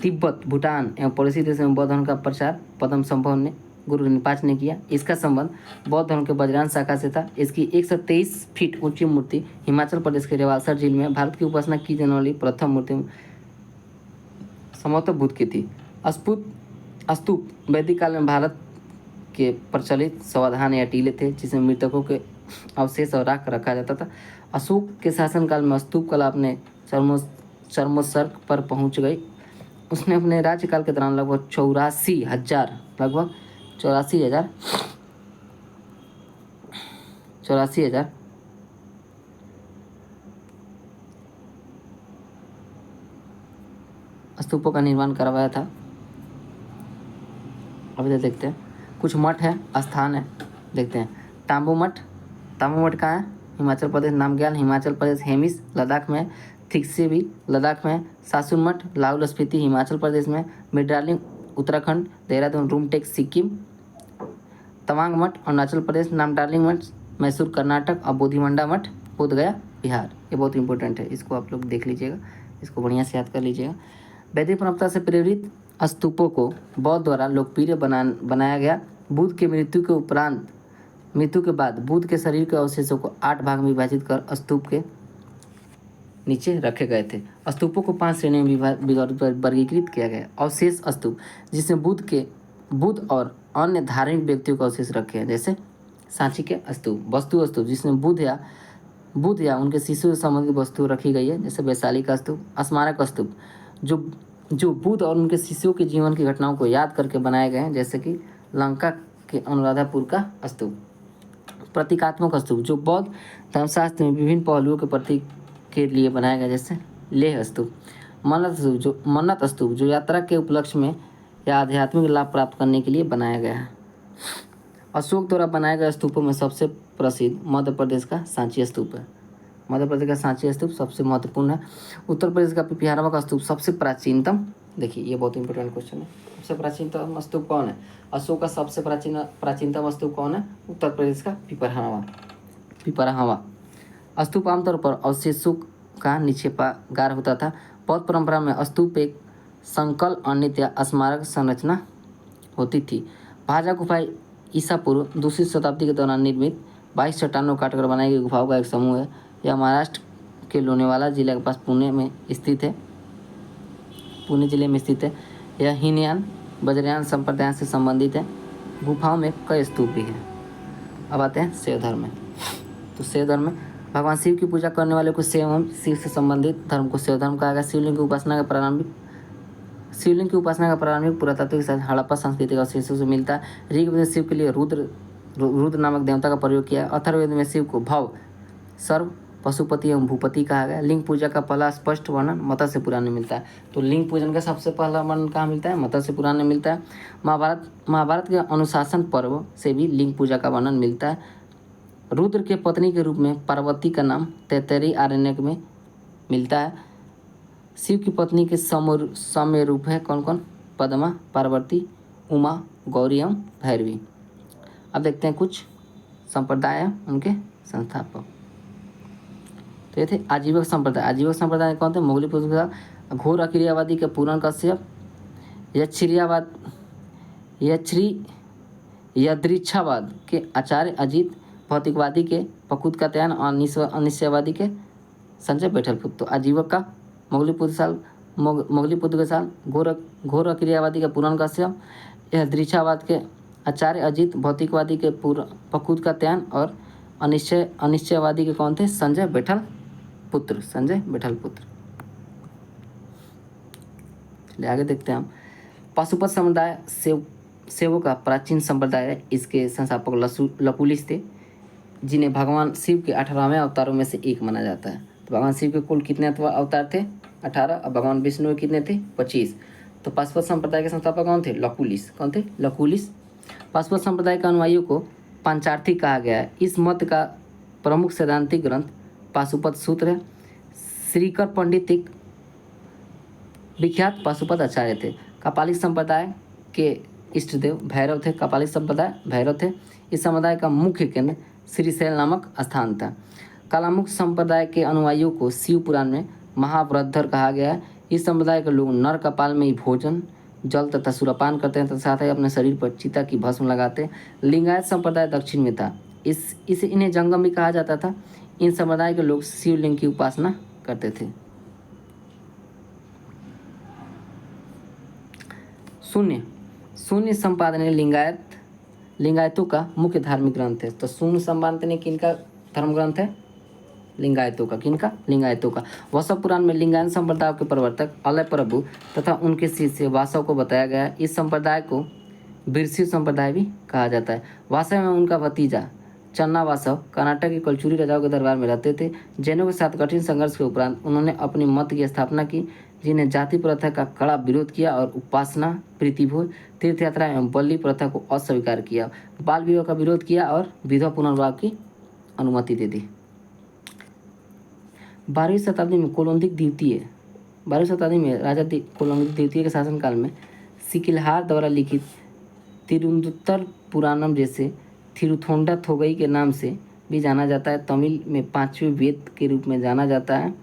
तिब्बत, भूटान एवं पड़ोसी देशों में बौद्ध धर्म का प्रचार पद्म संभव ने गुरु रिम्पाच ने किया। इसका संबंध बौद्ध धर्म के वज्रांश शाखा से था। इसकी 123 फीट ऊंची मूर्ति हिमाचल प्रदेश के रेवालसर झील में भारत की उपासना की जाने वाली प्रथम मूर्ति संभवतः बुद्ध की थी। स्तूप वैदिक काल में भारत के प्रचलित समाधान या टीले थे, जिसमें मृतकों के अवशेष और राख रखा जाता था। अशोक के शासनकाल में स्तूप कला अपने चरमोत्कर्ष पर पहुंच गई। उसने अपने राज्यकाल के दौरान लगभग 84,000 स्तूपों का निर्माण करवाया था। अभी तो देखते हैं कुछ मठ है, स्थान है, देखते हैं। तांबू मठ कहाँ है? हिमाचल प्रदेश। नामग्याल हिमाचल प्रदेश, हेमिस लद्दाख में, थिक्से भी लद्दाख में। सासुन मठ लाहौल स्पीति हिमाचल प्रदेश में। मिर्डार्लिंग उत्तराखंड। देहरादून रूमटेक सिक्किम। तवांग मठ अरुणाचल प्रदेश। नामडार्लिंग मठ मैसूर कर्नाटक। और बोधिमंडा मठ बोधगया बिहार। ये बहुत इंपॉर्टेंट है, इसको आप लोग देख लीजिएगा, इसको बढ़िया से याद कर लीजिएगा। वैदिक परंपरा से प्रेरित स्तूपों को बौद्ध द्वारा लोकप्रिय बनाया गया। बुद्ध के मृत्यु के बाद बुद्ध के शरीर के अवशेषों को 8 भाग में विभाजित कर स्तूप के नीचे रखे गए थे। स्तूपों को 5 श्रेणियों में वर्गीकृत किया गया। अवशेष स्तूप, जिसमें बुद्ध और अन्य धार्मिक व्यक्तियों के अवशेष रखे हैं, जैसे सांची के स्तूप। वस्तु स्तूप जिसमें बुद्ध या उनके शिष्यों से संबंधित वस्तु रखी गई है, जैसे वैशाली का स्तूप। स्मारक स्तूप जो जो बुद्ध और उनके शिष्यों के जीवन की घटनाओं को याद करके बनाए गए हैं, जैसे कि लंका के अनुराधापुर का स्तूप। प्रतीकात्मक स्तूप जो बौद्ध धर्मशास्त्र में विभिन्न पहलुओं के प्रतीक के लिए बनाया गया, जैसे लेह स्तूप। मन्नत स्तूप जो यात्रा के उपलक्ष्य में या आध्यात्मिक लाभ प्राप्त करने के लिए बनाया गया है। अशोक द्वारा बनाए गए स्तूपों में सबसे प्रसिद्ध मध्य प्रदेश का सांची स्तूप है। मध्य प्रदेश का सांची स्तूप सबसे महत्वपूर्ण है। उत्तर प्रदेश का पिपिहारवा का स्तूप सबसे प्राचीनतम। देखिए ये बहुत इंपॉर्टेंट क्वेश्चन है, सबसे प्राचीनतम स्तूप कौन है? अशोक का सबसे प्राचीनतम स्तूप कौन है? उत्तर प्रदेश का पिपरहवा। स्तूप आमतौर पर अवशेषों का निक्षेपागार होता था। बौद्ध परंपरा में स्तूप एक संकल अन्य या स्मारक संरचना होती थी। भाजा गुफा ईसा पूर्व 2वीं शताब्दी के दौरान निर्मित 22 चट्टानों काटकर बनाई गई गुफाओं का एक समूह है। यह महाराष्ट्र के लोनावाला जिले के पास पुणे जिले में स्थित है। यह हीनयान वज्रयान संप्रदाय से संबंधित है। गुफाओं में कई स्तूप भी हैं। अब आते हैं शैव धर्म में। तो शैव धर्म में भगवान शिव की पूजा करने वाले को शिव से संबंधित धर्म को शैव धर्म कहा गया। शिवलिंग की उपासना का प्रारंभिक पुरातत्व के साथ हड़प्पा संस्कृति का अवशेषों से मिलता है। ऋग्वेद में शिव के लिए रुद्र नामक देवता का प्रयोग किया। अथर्ववेद में शिव को भव, सर्व, पशुपति एवं भूपति कहा गया। लिंग पूजा का पहला स्पष्ट वर्णन मत्स्य पुराण में मिलता है। तो लिंग पूजन का सबसे पहला वर्णन कहाँ मिलता है? मत्स्य पुराण में मिलता है। महाभारत के अनुशासन पर्व से भी लिंग पूजा का वर्णन मिलता है। रुद्र के पत्नी के रूप में पार्वती का नाम तैत्तिरीय आरण्यक में मिलता है। शिव की पत्नी के सौम्य रूप है कौन कौन? पद्मा, पार्वती, उमा, गौरी एवं भैरवी। अब देखते हैं कुछ संप्रदाय उनके संस्थापक। तो ये थे आजीवक संप्रदाय। आजीवक संप्रदाय कौन थे? मोगली पुरुष, घोर अक्रियावादी के पूर्ण कश्यप, यदृच्छावाद के आचार्य अजित, भौतिकवादी के प्रकृतकात्यायन और अनिश्चयवादी के संजय बैठलपुत्र। तो आजीवक का मोगली के साल, घोर अक्रियावादी का पूर्ण कश्यप, यदृच्छावाद के आचार्य अजित, भौतिकवादी के प्रकृतकात्यायन और अनिश्चयवादी के कौन थे? संजय बैठलपुत्र। चलिए आगे देखते हैं हम। पाशुपत समुदाय सेवों का प्राचीन संप्रदाय है। इसके संस्थापक लकुलिस थे, जिन्हें भगवान शिव के 18वें अवतारों में से एक माना जाता है। तो भगवान शिव के कुल कितने अवतार थे? 18। और भगवान विष्णु के कितने थे? 25। तो पाशुपत संप्रदाय के संस्थापक कौन थे? लकुलिस। पाशुपत संप्रदाय के अनुयायियों को पंचार्थी कहा गया है। इस मत का प्रमुख सैद्धांतिक ग्रंथ पाशुपत सूत्र है। श्रीकर पंडित एक विख्यात पाशुपत आचार्य थे। कपालिक संप्रदाय के इष्टदेव भैरव थे। इस समुदाय का मुख्य केंद्र श्रीशैल नामक स्थान था। कालामुख संप्रदाय के अनुयायियों को शिव पुराण में महाव्रतधर कहा गया है। इस समुदाय के लोग नर कपाल में ही भोजन, जल तथा सुरापान करते हैं तथा साथ ही अपने शरीर पर चिता की भस्म लगाते हैं। लिंगायत संप्रदाय दक्षिण में था। इन्हें जंगम भी कहा जाता था। इन समुदाय के लोग शिवलिंग की उपासना करते थे। शून्य संपादन लिंगायतों का मुख्य धार्मिक ग्रंथ है। तो शून्य संपादन किनका धर्म ग्रंथ है? लिंगायतों का। किनका? लिंगायतों का। वासव पुराण में लिंगायत संप्रदाय के प्रवर्तक अलय प्रभु तथा उनके शिष्य वासव को बताया गया है। इस संप्रदाय को बिरसिव संप्रदाय भी कहा जाता है। वासव में उनका भतीजा चन्ना वासव कर्नाटक के कलचुरी राजाओं के दरबार में रहते थे। जैनों के साथ कठिन संघर्ष के उपरांत उन्होंने अपनी मत की स्थापना की, जिन्हें जाति प्रथा का कड़ा विरोध किया और उपासना, प्रीतिभोज, तीर्थ यात्रा एवं बलि प्रथा को अस्वीकार किया। बाल विवाह का विरोध किया और विधवा पुनर्विवाह की अनुमति दे दी। 12वीं शताब्दी में राजा कोलोंदिक द्वितीय के शासनकाल में सिकिलहार द्वारा लिखित तिरुंदुत्तर पुराणम, जैसे थिरुथोंडा थोगई के नाम से भी जाना जाता है, तमिल में 5वें वेद के रूप में जाना जाता है।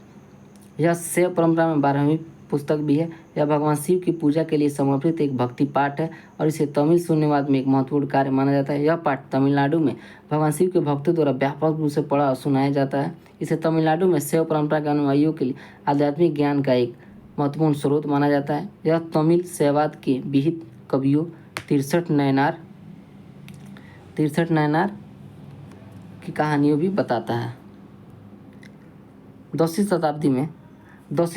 यह शैव परंपरा में 12वीं पुस्तक भी है। यह भगवान शिव की पूजा के लिए समर्पित एक भक्ति पाठ है और इसे तमिल शून्यवाद में एक महत्वपूर्ण कार्य माना जाता है। यह पाठ तमिलनाडु में भगवान शिव के भक्तों द्वारा व्यापक रूप से पढ़ा और सुनाया जाता है। इसे तमिलनाडु में शैव परंपरा के अनुयायियों के लिए आध्यात्मिक ज्ञान का एक महत्वपूर्ण स्रोत माना जाता है। यह तमिल शैववाद के विहित कवियों 63 नयनार की कहानियों भी बताता है। 10वीं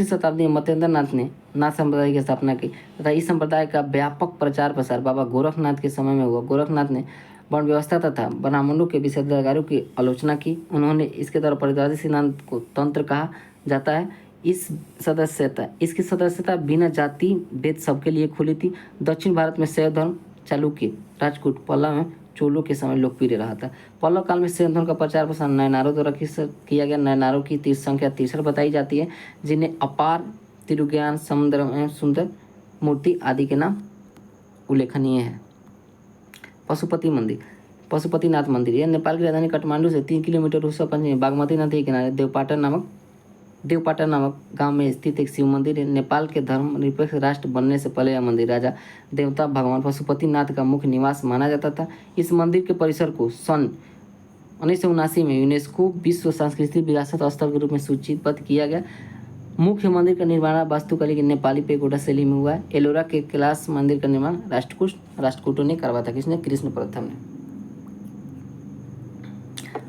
शताब्दी में मतेंद्र नाथ ने नाथ संप्रदाय की स्थापना की तथा इस संप्रदाय का व्यापक प्रचार प्रसार बाबा गोरखनाथ के समय में हुआ। गोरखनाथ ने वर्ण व्यवस्था तथा ब्राह्मणों के विशेषाधिकारों की आलोचना की। उन्होंने इसके द्वारा प्रतिवादी सिद्धांत को तंत्र कहा जाता है। इसकी सदस्यता बिना जाति भेद सबके लिए खुली थी। दक्षिण भारत में शैव धर्म चालुक्य, राजपूत, पल्लव में चोलों के समय लोकप्रिय रहा था। पल्लव काल में शैव धर्म का प्रचार प्रसार नयनारों द्वारा किया गया। नयनारों की संख्या 63 बताई जाती है, जिन्हें अपार, तिरुज्ञान, समुद्र एवं सुंदर मूर्ति आदि के नाम उल्लेखनीय है। पशुपतिनाथ मंदिर यह नेपाल की राजधानी काठमांडू से 3 किलोमीटर उत्तर पश्चिम में बागमती नदी के किनारे देवपाटन नामक गांव में स्थित एक शिव मंदिर है। नेपाल के धर्मनिरपेक्ष राष्ट्र बनने से पहले यह मंदिर राजा देवता भगवान पशुपतिनाथ का मुख्य निवास माना जाता था। इस मंदिर के परिसर को सन 1979 में यूनेस्को विश्व सांस्कृतिक विरासत स्थल के रूप में सूचीबद्ध किया गया। मुख्य मंदिर का निर्माण वास्तुकला की नेपाली पेगोडा शैली में हुआ है। एलोरा के कैलाश मंदिर का निर्माण राष्ट्रकूटों ने करवाया था। किसने? कृष्ण प्रथम ने।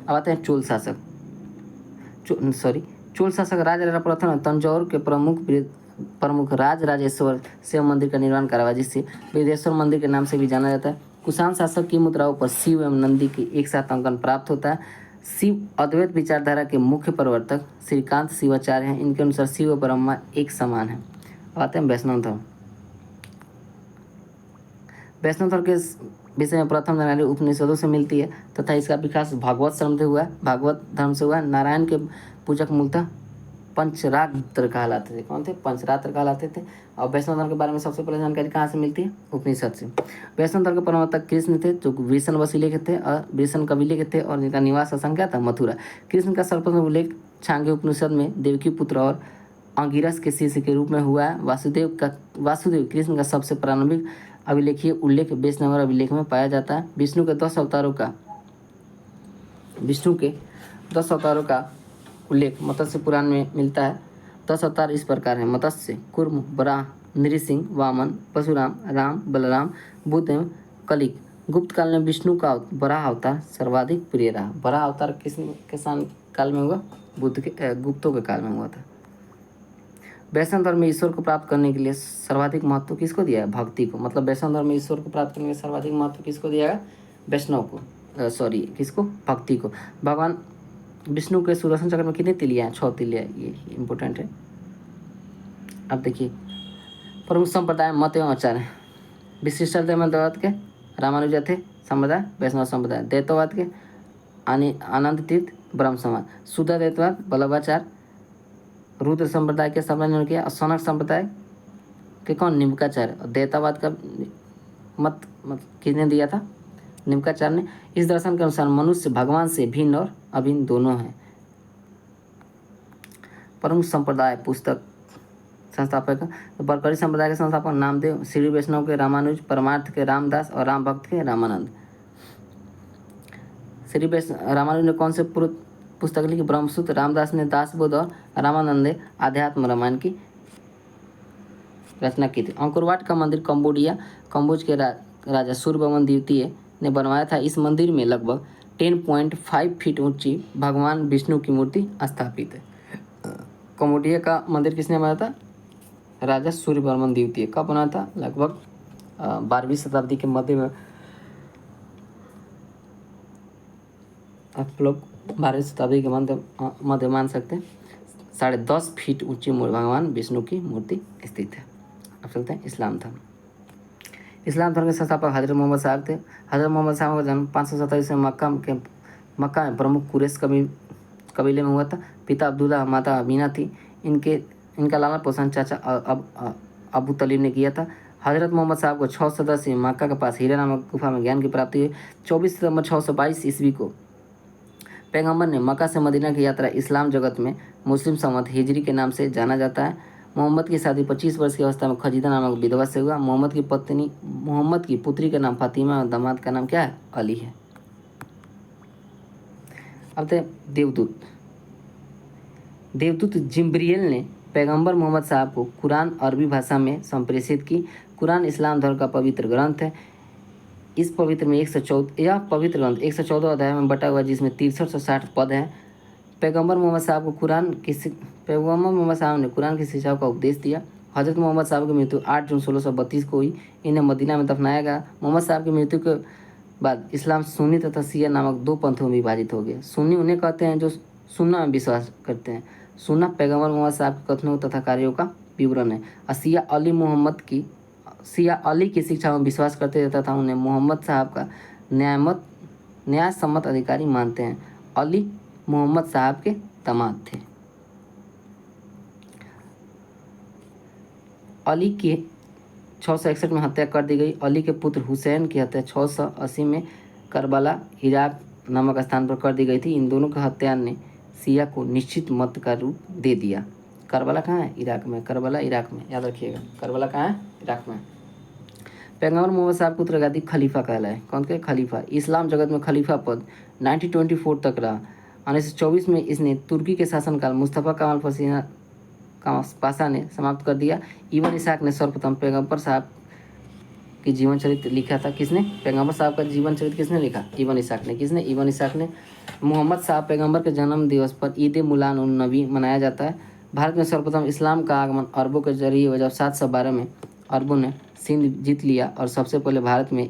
अब आते हैं चोल शासक राजा राणा प्रथम ने तंजौर के प्रमुख राजराजेश्वर शिव मंदिर का निर्माण करवाया, जिसे बृहदेश्वर मंदिर के नाम से भी जाना जाता है। कुषाण शासक की मुद्राओं पर शिव एवं नंदी के एक साथ अंकन प्राप्त होता है। शिव अद्वैत विचारधारा के मुख्य प्रवर्तक श्रीकांत शिवाचार्य हैं। इनके अनुसार शिव और ब्रह्मा एक समान है। आते हैं वैष्णव धर्म के विषय में प्रथम जानकारी उपनिषदों से मिलती है तथा इसका विकास भागवत धर्म से हुआ। नारायण के पूजक मूलतः पंचरात्र कहलाते थे। कौन थे? पंचरात्र कहलाते थे। और वैष्णव धर्म के बारे में सबसे पहले जानकारी कहाँ से मिलती है? उपनिषद से। वैष्णव धर्म के प्रवर्तक कृष्ण थे, जो वृषण वसीले के थे और वृषण कबीले के थे, और जिनका निवास स्थान क्या था? मथुरा। कृष्ण का सर्वप्रथम उल्लेख छांगे उपनिषद में देवकी पुत्र और अंगिरस के शिष्य के रूप में हुआ है। वासुदेव कृष्ण का सबसे प्रारंभिक अभिलेखीय उल्लेख वैष्णव अभिलेख में पाया जाता है। विष्णु के 10 अवतारों का उल्लेख मत्स्य पुराण में मिलता है। 10 अवतार इस प्रकार हैं: मत्स्य, कूर्म, वराह, नृसिंह, वामन, परशुराम, राम, बलराम, बुद्ध एवं कलिक। गुप्त काल में विष्णु का वराह अवतार सर्वाधिक प्रिय रहा। वराह अवतार किसके काल में हुआ? गुप्तों के काल में हुआ था। वैष्णव धर्म में ईश्वर को प्राप्त करने के लिए सर्वाधिक महत्व किसको दिया है? भक्ति को। मतलब वैष्णव धर्म में ईश्वर को प्राप्त करने के लिए सर्वाधिक महत्व किसको दिया है? किसको? भक्ति को। भगवान विष्णु के सुदर्शन चक्र में कितने तिलियाँ हैं? 6 तिलियाँ। ये इम्पोर्टेंट है। अब देखिए प्रमुख संप्रदाय मत एवं आचार्य। विशिष्टाद्वैतवाद के रामानुज थे संप्रदाय, वैष्णव संप्रदाय। द्वैतवाद के आनंद तीर्थ, ब्रह्म समाज। शुद्धाद्वैतवाद वल्लभाचार्य, रुद्र संप्रदाय के संप्रदाय किया। और सनक संप्रदाय के कौन? निम्काचार्य। और द्वैतवाद का मत किसने दिया था? निम्काचार्य ने। इस दर्शन के अनुसार मनुष्य भगवान से भिन्न और अभिन्न दोनों हैं। प्रमुख संप्रदाय पुस्तक संस्थापक। बरकरी संप्रदाय के संस्थापक नामदेव, श्री वैष्णव के रामानुज, परमार्थ के रामदास और राम भक्त के रामानंद। रामानुज ने कौन से पुस्तक लिखी? ब्रह्मसूत्र। रामदास ने दासबोध और रामानंद ने आध्यात्म रामायण की रचना की थी। अंकुरवाट का मंदिर कंबोज के राजा सूर्यवर्मन द्वितीय ने बनवाया था। इस मंदिर में लगभग 10.5 फीट ऊंची भगवान विष्णु की मूर्ति स्थापित है। कंबोडिया का मंदिर किसने बनाया था? राजा सूर्यवर्मन द्वितीय। कब बना था? लगभग 12वीं शताब्दी के मध्य में। आप लोग 12वीं शताब्दी के मध्य मान सकते हैं। 10.5 फीट ऊंची भगवान विष्णु की मूर्ति स्थित है। अब चलते हैं इस्लाम धर्म के संस्थापक हजरत मोहम्मद साहब थे। हजरत मोहम्मद साहब का जन्म 527 में मक्का में प्रमुख कुरैश कबीले में हुआ था। पिता अब्दुल्ला, माता अमीना थी। इनका लालन पोषण चाचा अबू तलीब ने किया था। हजरत मोहम्मद साहब को 6 सदस्य मक्का के पास हीरा नामक गुफा में ज्ञान की प्राप्ति हुई। 24 सितंबर 622 ईस्वी को पैगंबर ने मक्का से मदीना की यात्रा इस्लाम जगत में मुस्लिम संवत हिजरी के नाम से जाना जाता है। मोहम्मद की शादी 25 वर्ष की अवस्था में खजीदा नामक विधवा से हुआ। मोहम्मद की पुत्री का नाम फातिमा और दामाद का नाम क्या है? अली है। अब देवदूत जिब्रील ने पैगंबर मोहम्मद साहब को कुरान अरबी भाषा में संप्रेषित की। कुरान इस्लाम धर्म का पवित्र ग्रंथ है। इस पवित्र में 114 यह पवित्र ग्रंथ 114 अध्याय में बटा हुआ है, जिसमें 63 से 60 पद हैं। पैगंबर मोहम्मद साहब को पैगंबर मोहम्मद साहब ने कुरान की शिक्षा का उपदेश दिया। हज़रत मोहम्मद साहब की मृत्यु 8 जून 1632 को हुई। इन्हें मदीना में दफनाया गया। मोहम्मद साहब की मृत्यु के बाद इस्लाम सुन्नी तथा शिया नामक दो पंथों में विभाजित हो गया। सुन्नी उन्हें कहते हैं जो सुन्ना में विश्वास करते हैं। सुन्ना पैगंबर मोहम्मद साहब के कथनों तथा कार्यों का विवरण है। और शिया अली की शिक्षा में विश्वास करते थे तथा उन्हें मोहम्मद साहब का न्याय सम्मत अधिकारी मानते हैं। अली मोहम्मद साहब के दामाद थे। अली की 661 में हत्या कर दी गई। अली के पुत्र हुसैन की हत्या 680 में करबला इराक नामक स्थान पर कर दी गई थी। इन दोनों की हत्या ने शिया को निश्चित मत का रूप दे दिया। करबला कहाँ है? इराक में। करबला इराक में, याद रखिएगा। करबला कहाँ है? इराक में। पैगंबर मोहम्मद साहब को उत्तराधिकारी खलीफा कहलाए। कौन के? खलीफा। इस्लाम जगत में खलीफा पद 1924 तक रहा। 1924 में इसने तुर्की के शासनकाल मुस्तफ़ा कमाल पाशा ने समाप्त कर दिया। इब्न इसाक ने सर्वप्रथम पैगंबर साहब की जीवन चरित्र लिखा था। किसने? पैगंबर साहब का जीवन चरित्र किसने लिखा? इब्न इसाक ने। किसने? इब्न इसाक ने। मोहम्मद साहब पैगंबर के जन्म दिवस पर ईद मिलाद उन नबी मनाया जाता है। भारत में सर्वप्रथम इस्लाम का आगमन अरबों के जरिए हुआ, जब 712 में अरबों ने सिंध जीत लिया और सबसे पहले भारत में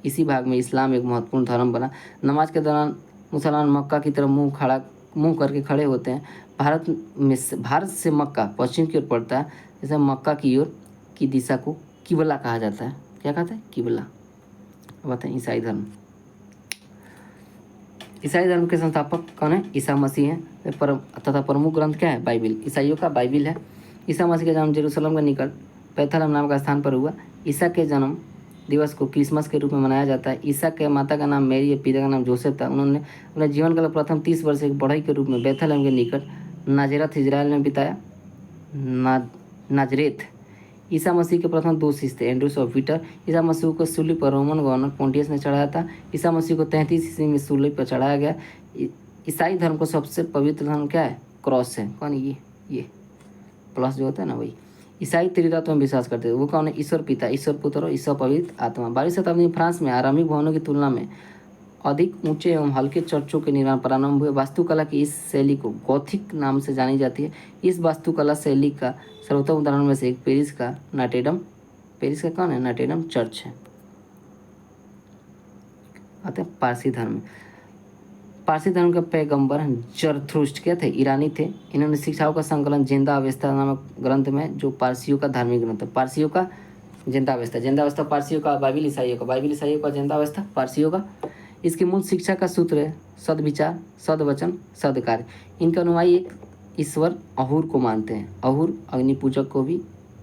इसी भाग में इस्लाम एक महत्वपूर्ण धर्म बना। नमाज के दौरान मुसलमान मक्का की तरफ मुंह करके खड़े होते हैं। भारत से मक्का पश्चिम की ओर पड़ता है, जैसे मक्का की ओर की दिशा को किबला कहा जाता है। क्या कहते हैं? किबला। अब बताएं ईसाई धर्म। ईसाई धर्म के संस्थापक कौन है? ईसा मसीह है। तथा प्रमुख ग्रंथ क्या है? बाइबिल। ईसाइयों का बाइबिल है। ईसा मसीह का जन्म जेरूसलम के निकट बैथलहम नाम का स्थान पर हुआ। ईसा के जन्म दिवस को क्रिसमस के रूप में मनाया जाता है। ईसा के माता का नाम मैरी है, पिता का नाम जोसेफ था। उन्होंने अपने जीवन काल प्रथम 30 वर्ष एक बढ़ई के रूप में बैथलहम के निकट नाजरत इजराइल में बिताया। नाजरेथ। ईसा मसीह के प्रथम 2 शिष्य थे, एंड्रूस और पीटर। ईसा मसीह को सूली पर रोमन गवर्नर पोंटियस ने चढ़ाया था। ईसा मसीह को 33 ईस्वी में सूली पर चढ़ाया गया। ईसाई धर्म को सबसे पवित्र धर्म क्या है? क्रॉस है। कौन? ये प्लस जो होता है ना, वही। ईसाई त्रिरत्व में विश्वास करते थे। वो कौन है? ईश्वर पिता, ईश्वर पुत्र और ईश्वर पवित्र आत्मा। 12वीं शताब्दी में फ्रांस में आरामिक भवनों की तुलना में अधिक ऊंचे एवं हल्के चर्चों के निर्माण प्रारंभ हुए। वास्तुकला की इस शैली को गॉथिक नाम से जानी जाती है। इस वास्तुकला शैली का सर्वोत्तम उदाहरण में से एक पेरिस का कौन है? नॉटेडम चर्च है। आते हैं पारसी धर्म। पारसी धर्म के पैगंबर जरथुष्ट्र क्या थे? ईरानी थे। इन्होंने शिक्षाओं का संकलन जिंदा अवस्था नामक ग्रंथ में, जो पारसियों का धार्मिक ग्रंथ है। पारसियों का जिंदा अवस्था पारसियों का, बाइबिल ईसाइयों का जिंदा अवस्था पारसियों का। इसकी मूल शिक्षा का सूत्र है सद्विचार, सद्वचन, सद्कार्य। इनका अनुयायी एक ईश्वर अहूर को मानते हैं। अहूर अग्नि पूजक को भी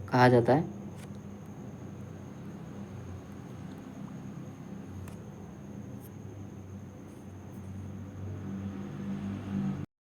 कहा जाता है।